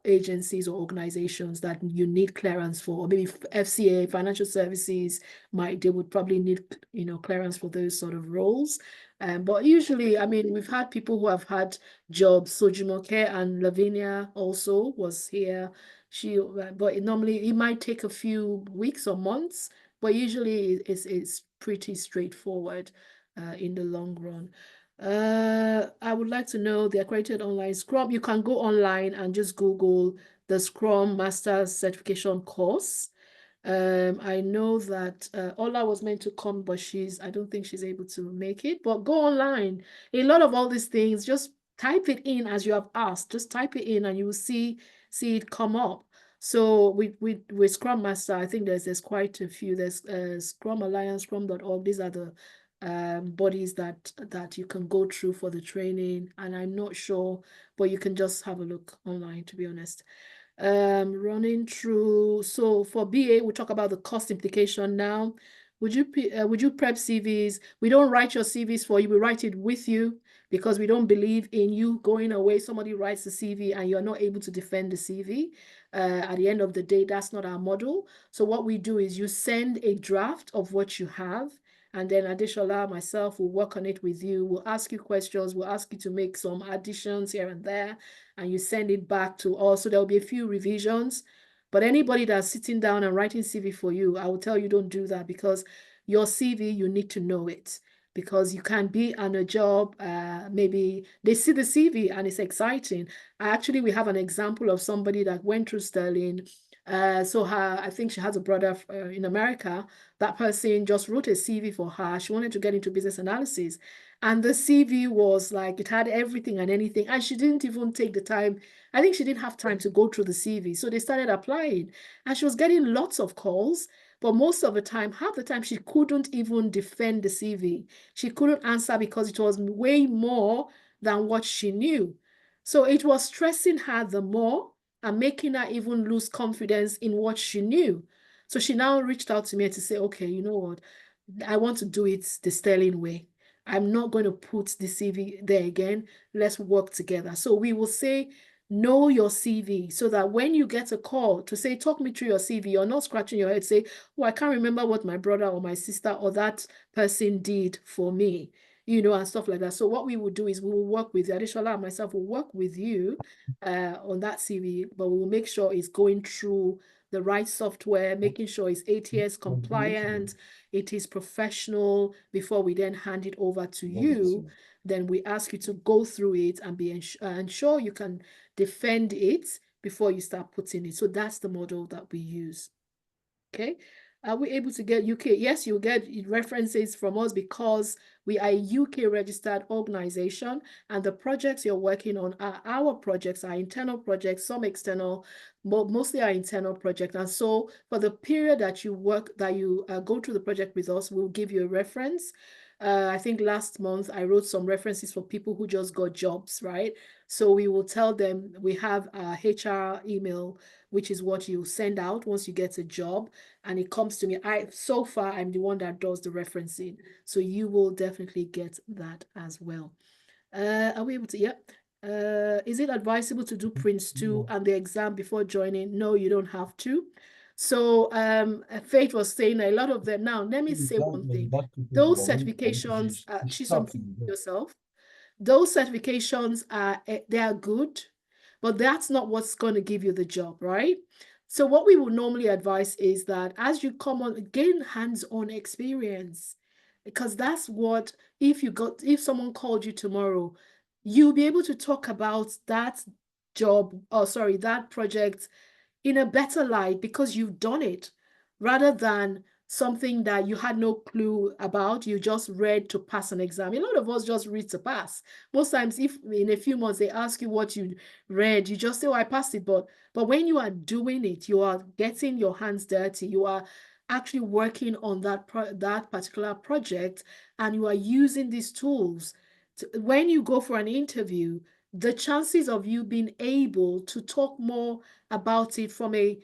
agencies or organizations that you need clearance for, or maybe FCA, financial services, they would probably need, clearance for those sort of roles. But usually, I mean, we've had people who have had jobs. So Jumoke and Lavinia also was here. But normally it might take a few weeks or months, but usually it's pretty straightforward in the long run. I would like to know the accredited online Scrum. You can go online and just Google the Scrum Master Certification course. I know that Ola was meant to come, but I don't think she's able to make it. But go online. A lot of all these things, just type it in as you have asked. Just type it in and you will see it come up. So with Scrum Master, I think there's quite a few. There's Scrum Alliance, Scrum.org. These are the bodies that you can go through for the training. And I'm not sure, but you can just have a look online, to be honest. Running through, so for BA, we'll talk about the cost implication now. Would you prep CVs? We don't write your CVs for you, we write it with you, because we don't believe in you going away. Somebody writes the CV and you're not able to defend the CV. At the end of the day, that's not our model. So what we do is you send a draft of what you have, and then Adeshola, myself, will work on it with you. We'll ask you questions. We'll ask you to make some additions here and there, and you send it back to us. So there'll be a few revisions. But anybody that's sitting down and writing CV for you, I will tell you don't do that, because your CV, you need to know it. Because you can be on a job, maybe they see the CV and it's exciting. Actually, we have an example of somebody that went through Sterling. I think she has a brother in America. That person just wrote a CV for her. She wanted to get into business analysis. And the CV was like, it had everything and anything. And she didn't even take the time. I think she didn't have time to go through the CV. So they started applying. And she was getting lots of calls. But most of the time, half the time, she couldn't even defend the CV. She couldn't answer because it was way more than what she knew. So it was stressing her the more and making her even lose confidence in what she knew. So she now reached out to me to say, okay, you know what? I want to do it the Sterling way. I'm not going to put the CV there again. Let's work together. So we will say, know your CV, so that when you get a call to say, talk me through your CV, you're not scratching your head, say, oh, I can't remember what my brother or my sister or that person did for me, and stuff like that. So what we will do is we will work with you. Adeshola and myself will work with you on that CV, but we will make sure it's going through the right software, making sure it's ATS compliant, it is professional before we then hand it over to you. Then we ask you to go through it and be ensure you can defend it before you start putting it. So that's the model that we use. Okay. Are we able to get UK? Yes, you'll get references from us because we are a UK registered organization, and the projects you're working on are our projects, our internal projects, some external, but mostly our internal project. And so for the period that you work, that you go through the project with us, we'll give you a reference. I think last month I wrote some references for people who just got jobs, right? So we will tell them we have a HR email, which is what you send out once you get a job, and it comes to me. So far, I'm the one that does the referencing. So you will definitely get that as well. Are we able to? Yep. Is it advisable to do Prince 2 and the exam before joining? No, you don't have to. So Faith was saying a lot of them. Now, let me say one thing. Those certifications, Chisom, yourself. Those certifications they are good, but that's not what's going to give you the job, right? So what we would normally advise is that as you come on, gain hands-on experience, because that's what, if someone called you tomorrow, you'll be able to talk about that job, or sorry, that project in a better light because you've done it, rather than something that you had no clue about. You just read to pass an exam. A lot of us just read to pass. Most times, if in a few months they ask you what you read, you just say, oh, I passed it. But when you are doing it, you are getting your hands dirty. You are actually working on that particular project, and you are using these tools. When you go for an interview, the chances of you being able to talk more about it from a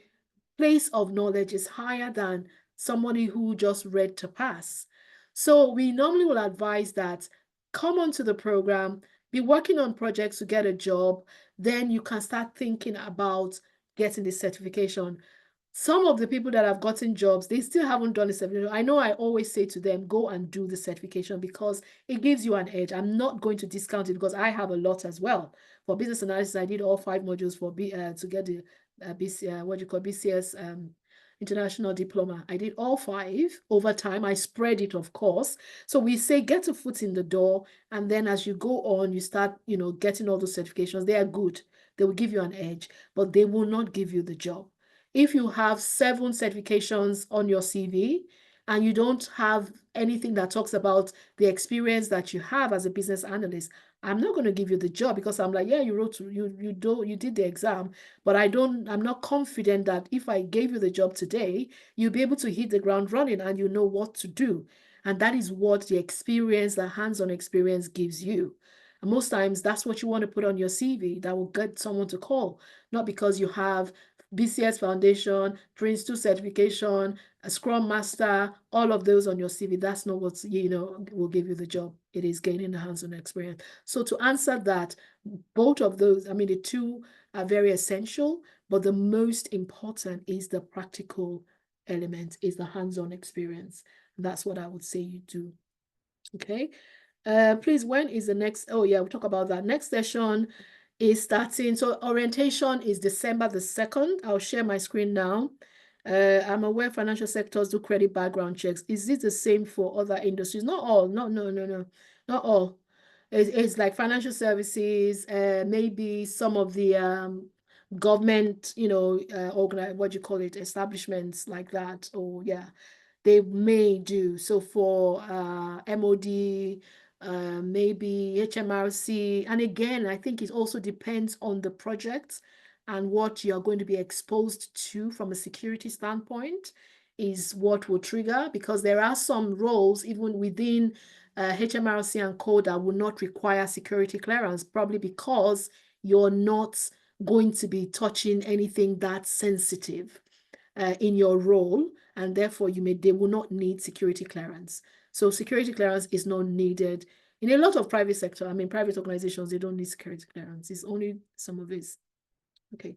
place of knowledge is higher than somebody who just read to pass. So we normally will advise that come onto the program, be working on projects to get a job, then you can start thinking about getting the certification. Some of the people that have gotten jobs, they still haven't done the certification. I know I always say to them, go and do the certification because it gives you an edge. I'm not going to discount it because I have a lot as well. For business analysis, I did all 5 modules for to get the BCS international diploma. I did all 5 over time. I spread it, of course. So we say get a foot in the door, and then as you go on, you start, getting all those certifications. They are good. They will give you an edge, but they will not give you the job. If you have 7 certifications on your CV and you don't have anything that talks about the experience that you have as a business analyst, I'm not going to give you the job because I'm like, yeah, you did the exam, but I'm not confident that if I gave you the job today, you'll be able to hit the ground running and you know what to do. And that is what the experience, the hands-on experience gives you. And most times that's what you want to put on your CV that will get someone to call, not because you have BCS Foundation, Prince 2 certification, a Scrum Master, all of those on your CV. That's not what, will give you the job. It is gaining the hands-on experience. So to answer that, both of those, I mean, the 2 are very essential, but the most important is the practical element, is the hands-on experience. That's what I would say you do. Okay. Please, when is the next? Oh yeah, we'll talk about that. Next session is starting. So orientation is December the 2nd. I'll share my screen now. I'm aware financial sectors do credit background checks. Is this the same for other industries? Not all. No, not all. It's like financial services, maybe some of the government, what do you call it, establishments like that. Or yeah, they may do. So for MOD, maybe HMRC. And again, I think it also depends on the project and what you're going to be exposed to from a security standpoint is what will trigger, because there are some roles even within HMRC and code that will not require security clearance, probably because you're not going to be touching anything that sensitive in your role, and therefore they will not need security clearance. So security clearance is not needed in a lot of private sector. I mean, private organizations, they don't need security clearance. It's only some of this. Okay.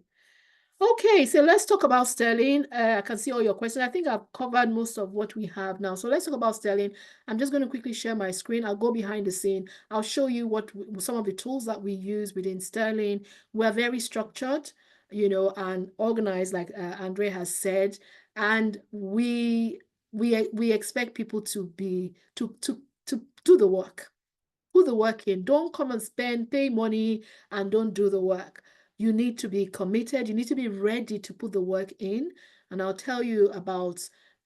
Okay, so let's talk about Sterling. I can see all your questions. I think I've covered most of what we have now. So let's talk about Sterling. I'm just going to quickly share my screen. I'll go behind the scene. I'll show you some of the tools that we use within Sterling. We're very structured, and organized, like Andre has said. And we expect people to do the work. Put the work in. Don't come and pay money and don't do the work. You need to be committed. You need to be ready to put the work in. And I'll tell you about,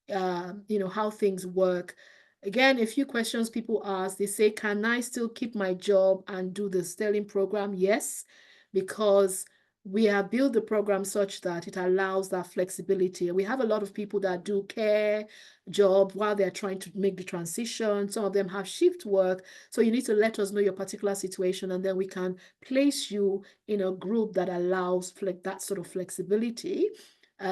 how things work. Again, a few questions people ask. They say, can I still keep my job and do the Sterling program? Yes, because we have built the program such that it allows that flexibility. We have a lot of people that do care job while they're trying to make the transition. Some of them have shift work. So you need to let us know your particular situation, and then we can place you in a group that allows that sort of flexibility.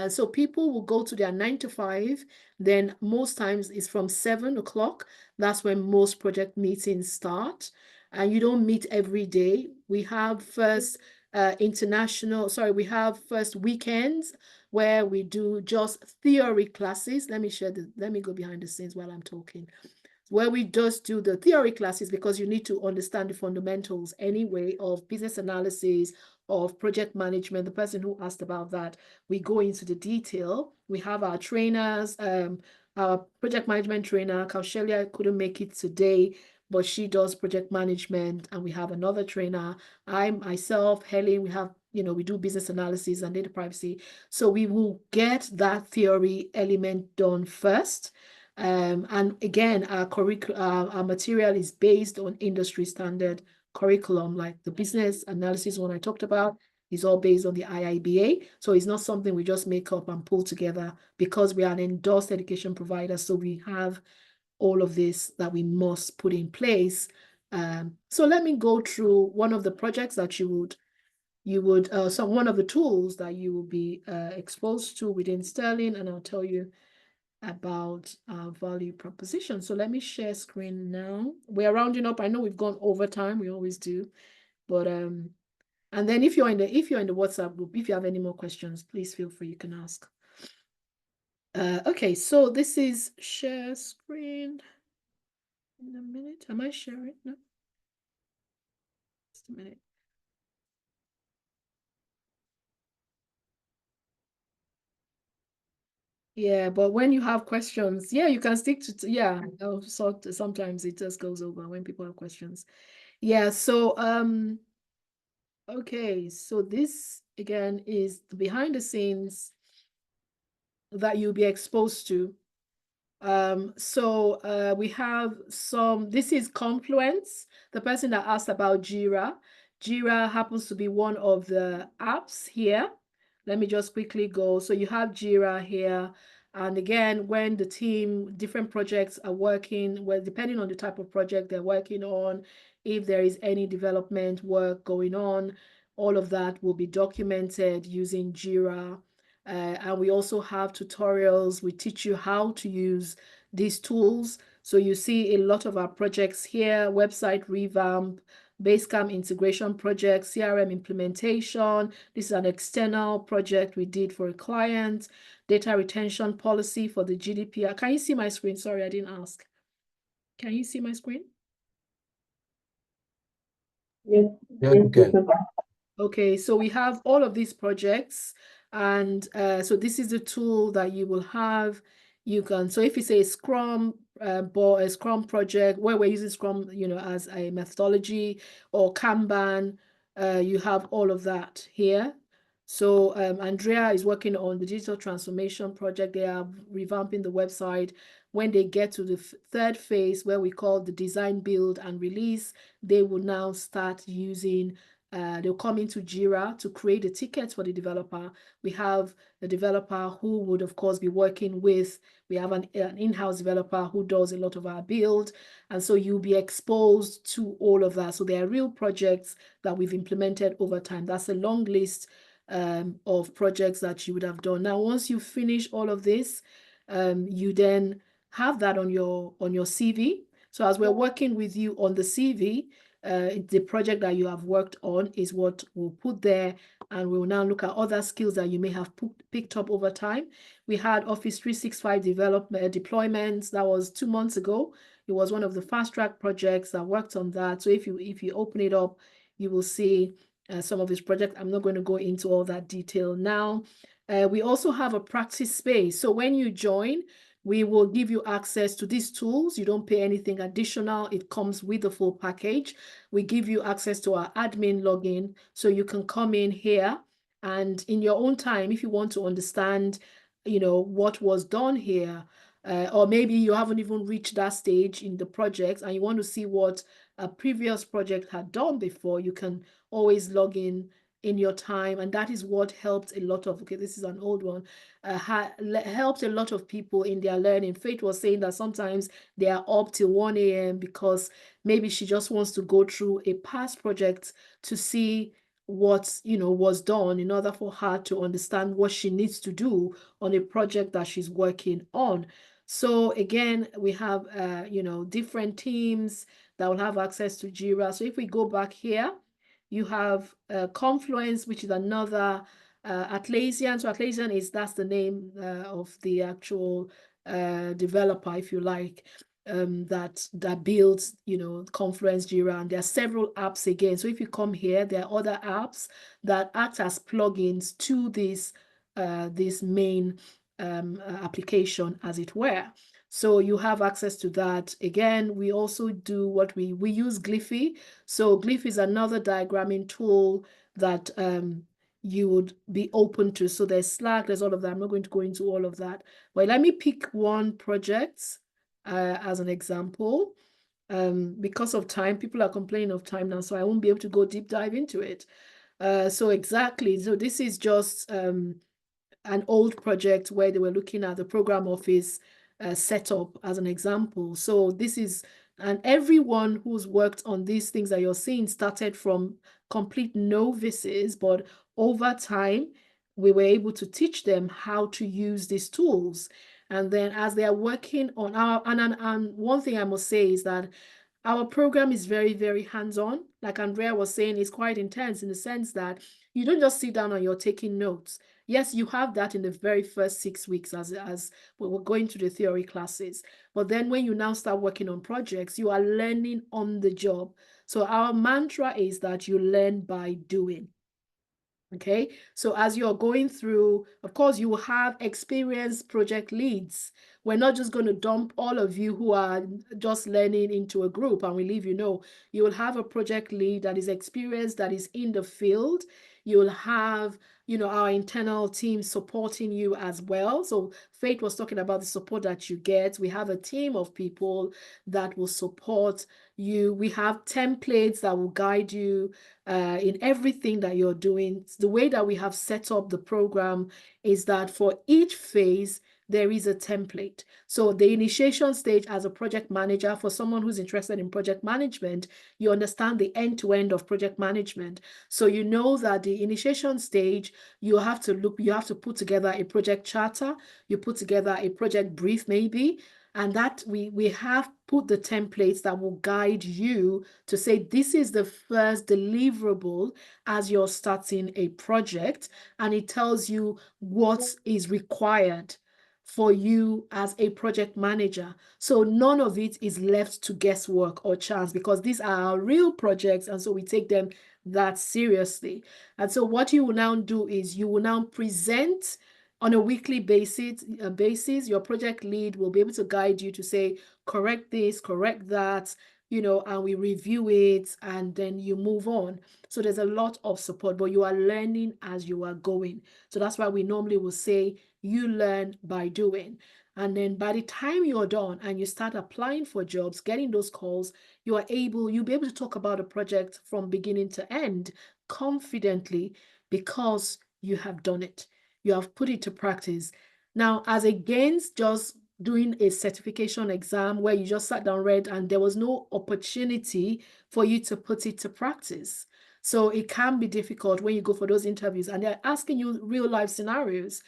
So people will go to their 9 to 5. Then most times it's from 7 o'clock. That's when most project meetings start. And you don't meet every day. We have first we have first weekends where we do just theory classes. Let me go behind the scenes while I'm talking. Where we just do the theory classes, because you need to understand the fundamentals anyway of business analysis, of project management. The person who asked about that, we go into the detail. We have our trainers, our project management trainer, Kaushelia couldn't make it today, but she does project management. And we have another trainer, I myself, Helen, we have, we do business analysis and data privacy. So we will get that theory element done first. And again, our material is based on industry standard curriculum, like the business analysis one I talked about is all based on the IIBA. So it's not something we just make up and pull together, because we are an endorsed education provider. So we have all of this that we must put in place. So let me go through one of the projects that one of the tools that you will be exposed to within Sterling, and I'll tell you about our value proposition. So let me share screen now. We are rounding up. I know we've gone over time. We always do. But And then if you're in the WhatsApp group, if you have any more questions, please feel free, you can ask. Okay, so this is share screen. In a minute, am I sharing? No. Just a minute. Yeah, but when you have questions, yeah, you can stick to, yeah, so sometimes it just goes over when people have questions. Yeah, so, okay, so this again is the behind the scenes that you'll be exposed to. So we have this is Confluence, the person that asked about Jira. Jira happens to be one of the apps here. Let me just quickly go. So you have Jira here. And again, when the team, different projects are working, well, depending on the type of project they're working on, if there is any development work going on, all of that will be documented using Jira. And we also have tutorials. We teach you how to use these tools. So you see a lot of our projects here: website revamp, Basecamp integration project, CRM implementation. This is an external project we did for a client, data retention policy for the GDPR. Can you see my screen? Sorry, I didn't ask. Can you see my screen? Yes, Yeah, you can. Okay, so we have all of these projects, and so this is the tool that you will have. You can, so if you say Scrum, a Scrum project where we're using Scrum, as a methodology, or Kanban, you have all of that here. So Andrea is working on the digital transformation project. They are revamping the website. When they get to the third phase, where we call the design, build, and release, they will now start using they'll come into Jira to create the tickets for the developer. We have the developer who would, of course, be working with, we have an in-house developer who does a lot of our build. And so you'll be exposed to all of that. So there are real projects that we've implemented over time. That's a long list of projects that you would have done. Now, once you finish all of this, you then have that on your CV. So as we're working with you on the CV, the project that you have worked on is what we'll put there, and we'll now look at other skills that you may have picked up over time. We had Office 365 deployments. That was 2 months ago. It was one of the fast track projects that worked on that. So if you open it up, you will see some of his projects. I'm not going to go into all that detail now. We also have a practice space. So when you join, we will give you access to these tools. You don't pay anything additional. It comes with the full package. We give you access to our admin login, so you can come in here and in your own time, if you want to understand, what was done here, or maybe you haven't even reached that stage in the project and you want to see what a previous project had done before, you can always log in your time. And that is what helped a lot of, okay, this is an old one, helped a lot of people in their learning. Faith was saying that sometimes they are up till 1 a.m. because maybe she just wants to go through a past project to see what was done in order for her to understand what she needs to do on a project that she's working on. So again, we have different teams that will have access to Jira. So if we go back here, you have Confluence, which is another Atlassian. So Atlassian that's the name of the actual developer, if you like, that builds, Confluence, Jira, and there are several apps again. So if you come here, there are other apps that act as plugins to this main application, as it were. So you have access to that. Again, we also do what we use Glyphy. So Glyph is another diagramming tool that you would be open to. So there's Slack, there's all of that. I'm not going to go into all of that. But let me pick one project as an example. Because of time, people are complaining of time now, so I won't be able to go deep dive into it. So this is just an old project where they were looking at the program office setup as an example. So this is, and everyone who's worked on these things that you're seeing started from complete novices, but over time, we were able to teach them how to use these tools. And then as they are working on and one thing I must say is that Our program is very, very hands-on. Like Andrea was saying, it's quite intense in the sense that you don't just sit down and you're taking notes. Yes, you have that in the very first 6 weeks as we're going to the theory classes. But then when you now start working on projects, you are learning on the job. So our mantra is that you learn by doing. Okay, so as you're going through, of course, you will have experienced project leads. We're not just going to dump all of you who are just learning into a group and we leave you. No, you will have a project lead that is experienced, that is in the field. You will have, our internal team supporting you as well. So Faith was talking about the support that you get. We have a team of people that will support you. We have templates that will guide you in everything that you're doing. The way that we have set up the program is that for each phase, there is a template. So the initiation stage as a project manager, for someone who's interested in project management, you understand the end-to-end of project management. So you know that the initiation stage, you have to put together a project charter, you put together a project brief maybe, and that we have put the templates that will guide you to say this is the first deliverable as you're starting a project, and it tells you what is required for you as a project manager. So none of it is left to guesswork or chance, because these are our real projects, and so we take them that seriously. And so what you will now do is you will now present on a weekly basis. Your project lead will be able to guide you to say, correct this, correct that, and we review it, and then you move on. So there's a lot of support, but you are learning as you are going. So that's why we normally will say you learn by doing. And then by the time you're done and you start applying for jobs, getting those calls, you'll be able to talk about a project from beginning to end confidently, because you have done it. You have put it to practice. Now, as against just doing a certification exam where you just sat down, read, and there was no opportunity for you to put it to practice. So it can be difficult when you go for those interviews and they're asking you real life scenarios.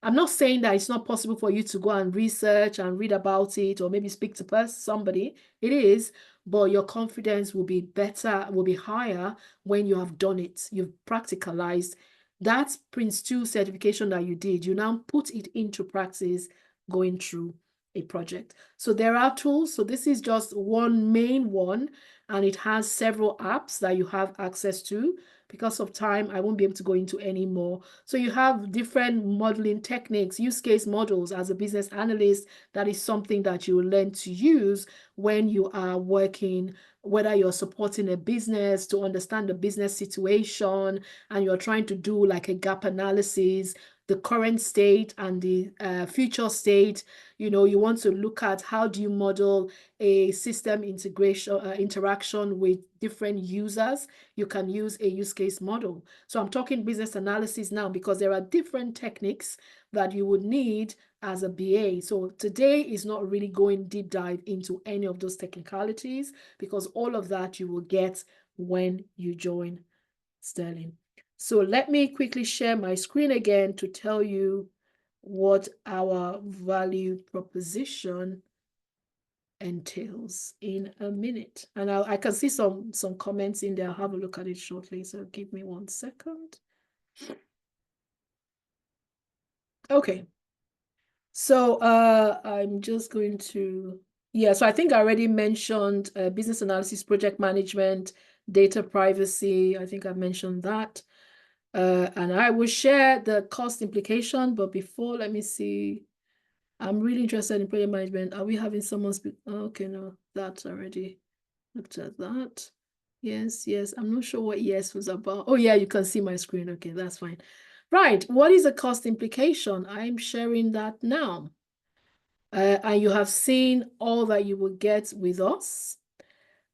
I'm not saying that it's not possible for you to go and research and read about it or maybe speak to somebody. It is, but your confidence will be better, will be higher when you have done it. You've practicalized that Prince 2 certification that you did. You now put it into practice going through a project. So there are tools. So this is just one main one, and it has several apps that you have access to. Because of time, I won't be able to go into any more. So you have different modeling techniques, use case models. As a business analyst, that is something that you will learn to use when you are working, whether you're supporting a business to understand the business situation and you're trying to do like a gap analysis, the current state and the future state. You want to look at how do you model a system interaction with different users. You can use a use case model. So I'm talking business analysis now because there are different techniques that you would need as a BA. So today is not really going deep dive into any of those technicalities, because all of that you will get when you join Sterling. So let me quickly share my screen again to tell you what our value proposition entails in a minute. And I can see some comments in there. I'll have a look at it shortly. So give me 1 second. Okay. So I'm just going to, so I think I already mentioned business analysis, project management, data privacy. I think I mentioned that. And I will share the cost implication, but before, let me see. I'm really interested in project management. Are we having someone speak? Okay, no, that's already looked at that. Yes. I'm not sure what yes was about. Oh yeah, you can see my screen. Okay, that's fine. Right, what is the cost implication? I'm sharing that now. And you have seen all that you will get with us.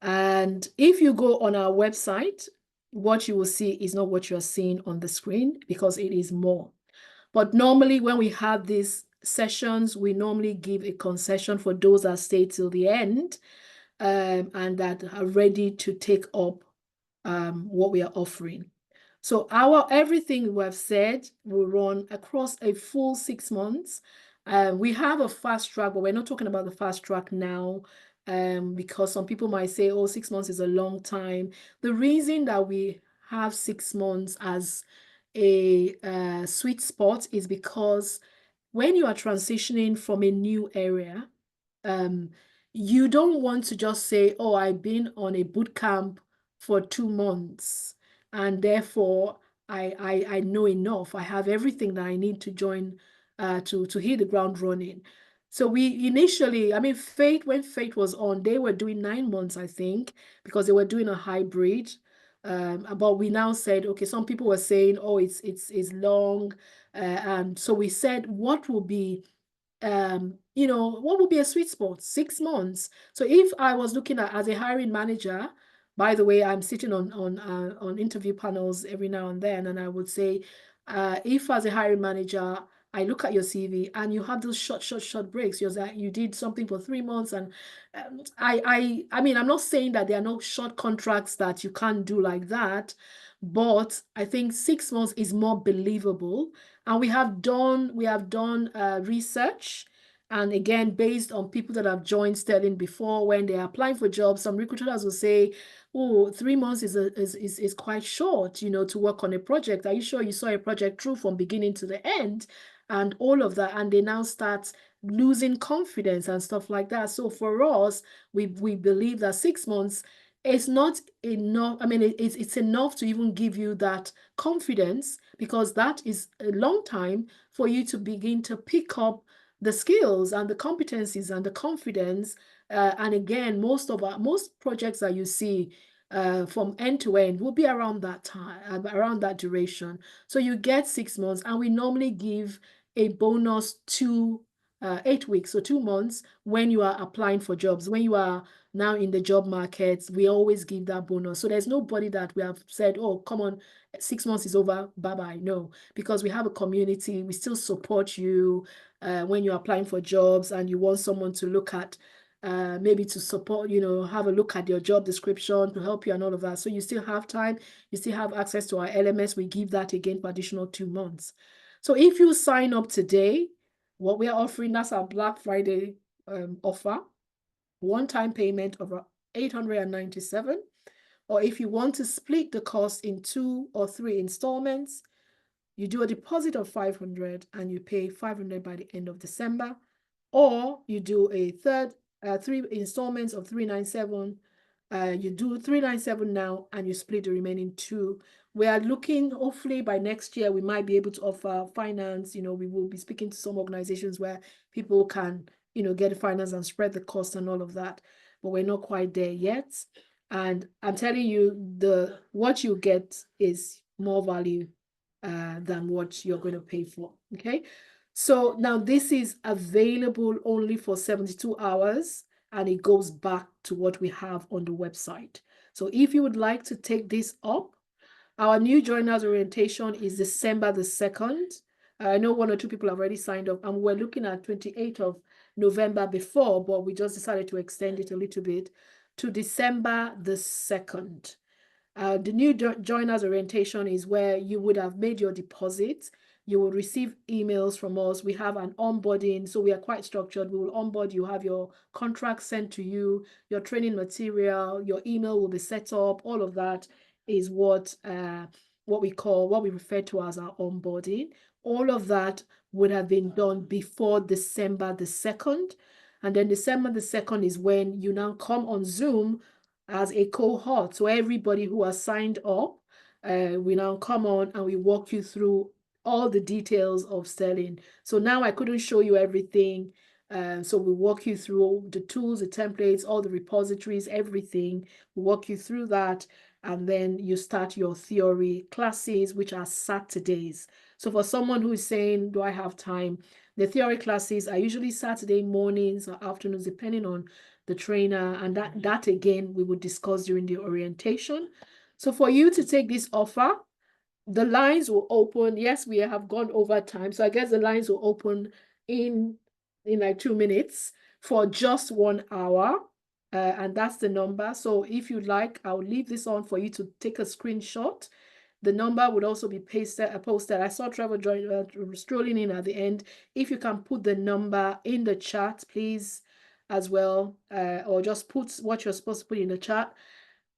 And if you go on our website, what you will see is not what you're seeing on the screen, because it is more. But normally when we have these sessions, we normally give a concession for those that stay till the end and that are ready to take up what we are offering. So everything we have said will run across a full 6 months. We have a fast track, but we're not talking about the fast track now. because some people might say, oh, 6 months is a long time. The reason that we have 6 months as a sweet spot is because when you are transitioning from a new area, you don't want to just say, oh, I've been on a boot camp for 2 months and therefore I know enough. I have everything that I need to join to hit the ground running. So we initially, I mean, when Faith was on, they were doing 9 months, I think, because they were doing a hybrid. But we now said, okay, some people were saying, oh, it's long. And so we said, what will be what would be a sweet spot? 6 months. So if I was looking at as a hiring manager, by the way, I'm sitting on interview panels every now and then, and I would say, if as a hiring manager, I look at your CV and you have those short breaks. You did something for 3 months, and I mean, I'm not saying that there are no short contracts that you can't do like that, but I think 6 months is more believable. And we have done research, and again, based on people that have joined Sterling before, when they're applying for jobs, some recruiters will say, "Oh, 3 months is quite short, to work on a project. Are you sure you saw a project through from beginning to the end?" And all of that, and they now start losing confidence and stuff like that. So for us, we believe that 6 months is not enough. I mean, it's enough to even give you that confidence, because that is a long time for you to begin to pick up the skills and the competencies and the confidence. And again, most projects that you see from end to end will be around that time, around that duration. So you get 6 months, and we normally give a bonus to 8 weeks, so 2 months, when you are applying for jobs. When you are now in the job market, we always give that bonus. So there's nobody that we have said, oh, come on, 6 months is over, bye-bye. No, because we have a community. We still support you when you're applying for jobs and you want someone to look at, maybe to support, have a look at your job description to help you and all of that. So you still have time. You still have access to our LMS. We give that again for additional 2 months. So if you sign up today, what we are offering, that's our Black Friday offer, one-time payment of 897. Or if you want to split the cost in 2 or 3 installments, you do a deposit of 500 and you pay 500 by the end of December. Or you do a 3 installments of 397. You do 397 now and you split the remaining 2. We are looking, hopefully by next year, we might be able to offer finance. We will be speaking to some organizations where people can, get finance and spread the cost and all of that. But we're not quite there yet. And I'm telling you, what you get is more value than what you're going to pay for. Okay. So now this is available only for 72 hours, and it goes back to what we have on the website. So if you would like to take this up, our new joiners orientation is December the 2nd. I know 1 or 2 people have already signed up, and we're looking at 28th of November before, but we just decided to extend it a little bit to December the 2nd. The new joiners orientation is where you would have made your deposit. You will receive emails from us. We have an onboarding, so we are quite structured. We will onboard you, have your contract sent to you, your training material, your email will be set up. All of that is what we refer to as our onboarding. All of that would have been done before December the 2nd. And then December the 2nd is when you now come on Zoom as a cohort. So everybody who has signed up, we now come on and we walk you through all the details of Sterling. So now I couldn't show you everything. So we walk you through the tools, the templates, all the repositories, everything. We walk you through that. And then you start your theory classes, which are Saturdays. So for someone who is saying, do I have time? The theory classes are usually Saturday mornings or afternoons, depending on the trainer. And that again, we will discuss during the orientation. So for you to take this offer, the lines will open. Yes, we have gone over time. So I guess the lines will open in like 2 minutes for just 1 hour. And that's the number. So if you'd like, I'll leave this on for you to take a screenshot. The number would also be posted. I saw Trevor strolling in at the end. If you can put the number in the chat, please. as well, or just put what you're supposed to put in the chat.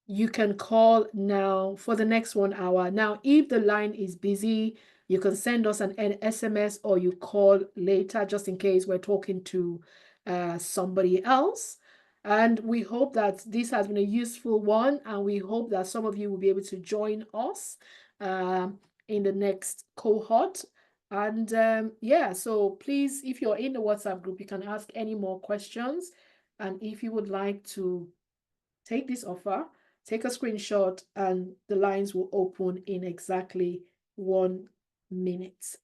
You can call now for the next 1 hour. Now, if the line is busy, you can send us an SMS or you call later, just in case we're talking to somebody else. And we hope that this has been a useful one, and we hope that some of you will be able to join us in the next cohort. And yeah, so please, if you're in the WhatsApp group, you can ask any more questions. And if you would like to take this offer, take a screenshot, and the lines will open in exactly 1 minute.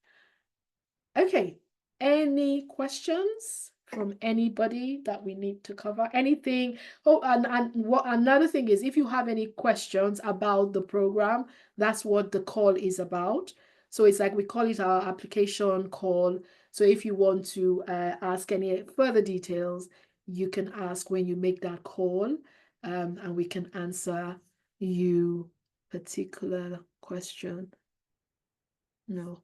Okay, any questions from anybody that we need to cover? Anything? Oh, and what another thing is, if you have any questions about the program, that's what the call is about. So it's like we call it our application call. So if you want to ask any further details, you can ask when you make that call, and we can answer you particular question. No,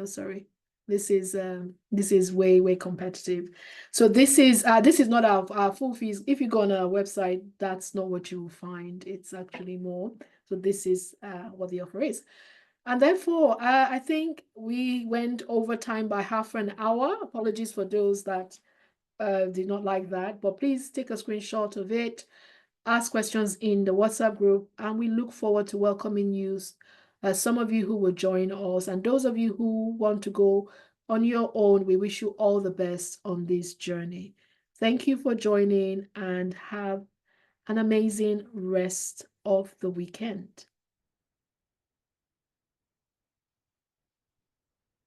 sorry. This is way competitive. So this is not our full fees. If you go on our website, that's not what you will find. It's actually more. So this is what the offer is. And therefore, I think we went over time by half an hour. Apologies for those that did not like that, but please take a screenshot of it, ask questions in the WhatsApp group, and we look forward to welcoming you, some of you who will join us, and those of you who want to go on your own. We wish you all the best on this journey. Thank you for joining, and have an amazing rest of the weekend.